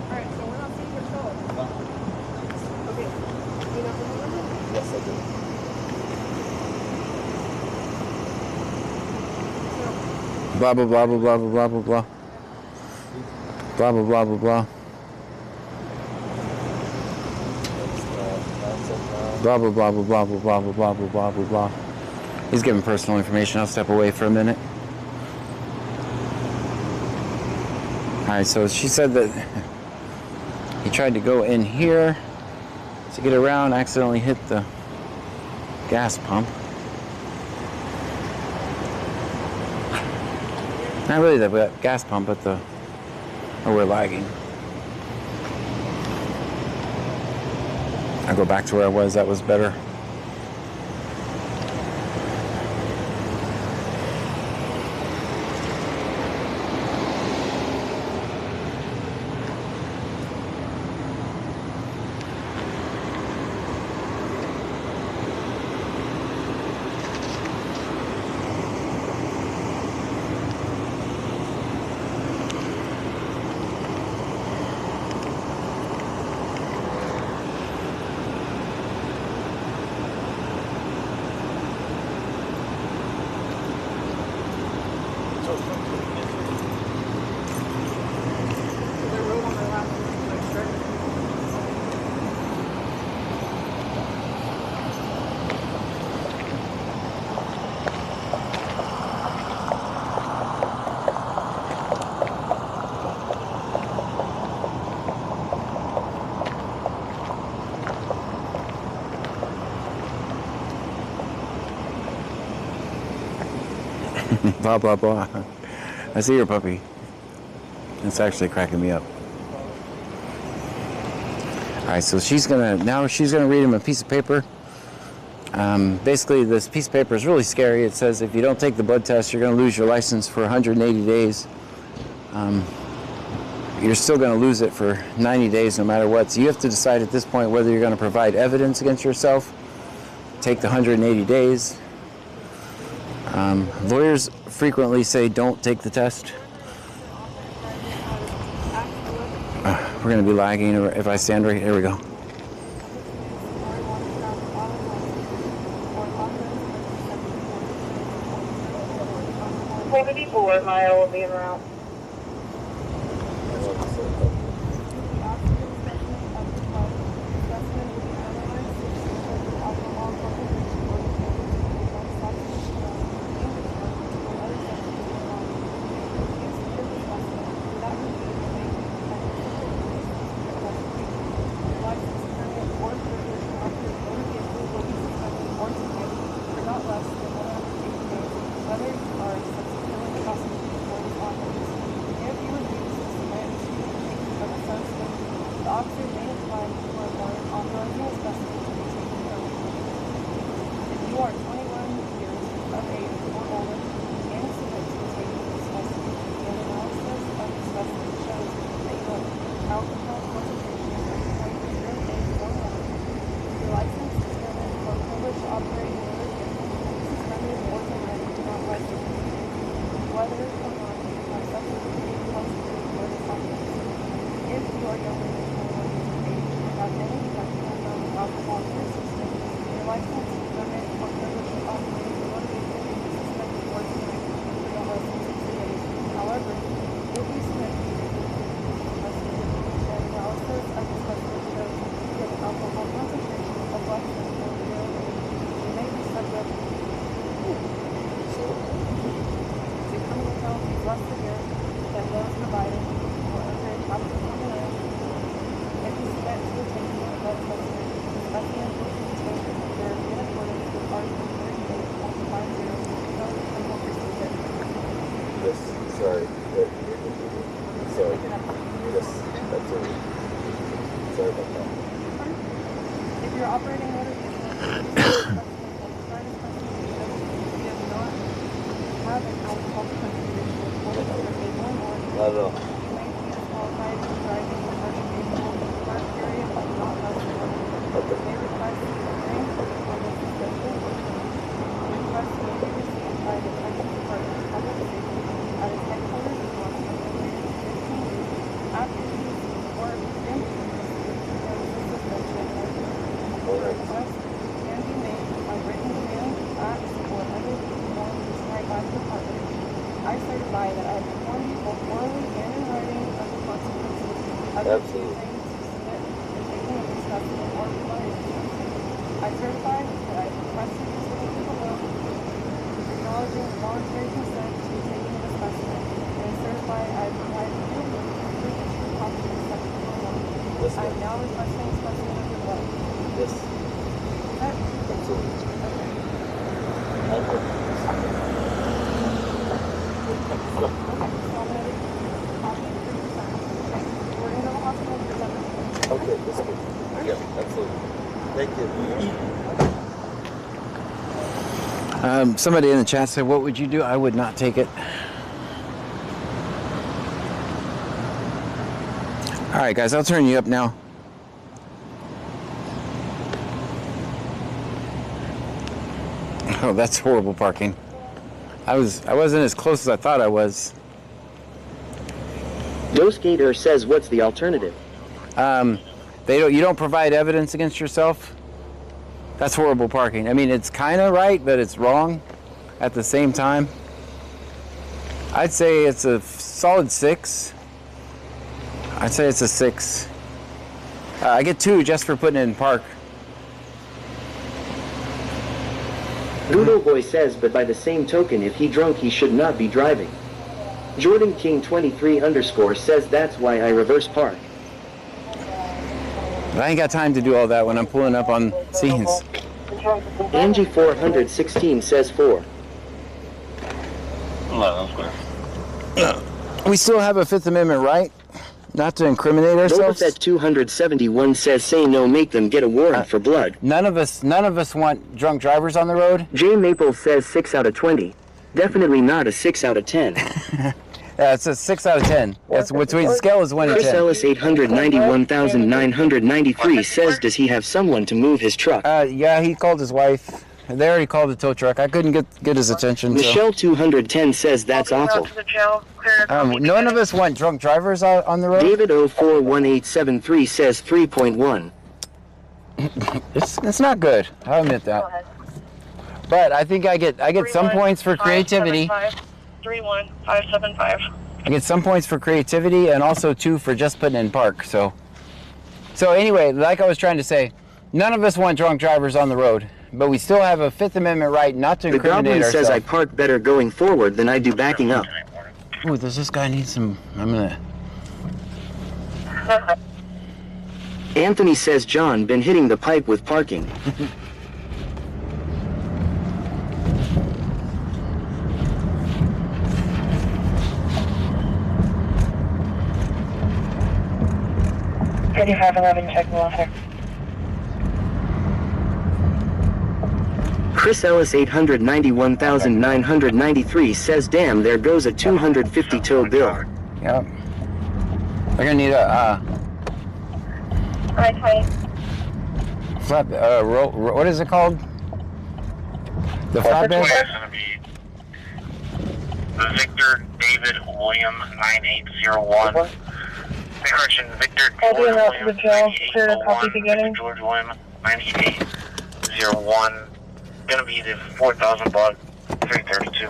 Alright, so we're not seeing your show. Okay. Do you know the number? Yes, I do. Blah, blah, blah, blah, blah, blah, blah, blah. Blah, blah, blah, blah, blah. Blah, blah, blah, blah, blah, blah, blah, blah, blah, blah, blah, blah, blah. He's giving personal information. I'll step away for a minute. Alright, so she said that he tried to go in here to get around, accidentally hit the gas pump. Not really the gas pump, but the... Oh, we're lagging. I'll go back to where I was. That was better. Blah, blah, blah. I see your puppy. It's actually cracking me up. Alright, so she's gonna read him a piece of paper. Basically, this piece of paper is really scary. It says if you don't take the blood test, you're gonna lose your license for 180 days. You're still gonna lose it for 90 days no matter what. So you have to decide at this point whether you're gonna provide evidence against yourself, take the 180 days. Lawyers frequently say don't take the test. We're going to be lagging if I stand right here. We go. 74 mile will be en route. Whether you are officer may apply for a warrant authorizing a specimen to be taken from you. If you are 21 years of age or older and submit to be taken to the specimen, and analysis of the specimen shows that you have alcohol concentration of 0.08 or more, your license, suspended, or privilege to operate in motor vehicle suspended or terminated for not licensed, whether or not you are subject to being constituted for this offense. If you are younger than 21 years of age and have any detectable amount of alcohol in your system, your license, permit, or privilege to operate a motor vehicle may be suspended or terminated for no less than 60 days. However, if you submit to be taken to the specimen and analysis of the specimen shows you have an alcohol concentration of less than 0.08, you may be subject to criminal penalties less severe than those provided for under Chapter 29. If you submit to the taking of that specimen, the specimen will be taken in accordance with Article 38.50 of the Criminal Procedure. Yes, sorry. Sorry. Yes, absolutely. Sorry about that. If you're operating motor vehicle, you have not have an alcohol concentration of 0.08 or more. Not at all. You may be disqualified from driving a commercial vehicle for a period of not less than 1 year. You may request a hearing on the suspension. Request may be received by the Texas Department of Public Safety at its headquarters in Austin within 15 days after you receive or been received notice of suspension or hearing. Request can be made by written demand, fax, or other form prescribed by the department. I certify that I have informed you both orally and in writing of the consequences of refusing to submit the taking of the specimen or providing it. I certify that I have requested you submit to the law acknowledging voluntary consent to the taking of the specimen, and certify I have provided you with a true copy of the section 1. I am now requesting a specimen of your blood. Yes. Okay. Absolutely. Okay, that's good. Yeah, absolutely. Thank you. Somebody in the chat said, what would you do? I would not take it. All right, guys, I'll turn you up now. Oh, that's horrible parking. I wasn't as close as I thought I was. Gator says, what's the alternative? You don't provide evidence against yourself. That's horrible parking. I mean, it's kind of right, but it's wrong at the same time. I'd say it's a solid 6. I'd say it's a 6. I get 2 just for putting it in park. Doodle Boy says, but by the same token, if he drunk, he should not be driving. Jordan King 23_ says, that's why I reverse park. I ain't got time to do all that when I'm pulling up on scenes. Angie 416 says 4. We still have a Fifth Amendment right not to incriminate ourselves. Boba Fett 271 says, say no, make them get a warrant for blood. None of us want drunk drivers on the road. J Maple says 6 out of 20. Definitely not a 6 out of 10. Yeah, it's a 6 out of 10. That's between the scale is 1 and 10. Chris Ellis 891,993 says, does he have someone to move his truck? Yeah, he called his wife. They already called the tow truck. I couldn't get his attention. Michelle 210 says that's awful. None of us want drunk drivers on the road. David 041873 says 3.1. It's not good. I'll admit that. But I think I get some points for creativity. 31575. I get some points for creativity and also 2 for just putting in park. So anyway, like I was trying to say, none of us want drunk drivers on the road, but we still have a Fifth Amendment right not to incriminate ourselves. The Goblin says I park better going forward than I do backing up. Oh, does this guy need some? Anthony says, John, been hitting the pipe with parking. 5511, check the officer. Chris Ellis 891,993 says, damn, there goes a 250 tow bill. Yep. We're gonna need a Alright, 20. flat. What is it called? The flatbed. It's going to be Victor David William 9801. Correction, Victor George William 9801. George William 9801. Gonna be the 4,000 baud 332.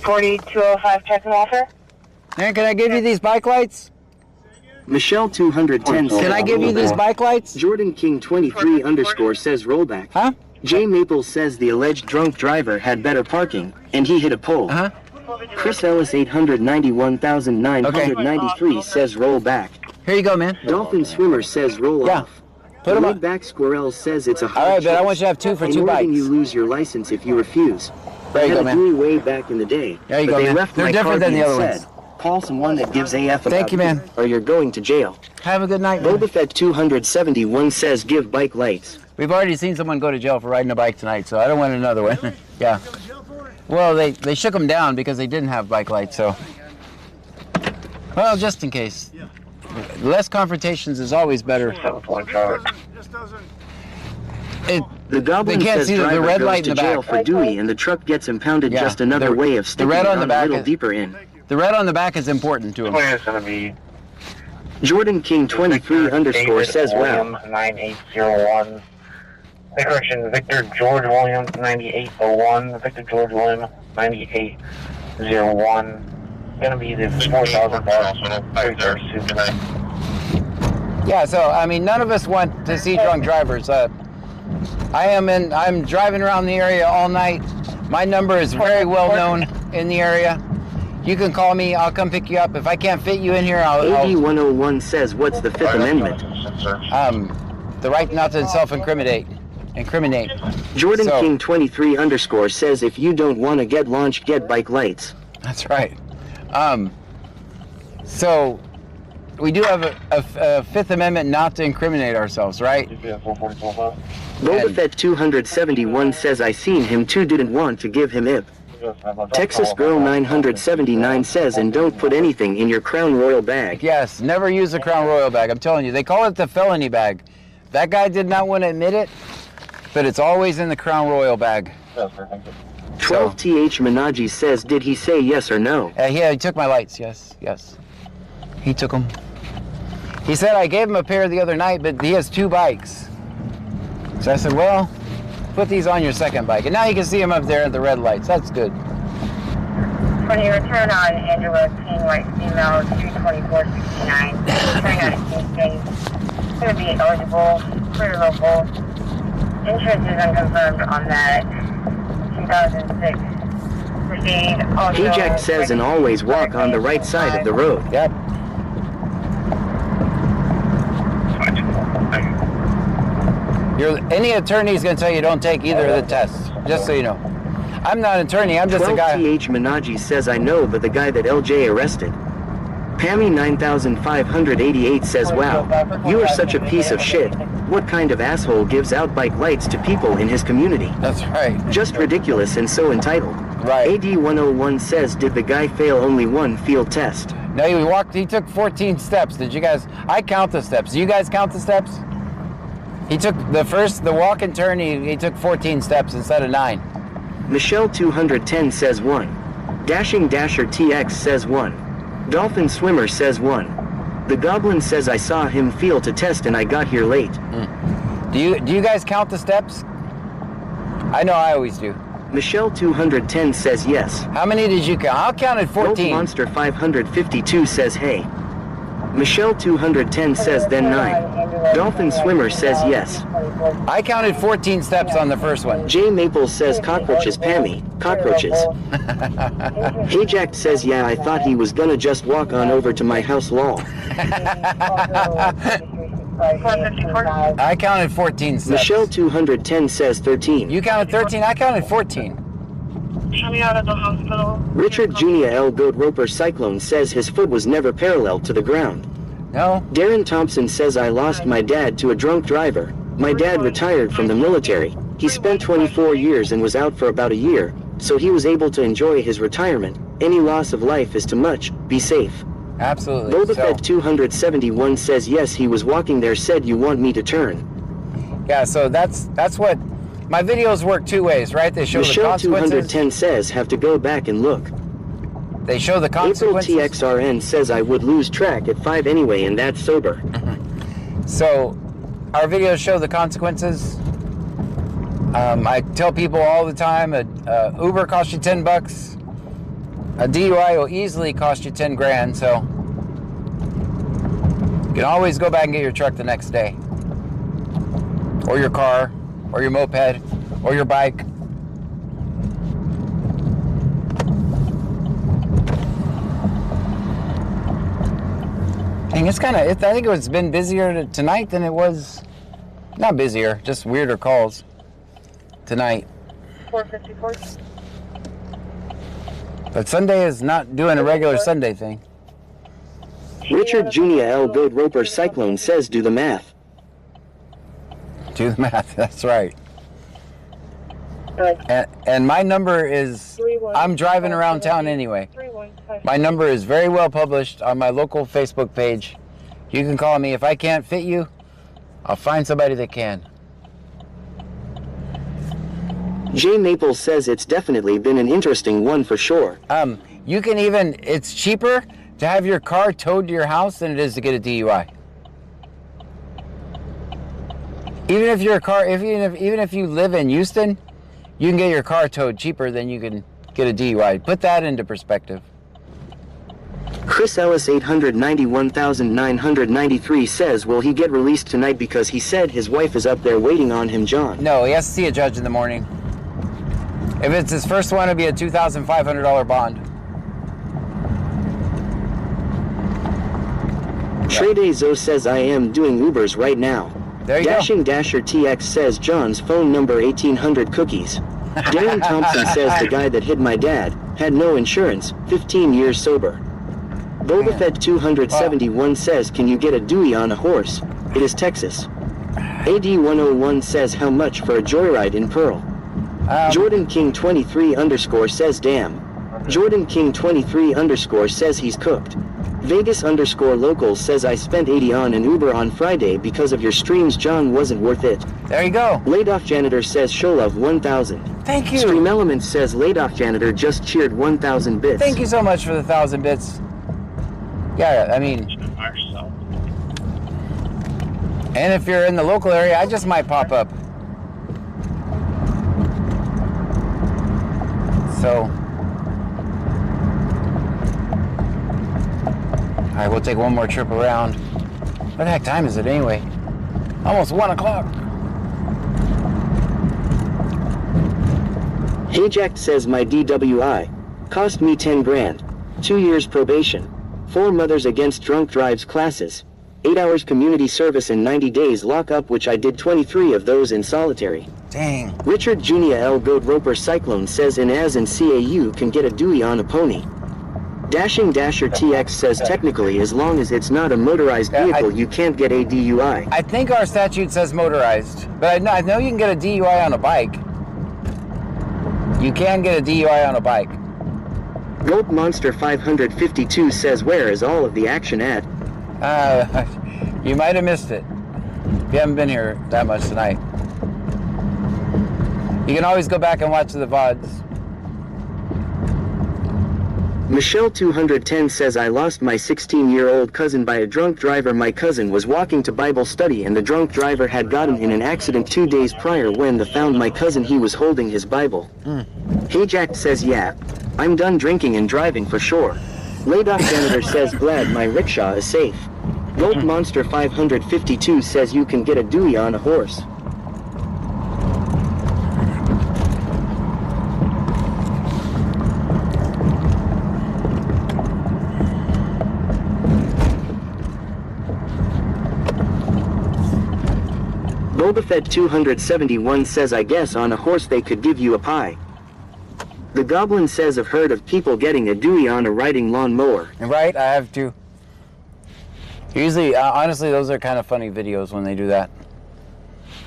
4205, check the officer. Man, can I give you these bike lights? Michelle 210 says, Can I give you these bike lights? Jordan King 23 underscore says rollback. Huh? Jay Maples says the alleged drunk driver had better parking, and he hit a pole. Uh-huh. Chris Ellis 891,993 says roll back. Here you go, man. Dolphin Swimmer says roll off. Put them up. Back Squirrel says it's a hard All right, but I choice. want you to have two for And two more than bikes. you lose your license if you refuse. There you I go, had a man. Dewey way back in the day. There you but go, they man. left They're my different car than the being other said, ones. call someone that gives AF about Thank you, man. or you're going to jail. Have a good night, man. Boba Fett 271 says give bike lights. We've already seen someone go to jail for riding a bike tonight, so I don't want another one. Yeah. Well, they shook them down because they didn't have bike lights, so. Well, just in case. Less confrontations is always better. The Goblin They can't says see the driver red goes light to in the jail back. for Dewey and the truck gets impounded. Yeah, Just another way of sticking red on the it back a little is- deeper in. The red on the back is important to him. It's going to be Jordan King 23 underscore David says wow. William 9801. Correction, Victor George William 9801. Victor George William 9801. Gonna be the 4,000 baud 332 tonight. Yeah, so I mean, none of us want to see drunk drivers. I'm driving around the area all night. My number is very well known in the area. You can call me. I'll come pick you up. If I can't fit you in here, I'll AD 101 says what's the Fifth Amendment? the right not to self-incriminate. Jordan So- King 23 underscore says if you don't want to get launched, get bike lights. That's right. So we do have a Fifth Amendment not to incriminate ourselves, right? Boba Fett 271 says I seen him too, didn't want to give him IP. Texas Girl 979 says and don't put anything in your Crown Royal bag. Yes, never use a Crown Royal bag. I'm telling you, they call it the felony bag. That guy did not want to admit it, but it's always in the Crown Royal bag. 12TH Minaji says did he say yes or no? Yeah, he took my lights. Yes. He took them. He said I gave him a pair the other night, but he has two bikes. So I said, well, put these on your second bike. And now you can see him up there at the red lights. That's good. When you return on Angela King, white female, 22469, returning on Tuesday, it's going to be eligible, clear local. Insurance is unconfirmed on that 2006 Brigade. Ajax says and always walk on the right side of the road. Yep. Any attorney is going to tell you don't take either of the tests, just so you know. I'm not an attorney, I'm just a guy. 12TH Minaji says I know, but the guy that LJ arrested. Pammy 9588 says wow, you are such a piece of shit. What kind of asshole gives out bike lights to people in his community? That's right. Just ridiculous and so entitled. Right. AD 101 says did the guy fail only one field test? No, he took 14 steps. Did you guys? I count the steps. Do you guys count the steps? He took the walk and turn, he took 14 steps instead of 9. Michelle 210 says 1. Dashing Dasher TX says 1. Dolphin Swimmer says 1. The Goblin says I saw him feel to test and I got here late. Do you guys count the steps? I know I always do. Michelle 210 says yes. How many did you count? I counted 14. Gold Monster 552 says hey. Michelle 210 says then 9. Dolphin Swimmer says yes. I counted 14 steps on the first one. Jay Maple says cockroaches, Pammy. Cockroaches. Ajax says yeah, I thought he was gonna just walk on over to my house lol. I counted 14 steps. Michelle 210 says 13. You counted 13? I counted 14. Coming out of the hospital. Richard Junia L. Goat Roper Cyclone says his foot was never parallel to the ground. No. Darren Thompson says I lost my dad to a drunk driver. My dad retired from the military. He spent 24 years and was out for about a year, so he was able to enjoy his retirement. Any loss of life is too much. Be safe. Absolutely. Boba Fett 271 says yes, he was walking there, said you want me to turn. Yeah, so that's what my videos work two ways, right? They show Michelle the consequences. 210 says have to go back and look. They show the consequences. April TXRN says I would lose track at 5 anyway, and that's sober. So our videos show the consequences. I tell people all the time, Uber costs you $10. A DUI will easily cost you 10 grand, so you can always go back and get your truck the next day. Or your car, or your moped, or your bike. Dang, it's kind of, I think it's been busier tonight than it was, not busier, just weirder calls tonight. 454. But Sunday is not doing a regular Sunday thing. Richard Jr. L. Goat Roper Cyclone says do the math. Do the math, that's right. And my number is, I'm driving around town anyway. My number is very well published on my local Facebook page. You can call me. If I can't fit you, I'll find somebody that can. Jay Maples says it's definitely been an interesting one for sure. You can even, it's cheaper to have your car towed to your house than it is to get a DUI. Even if your car, even if you live in Houston, you can get your car towed cheaper than you can get a DUI. Put that into perspective. Chris Ellis 891,993 says will he get released tonight because he said his wife is up there waiting on him, John? No, he has to see a judge in the morning. If it's his first one, it'll be a $2,500 bond. Trey Zo says I am doing Ubers right now. There you Dashing go. Dasher TX says John's phone number 1800 cookies. Darren Thompson says the guy that hit my dad had no insurance, 15 years sober. Boba Fett 271 says can you get a Dewey on a horse? It is Texas. AD 101 says how much for a joyride in Pearl? Jordan King 23 underscore says damn. Jordan King 23 underscore says he's cooked. Vegas underscore local says I spent 80 on an Uber on Friday because of your streams, John, wasn't worth it. There you go. Laid off janitor says show love 1,000. Thank you. Stream Elements says laid off janitor just cheered 1,000 bits. Thank you so much for the 1,000 bits. Yeah, I mean, and if you're in the local area, I just might pop up. So, all right, we'll take one more trip around. What the heck time is it anyway? Almost 1 o'clock. Hey Jack says my DWI cost me 10 grand, 2 years probation, 4 mothers against drunk drives classes, 8 hours community service and 90 days lockup, which I did 23 of those in solitary. Dang. Richard Jr. L. Goat Roper Cyclone says in as in CAU can get a Dewey on a pony. Dashing Dasher TX says technically as long as it's not a motorized vehicle you can't get a DUI. I think our statute says motorized, but I know you can get a DUI on a bike. You can get a DUI on a bike. Goat Monster 552 says where is all of the action at? You might have missed it. You haven't been here that much tonight. You can always go back and watch the VODs. Michelle 210 says I lost my 16-year-old cousin by a drunk driver. My cousin was walking to Bible study and the drunk driver had gotten in an accident 2 days prior. When they found my cousin, he was holding his Bible. Hey Jack says yeah, I'm done drinking and driving for sure. Laid off janitor says glad my rickshaw is safe. Goat Monster 552 says you can get a Dewey on a horse. Boba Fett 271 says I guess on a horse they could give you a pie. The Goblin says I've heard of people getting a Dewey on a riding lawnmower. Right, I have to. Usually, honestly, those are kind of funny videos when they do that.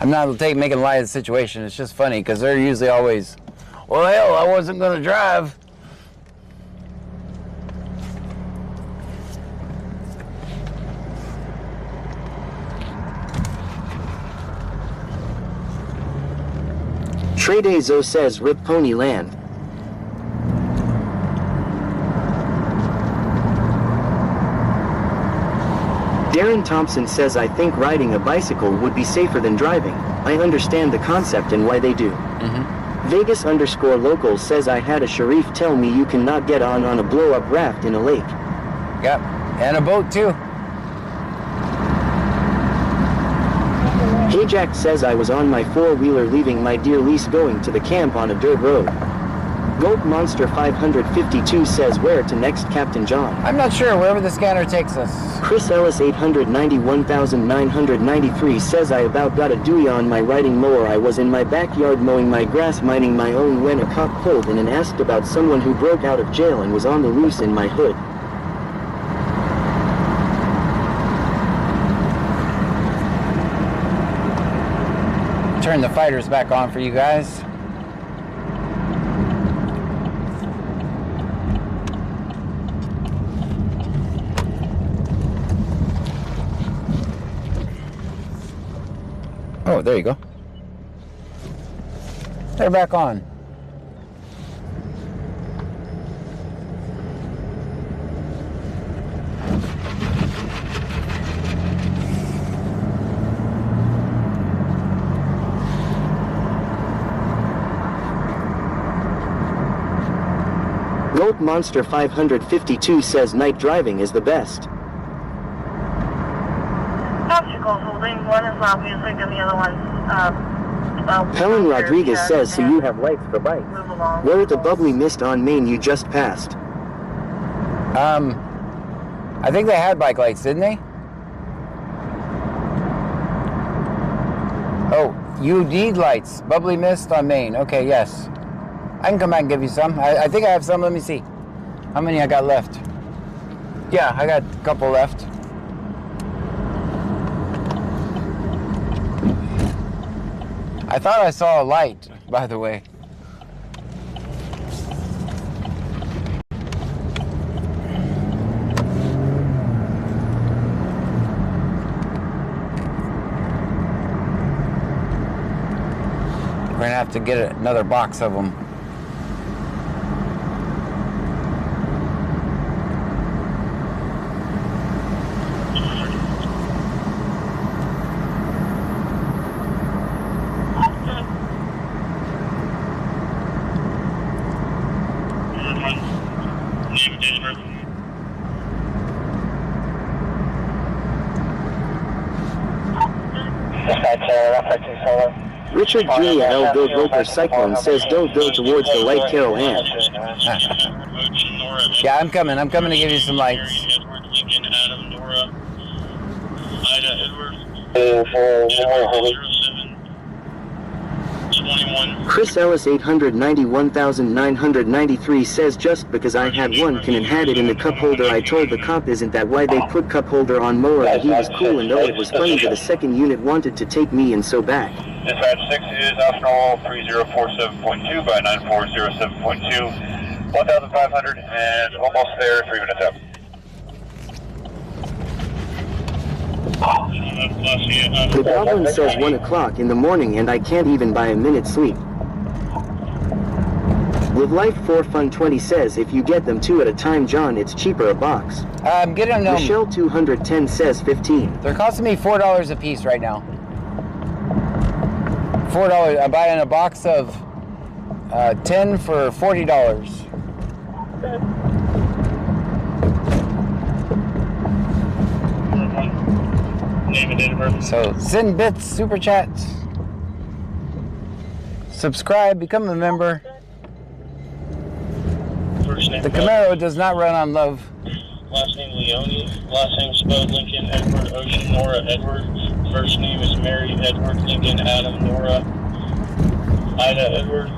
I'm not making light of the situation. It's just funny because they're usually always, well, hell, I wasn't going to drive. Tradezo says Rip Pony Land. Darren Thompson says I think riding a bicycle would be safer than driving. I understand the concept and why they do. Vegas_local says I had a Sharif tell me you cannot get on a blow-up raft in a lake. Yep, and a boat too. Hey Jack says I was on my four-wheeler leaving my deer lease going to the camp on a dirt road. Goat Monster 552 says where to next, Captain John? I'm not sure, wherever the scanner takes us. Chris Ellis 891,993 says I about got a dewey on my riding mower. I was in my backyard mowing my grass minding my own when a cop pulled in and asked about someone who broke out of jail and was on the loose in my hood. Turn the fighters back on for you guys. Oh, there you go. They're back on. Goat Monster 552 says night driving is the best. Obstacles holding. One is not music and the other one's Helen Rodriguez says so you have lights for bikes. Where at the bubbly mist on Main you just passed? I think they had bike lights, didn't they? Oh, you need lights. Bubbly mist on Main. Okay, yes. I can come back and give you some. I think I have some. Let me see. How many I got left? Yeah, I got a couple left. I thought I saw a light, by the way. We're gonna have to get another box of them. Richard Julia L. Bill Roper Cyclone says don't go towards the light, Carol Ann. Yeah, I'm coming to give you some lights. Chris Ellis 891,993 says just because I had one can enhance it in the cup holder. I told the cop isn't that why they put cup holder on mower, and he was cool and oh it was funny that the second unit wanted to take me and so back. Dispatch 6 is optional 3047.2 by 9407.2, 1,500 and almost there, 3 minutes out. The Goblin says 1 o'clock in the morning and I can't even buy a minute's sleep. Live Life 4 Fun 20 says if you get them 2 at a time, John, it's cheaper a box. I'm getting them. Michelle 210 says 15. They're costing me $4 a piece right now. $4. I'm buying a box of 10 for $40. Name and date of birth. So send bits, super chats, subscribe, become a member. First name The Camaro does not run on love. Last name Leone. Last name spelled Lincoln, Edward, Ocean, Nora, Edward. First name is Mary, Edward, Lincoln, Adam, Nora, Ida, Edward.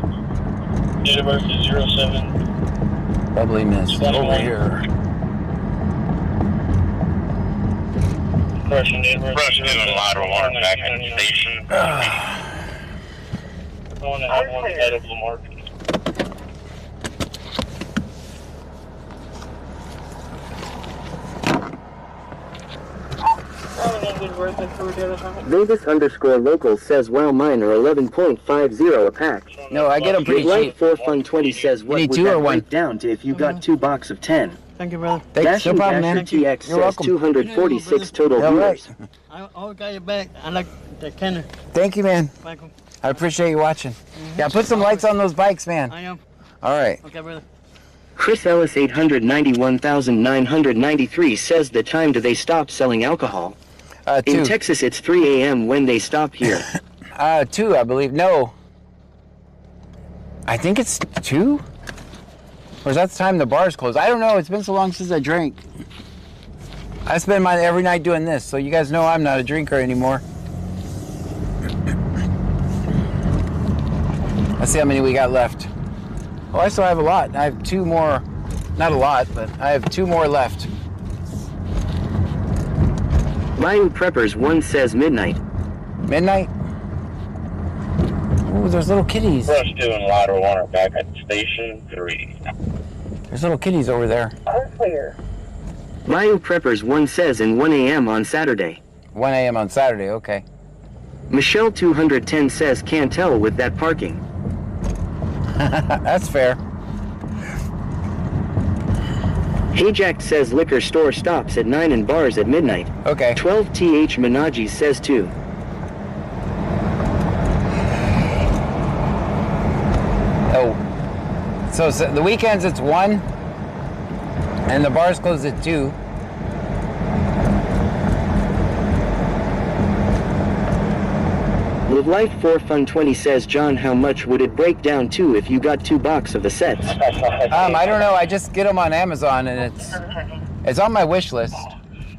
Date of birth is 07. Bubbly mist over here. Russian doing lateral arm back at the station. I want to have one head of Lamar. Vegas_local says wow mine are 11.50 a pack. No, I get them pretty Light cheap. 4Fun20 says what need would two that or one? break down to if you got 2 box of 10? Thank you, brother. Thanks, no problem, man. Dasher TX You're says welcome. 246 total All right. viewers. I got your back. I like the Kenner. Thank you, man. Welcome. I appreciate you watching. Yeah, put some lights on those bikes, man. I am. All right. Okay, brother. Chris Ellis 891,993 says the time do they stop selling alcohol? 2. In Texas it's 3 a.m. when they stop here. 2, I believe. No. I think it's 2? Or is that the time the bars close? I don't know. It's been so long since I drank. I spend my every night doing this, so you guys know I'm not a drinker anymore. Let's see how many we got left. Oh, I still have a lot. I have 2 more. Not a lot, but I have 2 more left. Bayou Preppers 1 says midnight. Midnight? Ooh, there's little kitties. Rush doing lateral arm back at station 3. There's little kitties over there. Unclear. Bayou Preppers 1 says in 1 a.m. on Saturday. 1 a.m. on Saturday, okay. Michelle 210 says can't tell with that parking. That's fair. Hey Jack says liquor store stops at 9 and bars at midnight. Okay. 12th Menages says 2. Oh. So the weekends it's 1, and the bars close at 2. Live Life 4Fun20 says John, how much would it break down to if you got 2 box of the sets? I don't know. I just get them on Amazon, and it's on my wish list.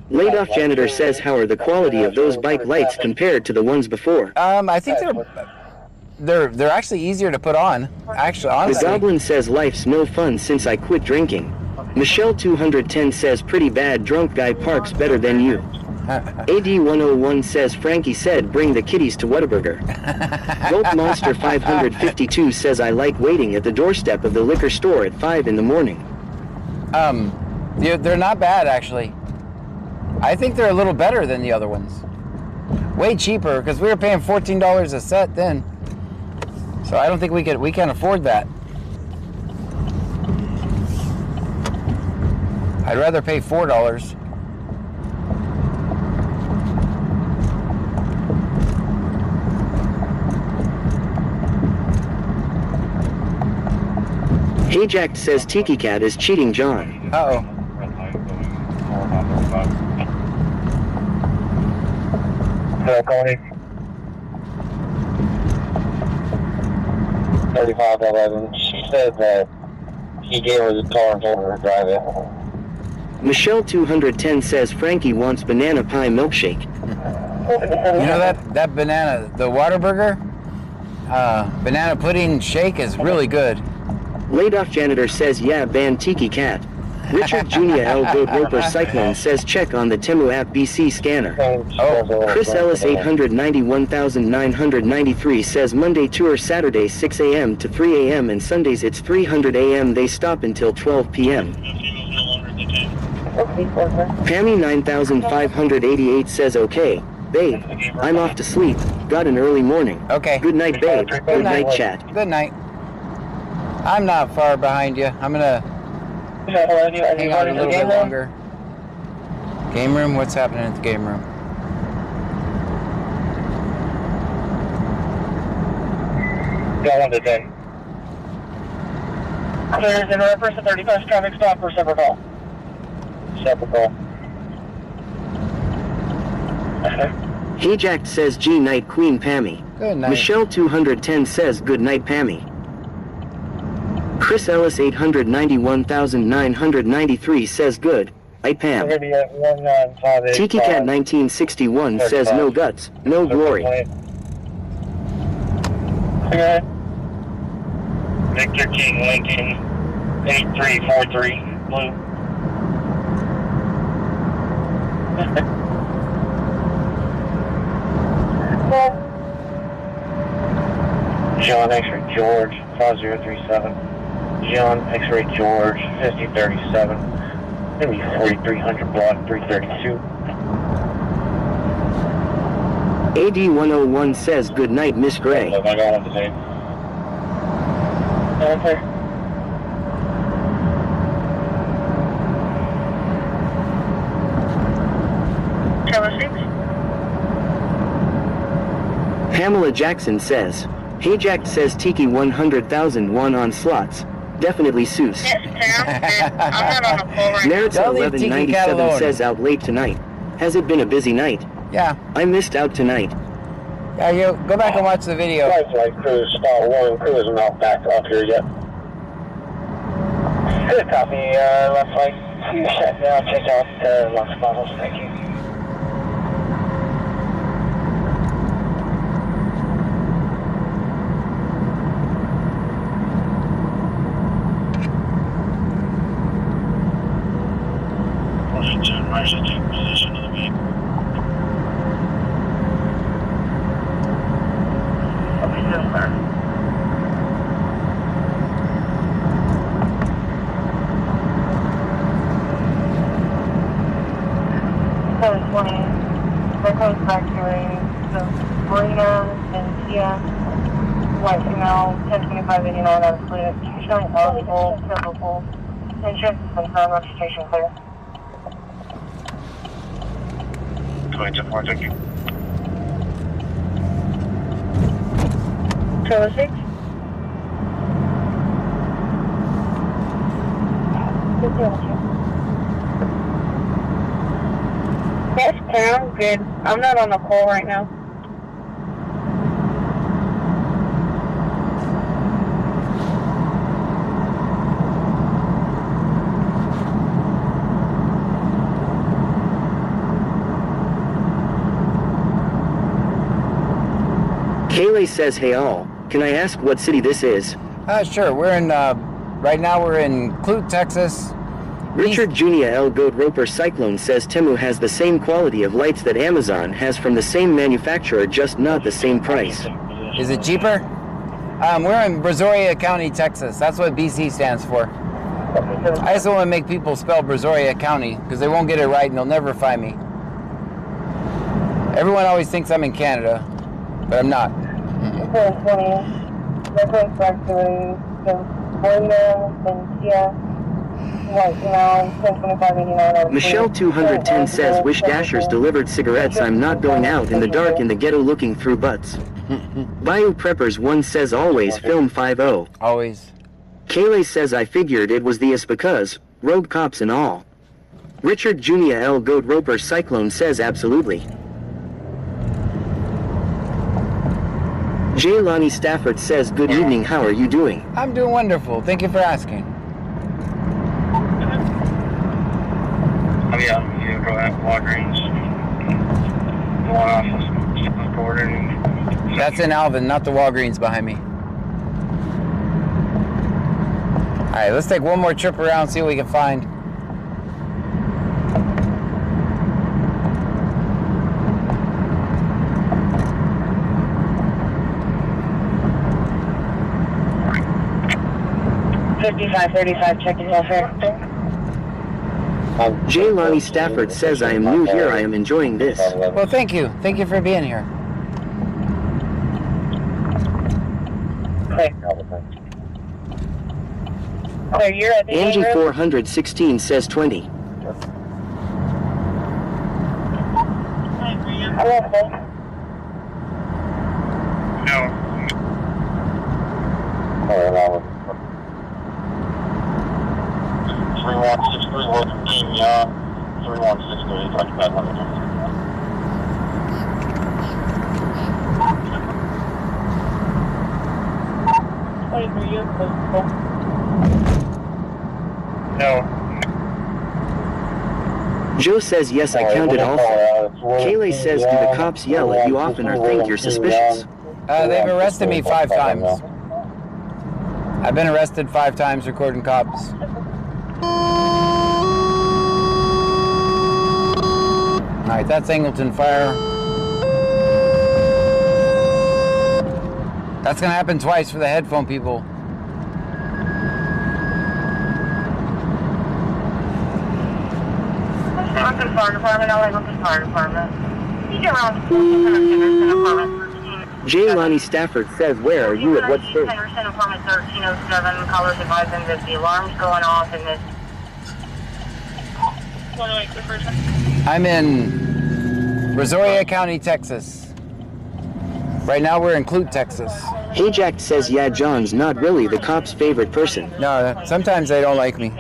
Laid Off Janitor says how are the quality of those bike lights compared to the ones before? I think they're actually easier to put on. Actually, honestly. The Goblin says life's no fun since I quit drinking. Michelle 210 says pretty bad drunk guy parks better than you. AD101 says Frankie said bring the kitties to Whataburger. Gulp Monster 552 says I like waiting at the doorstep of the liquor store at 5 in the morning. They're not bad actually. I think they're a little better than the other ones. Way cheaper because we were paying $14 a set then. So I don't think we can afford that. I'd rather pay $4. Hey Jack says Tiki Cat is cheating John. Uh-oh. Hello, Coney. 3511. She said that he gave her the car and told her to drive it. Michelle 210 says Frankie wants banana pie milkshake. You know that banana, the Whataburger banana pudding shake is really good. Laid Off Janitor says yeah ban Tiki Cat. Richard Jr. L. Goat Roper Cyclone says check on the Temu app BC scanner. Oh. Chris Ellis 891,993 says Monday tour Saturday 6 a.m. to 3 a.m. and Sundays it's 300 a.m. They stop until 12 p.m. Pammy 9588 says okay, babe, I'm off to sleep. Got an early morning. Okay. Good night, babe. Good night, chat. Good night. I'm not far behind you. I'm gonna hang out a little bit longer. Game room? What's happening at the game room? Got 1 to 10. There's in reference to 31st traffic stop for separate call. Separate call. Hey Jack says G night Queen Pammy. Good night. Michelle 210 says good night Pammy. Chris Ellis 891,993 says good night Pam. Tiki Cat 1961 says no guts, no glory. Okay. Victor King Lincoln 8343 blue. John X-ray George 5037. John X-ray George 5037. Maybe 4300 block 332. AD101 says good night, Miss Gray. Am I going up the same? Okay. Pamela Jackson says, hey Jack says Tiki 100,000 won on slots. Definitely Seuss. Meritza 1197 says out late tonight. Has it been a busy night? Yeah. I missed out tonight. Yeah, you go back and watch the video. Flight crew, star 1, crew is not back up here yet. Good copy, left flight. Shut down, check out Los Banos, thank you. Washington, Marshall, take position of the vehicle. Okay, so far. That goes back to the Marina and Tia, white female, 102589 out of fleet, showing eligible, typical, insurance is confirmed, registration clear. 22-4, thank you. 206? Yes, sounds good. I'm not on the call right now. Kayleigh says, hey all, can I ask what city this is? Sure. We're in, right now we're in Clute, Texas. Richard Jr. L. Goat Roper Cyclone says Temu has the same quality of lights that Amazon has from the same manufacturer, just not the same price. Is it cheaper? We're in Brazoria County, Texas. That's what BC stands for. I just don't want to make people spell Brazoria County because they won't get it right and they'll never find me. Everyone always thinks I'm in Canada, but I'm not. Michelle 210 says, wish Dashers delivered cigarettes. I'm not going out in the dark in the ghetto looking through butts. Bayou Preppers 1 says, always film 5-0. Always. Kayleigh says, I figured it was the is because, road cops and all. Richard Jr. L. Goat Roper Cyclone says, absolutely. J. Lonnie Stafford says, good evening, how are you doing? I'm doing wonderful. Thank you for asking. Oh yeah, you go at Walgreens. One office, Gordon. That's in Alvin, not the Walgreens behind me. Alright, let's take one more trip around, see what we can find. $55.35, checking welfare. J. Lonnie Stafford says, I am new here, I am enjoying this. Well, thank you. Thank you for being here. You're at the Angie 416 says 20. No. 3163 Wilton King, 3163, 2500. No. Joe says, yes, I counted all 4. Kayleigh says, do the cops yell at you often or think you're suspicious? They've arrested me 5 times. I've been arrested 5 times recording cops. Alright, that's Angleton Fire. That's gonna happen twice for the headphone people. Lincoln Fire Department, LA Lincoln Fire Department. You get around Henderson Apartment 13. J. Lonnie Stafford says, where are you at what state? Henderson Apartment 1307, callers advising that the alarm's going off in this. I'm in Brazoria County, Texas. Right now we're in Clute, Texas. Hey Jack says, yeah, John's not really the cop's favorite person. No, sometimes they don't like me.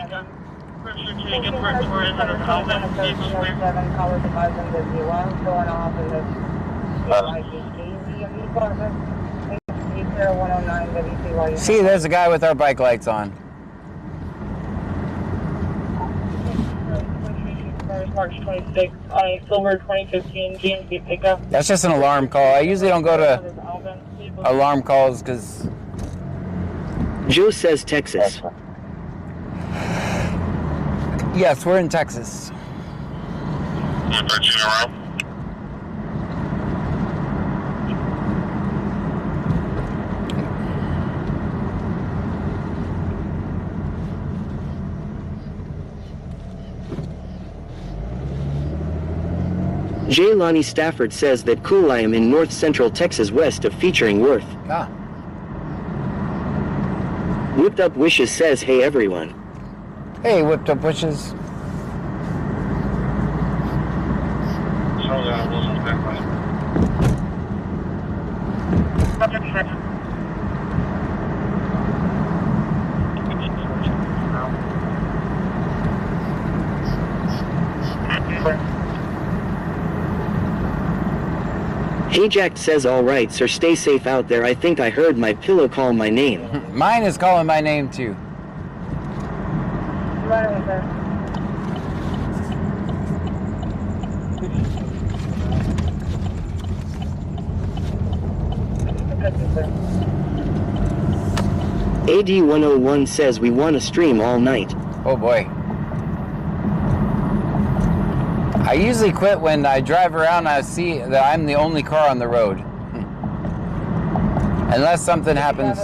Callers advising that the alarm's going off in this. See, there's a guy with our bike lights on. March 26th on a silver 2015 GMC pickup. That's just an alarm call. I usually don't go to alarm calls because... Joe says Texas. Yes, we're in Texas. J. Lonnie Stafford says that cool, I am in north central Texas west of featuring Worth. Ah. Whipped Up Wishes says, hey everyone. Hey, Whipped Up Wishes. Hey Jack says, all right sir, stay safe out there. I think I heard my pillow call my name. Mine is calling my name too. AD101 says we want to stream all night. Oh boy. I usually quit when I drive around and I see that I'm the only car on the road. Unless something happens.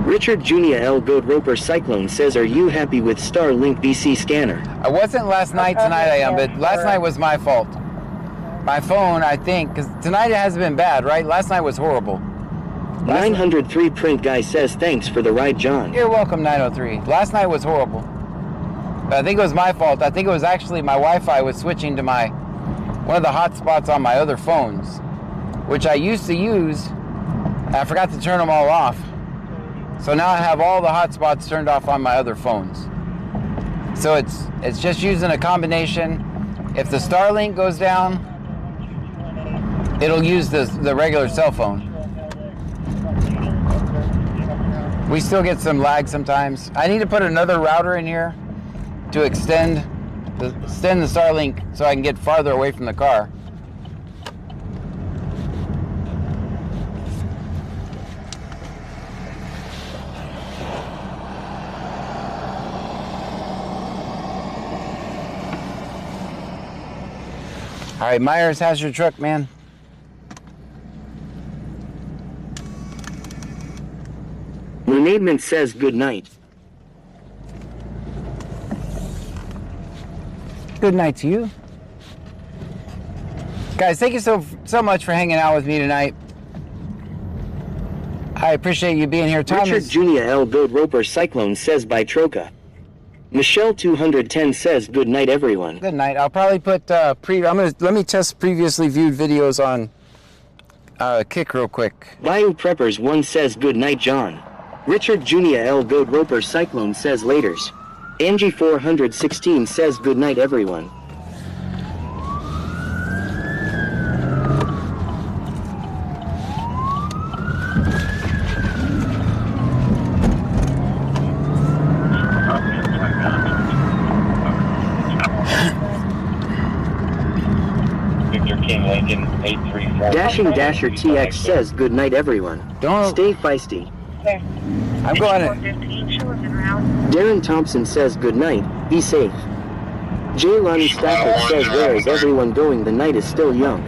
Richard Junior L. Goat Roper Cyclone says, are you happy with Starlink VC scanner? I wasn't last night, tonight I am, but last night was my fault. My phone, I think, because tonight it hasn't been bad, right? Last night was horrible. 903 Print Guy says, thanks for the ride, John. You're welcome, 903. Last night was horrible. But I think it was my fault. I think it was actually my Wi-Fi was switching to one of the hotspots on my other phones, which I used to use, and I forgot to turn them all off. So now I have all the hotspots turned off on my other phones. So it's just using a combination. If the Starlink goes down, it'll use the regular cell phone. We still get some lag sometimes. I need to put another router in here to extend the Starlink so I can get farther away from the car. All right, Myers, how's your truck, man? Renadement says good night. Good night to you. Guys, thank you so much for hanging out with me tonight. I appreciate you being here. Richard Junior L. Goat Roper Cyclone says by Troca. Michelle 210 says good night everyone. Good night. I'll probably put let me test previously viewed videos on Kick real quick. Bayou Preppers 1 says good night John. Richard Junior L. Goat Roper Cyclone says laters. Angie 416 says good night everyone. Dashing Dasher TX says good night everyone. Don't stay feisty. I'm going to. Darren Thompson says good night. Be safe. J. Lonnie Stafford says where is everyone going? The night is still young.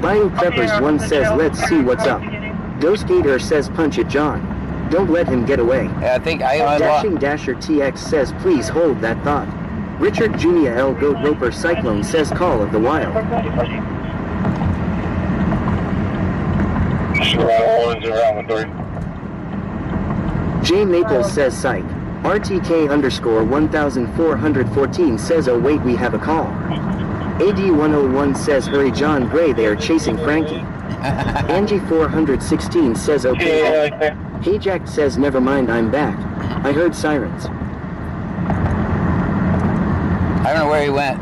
Bayou Preppers 1 says let's see what's up. Ghost Gator says punch it, John. Don't let him get away. Yeah, I think I Dashing Dasher TX says please hold that thought. Richard Jr. L. Goat Roper Cyclone says call of the wild. J Maples says psych. RTK underscore 1414 says oh wait we have a call. AD101 says hurry John Gray they are chasing Frankie. Angie 416 says okay. Hey Jack says never mind I'm back. I heard sirens. I don't know where he went.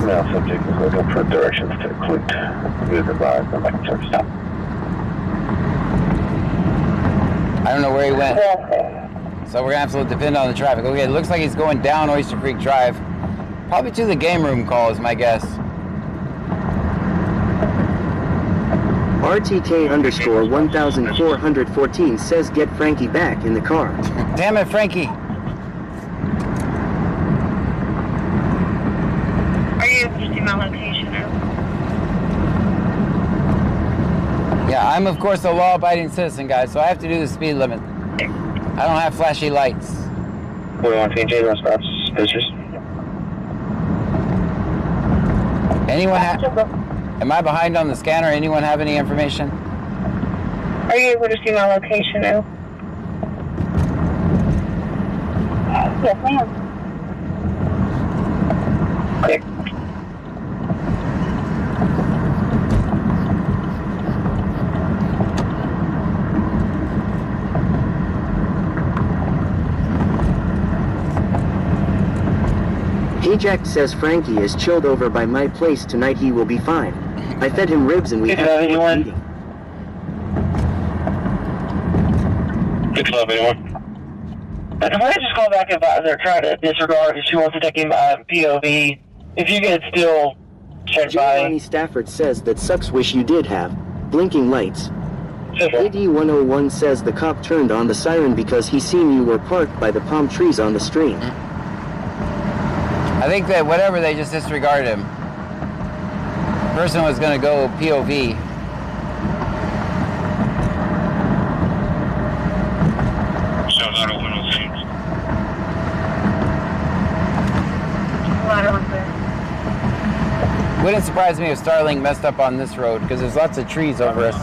Now subject is looking for directions to Clute. Be advised, I'm making sure to stop. I don't know where he went. So we're gonna have to depend on the traffic. Okay, it looks like he's going down Oyster Creek Drive. Probably to the game room call is my guess. RTK underscore 1414 says get Frankie back in the car. Damn it, Frankie. Are you able to see my location now? Yeah, I'm of course a law-abiding citizen, guys, so I have to do the speed limit. I don't have flashy lights. 41 TJ, response suspicious. Anyone am I behind on the scanner? Anyone have any information? Are you able to see my location now? Yes, ma'am. Okay. Ajax says Frankie is chilled over by my place tonight he will be fine. I fed him ribs and we had a good meeting. 611, anyone? If I just call back advisor, try to disregard if she wants to take him POV. If you could still check by. Giovanni Stafford says that sucks wish you did have blinking lights. AD101 says the cop turned on the siren because he seen you were parked by the palm trees on the stream. I think that whatever, they just disregarded him. Person was going to go POV. Wouldn't surprise me if Starling messed up on this road because there's lots of trees over us.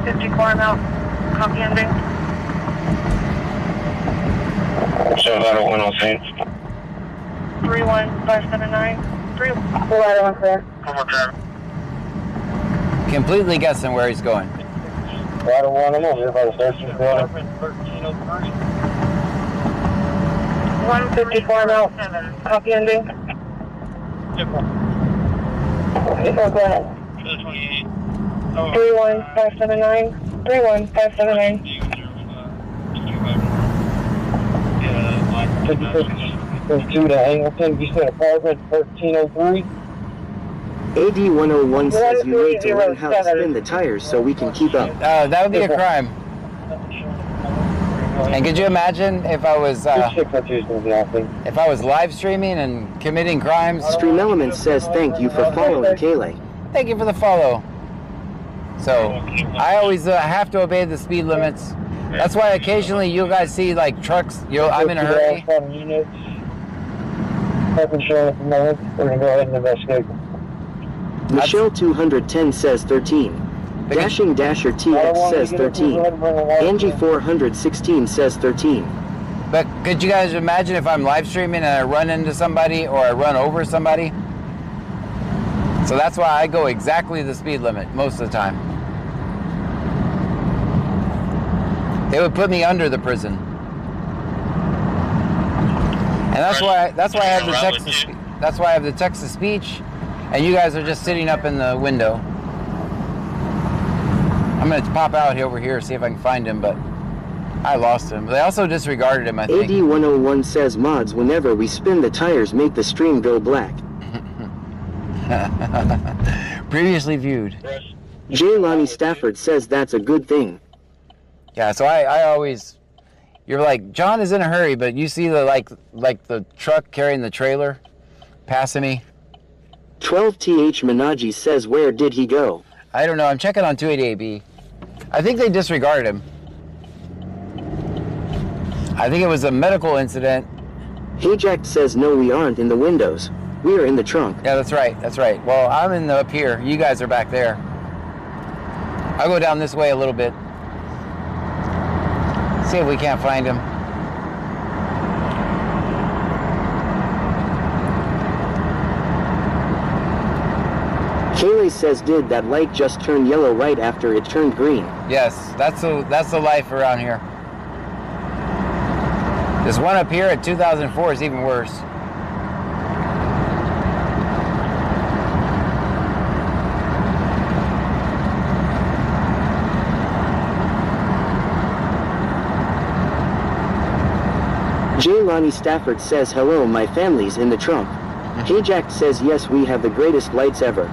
54 now. Copy ending. So that one on scene. 31579. 311 clear. Come on, driver. Completely guessing where he's going. Right on one, I'm over here by the station building. 154 now. Copy ending. Okay, go ahead. 31579. 31579. 56 to Angleton, you said apartment 1303. AD101 says you need to learn how to spin the tires so we can keep up. That would be a crime. And could you imagine if I was live streaming and committing crimes? Stream Element says thank you for following Kayleigh. Thank you for the follow. So I always have to obey the speed limits. That's why occasionally you guys see like trucks. I'm in a hurry. We're gonna go ahead and investigate. Michelle 210 says 13. Dashing Dasher TX says 13. Angie 416 says 13. But could you guys imagine if I'm live streaming and I run into somebody or I run over somebody? So that's why I go exactly the speed limit most of the time. They would put me under the prison. And that's why I have the text. That's why I have the text to speech, and you guys are just sitting up in the window. I'm gonna pop out over here see if I can find him, but I lost him. They also disregarded him, I think. AD101 says mods whenever we spin the tires make the stream go black. Previously viewed. J. Lonnie Stafford says that's a good thing. Yeah, so I always, You're like, John is in a hurry, but you see the like the truck carrying the trailer passing me. 12TH Minaji says, where did he go? I don't know. I'm checking on 288B. I think they disregarded him. I think it was a medical incident. Hajack says, no, we aren't in the windows. We are in the trunk. Yeah, that's right. That's right. Well, I'm in the up here. You guys are back there. I'll go down this way a little bit. See if we can't find him. Kaylee says, did that light just turn yellow right after it turned green? Yes, that's the life around here. This one up here at 2004 is even worse. J. Lonnie Stafford says, hello, my family's in the trunk. Hajack says, yes, we have the greatest lights ever.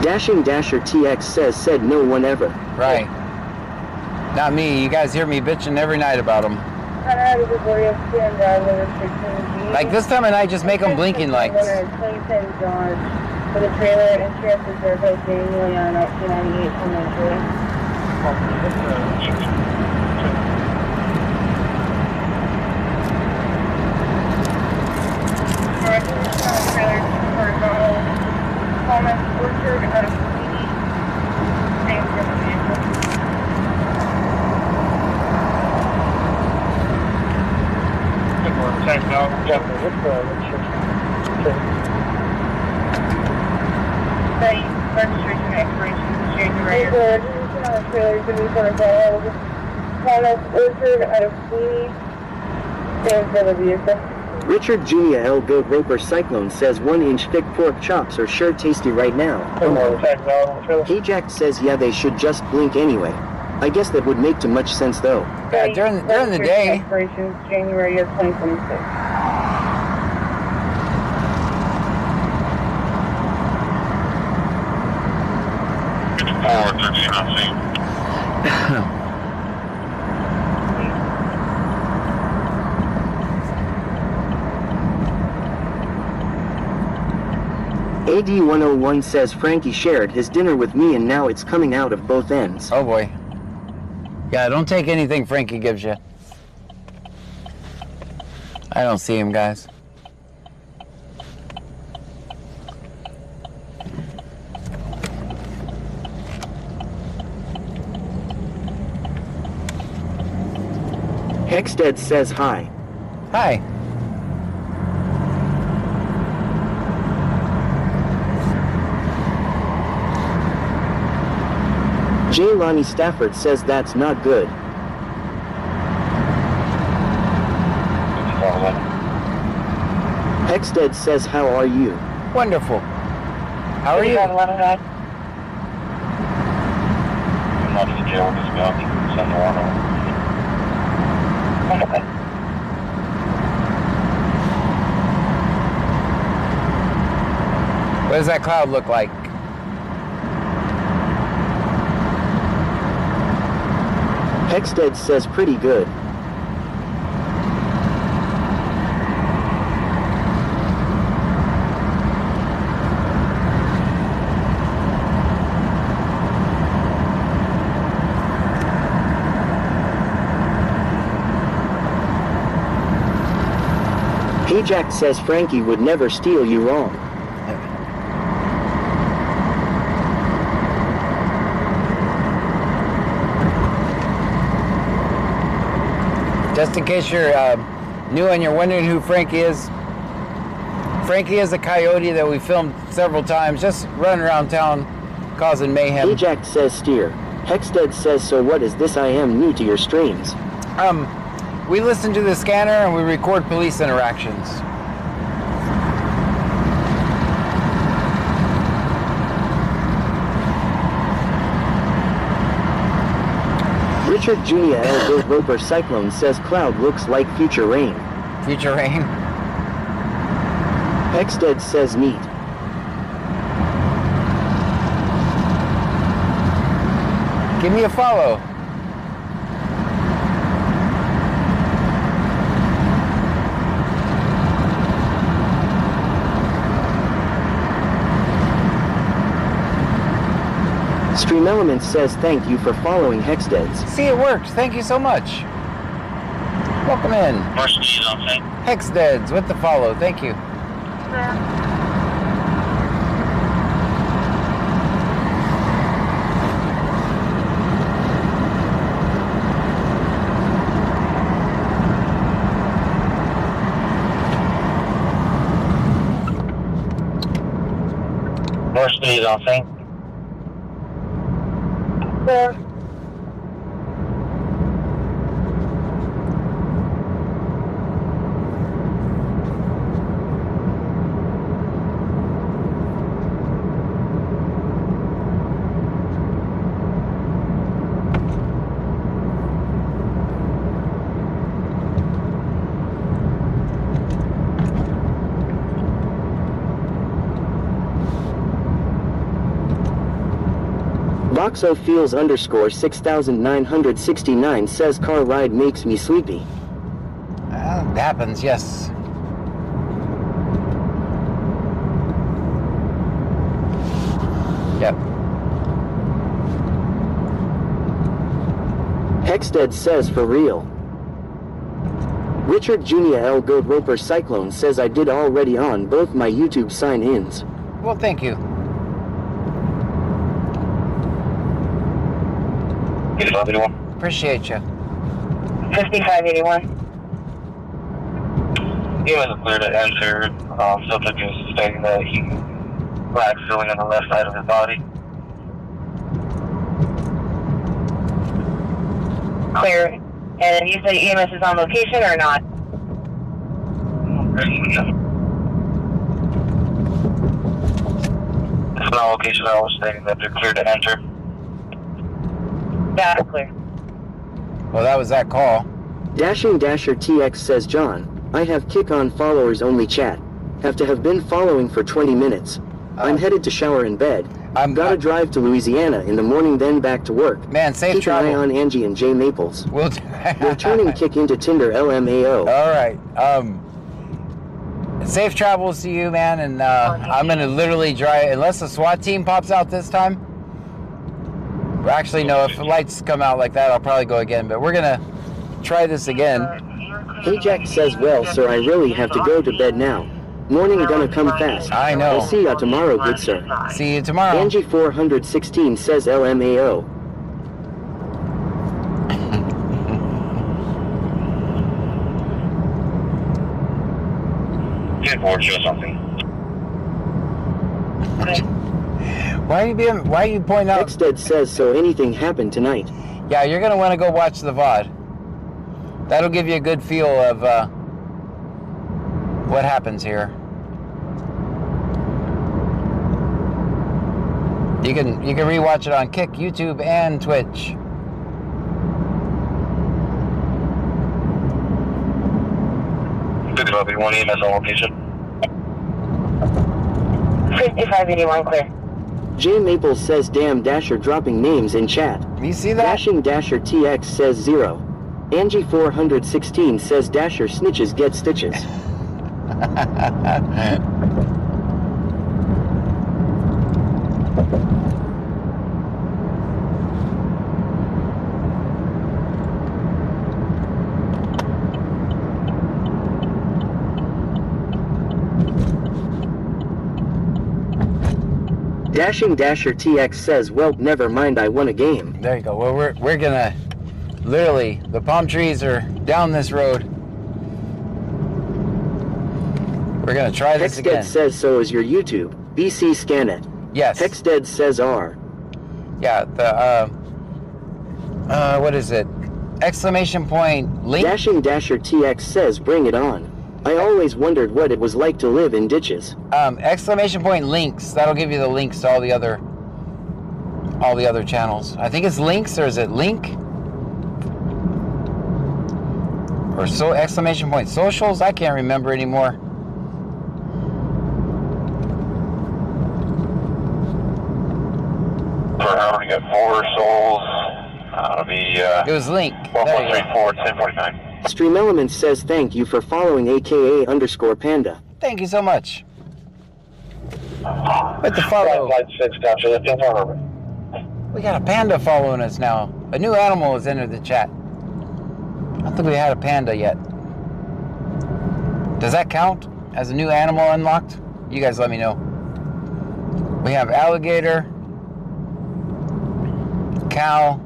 Dashing Dasher TX said no one ever. Right. Not me. You guys hear me bitching every night about them. Like this time of night, just make them blinking lights. For the trailer, insurance is there by Daniel on 1998 from injury. Trailer for Thomas Orchard out of Sweeney. Same for the vehicle. Good morning, thanks, Al. The registration expiration is January. The registration on the trailer is going to be for Thomas Orchard out of Sweeney. Same for the vehicle. Richard Jr. L. Goat Roper Cyclone says 1-inch thick pork chops are sure tasty right now. Hajack says, yeah, they should just blink anyway. I guess that would make too much sense though. Yeah, during the day. Expiration is January of 2026. AD101 says Frankie shared his dinner with me and now it's coming out of both ends. Oh boy. Yeah, don't take anything Frankie gives you. I don't see him, guys. Hexdead says hi. Hi. J. Lonnie Stafford says that's not good. Hexdead says, how are you? Wonderful. How are you? I'm not in the jail, just got send the warrant over. What does that cloud look like? Hexdead says pretty good. Hajack says Frankie would never steal you wrong. Just in case you're new and you're wondering who Frankie is a coyote that we filmed several times, just running around town causing mayhem. Hajack says steer. Hexdead says, so what is this? I am new to your streams. We listen to the scanner and we record police interactions. Richard Junia L. Bill Roper Cyclone says cloud looks like future rain. Future rain? Hexdead says neat. Give me a follow. Stream Elements says thank you for following Hexdeads. See, it works. Thank you so much. Welcome in. Hexdeads with the follow. Thank you. Varsity is on sync. Clear. Boxo Feels _ 6969 says car ride makes me sleepy. It happens, yes. Yep. Hexdead says for real. Richard Junia L. Goat Roper Cyclone says I did already on both my YouTube sign-ins. Well, thank you. Appreciate you. 5581. He wasn't clear to enter. Subject is stating that he lacks feeling on the left side of his body. Clear. And you say EMS is on location or not? It's not location. I was stating that they're clear to enter. Yeah, clear. Well, that was that call. Dashing Dasher TX says John, I have kick on followers only chat. Have to have been following for 20 minutes. I'm headed to shower in bed. Gotta drive to Louisiana in the morning, then back to work. Man, safe travel. Keep an eye on Angie and Jay Maples. They're turning kick into Tinder LMAO. All right. Safe travels to you, man. And I'm gonna literally drive, unless the SWAT team pops out this time. Actually, no. If the lights come out like that, I'll probably go again. But we're gonna try this again. Hey Jack says, well, sir, I really have to go to bed now. Morning gonna come fast. I know. I'll see ya tomorrow, good sir. See you tomorrow. Angie 416 says LMAO. Show something. Why are you pointing out? Hexdead says, so anything happened tonight? Yeah, you're gonna want to go watch the VOD. That'll give you a good feel of what happens here. You can rewatch it on Kick, YouTube, and Twitch. Good job, everyone. EMS on location. 5581 clear. Jay Maples says, damn Dasher dropping names in chat. You see that? Dashing Dasher TX says 0. Angie 416 says Dasher snitches get stitches. Dashing Dasher TX says, well, never mind, I won a game. There you go. Well, we're gonna, literally, the palm trees are down this road. We're gonna try this again. Hexdead says, so is your YouTube. BC scan it. Yes. Hexdead says R. Yeah, the, what is it? Exclamation point link. Dashing Dasher TX says bring it on. I always wondered what it was like to live in ditches. Exclamation point links. That'll give you the links to all the other channels. I think it's links, or is it link? Or so exclamation point socials? I can't remember anymore. Per hour, we got 4 souls. It'll be, it was link. 1134 at 1049. Stream Elements says thank you for following AKA_Panda. Thank you so much. With the follow. Flight 6, Dr. Lifting Harbor. We got a panda following us now. A new animal has entered the chat. I don't think we had a panda yet. Does that count as a new animal unlocked? You guys let me know. We have alligator, cow.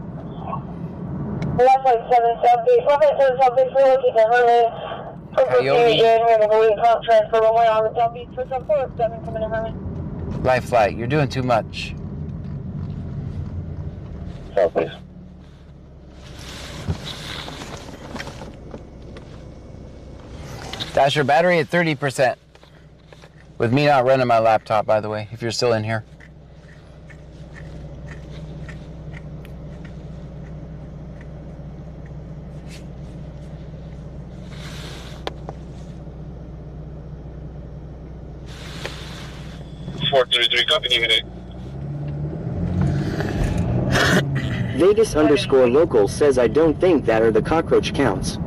Left 7 Southeast, left 7 Southeast, we're looking at Herman. Coyote. We're going to transfer one way on the Southeast, 447 coming to Herman. Life flight, you're doing too much. Southeast. Dasher battery at 30%. With me not running my laptop, by the way, if you're still in here. Copy, you hit it. Vegas_local says I don't think that are the cockroach counts.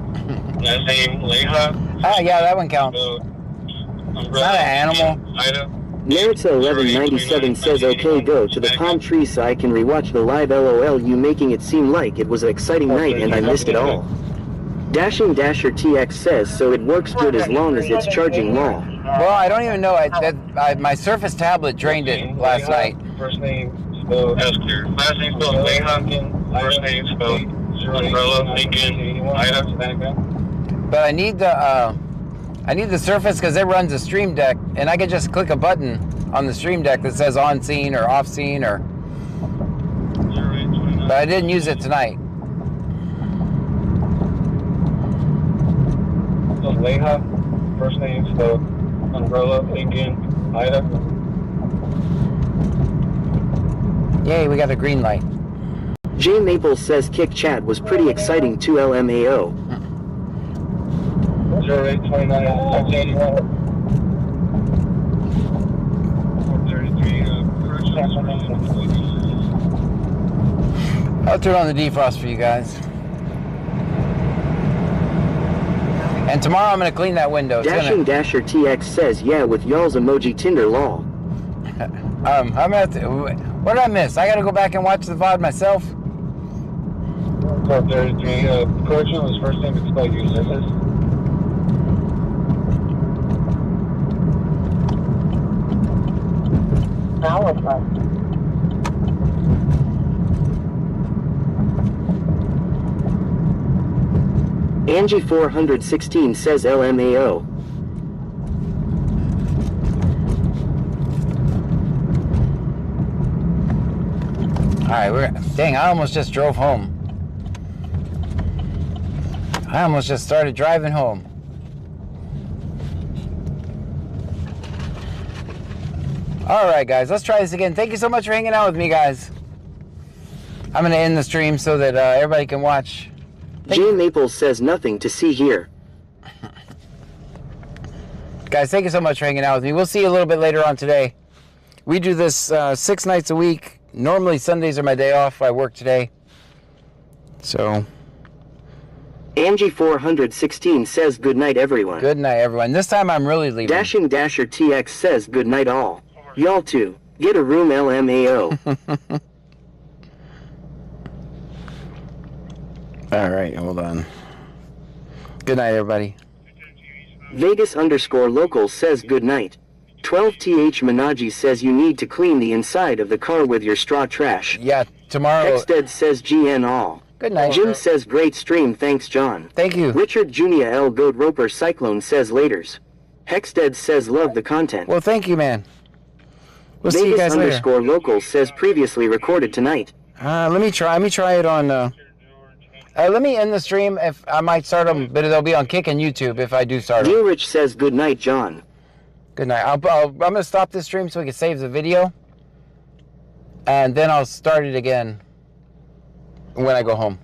Last name, Leha. Ah, yeah, that one counts. It's not an animal. Narita1197 says okay, go to the palm tree so I can rewatch the live. LOL, you making it seem like it was an exciting night and I missed it all. Dashing Dasher TX says so it works good as long as it's charging long. Well, I don't even know. My Surface tablet drained it last night. First name spelled Esther. Last name spelled Leha. First name spelled Umbrella, Lincoln, Ida. But I need the Surface because it runs a Stream Deck, and I could just click a button on the Stream Deck that says on scene or off scene, or. But I didn't use it tonight. Leha. First name spelled Umbrella, Lincoln, Ida. Yay, we got a green light. J Maple says Kick Chat was pretty exciting too. LMAO. 0829 I'll turn on the defrost for you guys. And tomorrow I'm going to clean that window. Dashing Dasher TX says yeah with y'all's emoji Tinder lol. I'm gonna have to, what did I miss? I got to go back and watch the VOD myself. 1233, correction, his first name is spelled Ulysses. Now what's left? Angie416 says LMAO. Alright, dang, I almost just drove home. I almost just started driving home. Alright guys, let's try this again. Thank you so much for hanging out with me, guys. I'm going to end the stream so that everybody can watch. J Maple says nothing to see here. Guys, thank you so much for hanging out with me. We'll see you a little bit later on today. We do this 6 nights a week. Normally Sundays are my day off. I work today. So. Angie416 says good night everyone. Good night everyone. This time I'm really leaving. Dashing Dasher TX says good night all. Y'all too. Get a room LMAO. Alright, hold on. Good night everybody. Vegas_local says good night. 12th Minaji says you need to clean the inside of the car with your straw trash. Yeah, tomorrow. Hexdead says GN all. Good night. Jim says great stream, thanks John. Thank you. Richard Jr. L. Goat Roper Cyclone says laters. Hexdead says love the content. Well, thank you, man. We'll see you guys later. Vegas_local says previously recorded tonight. Let me try it on Let me end the stream. If I might start them, but they'll be on Kick and YouTube if I do start them. Neil Rich says good night, John. Good night. I'm going to stop this stream so we can save the video. And then I'll start it again when I go home.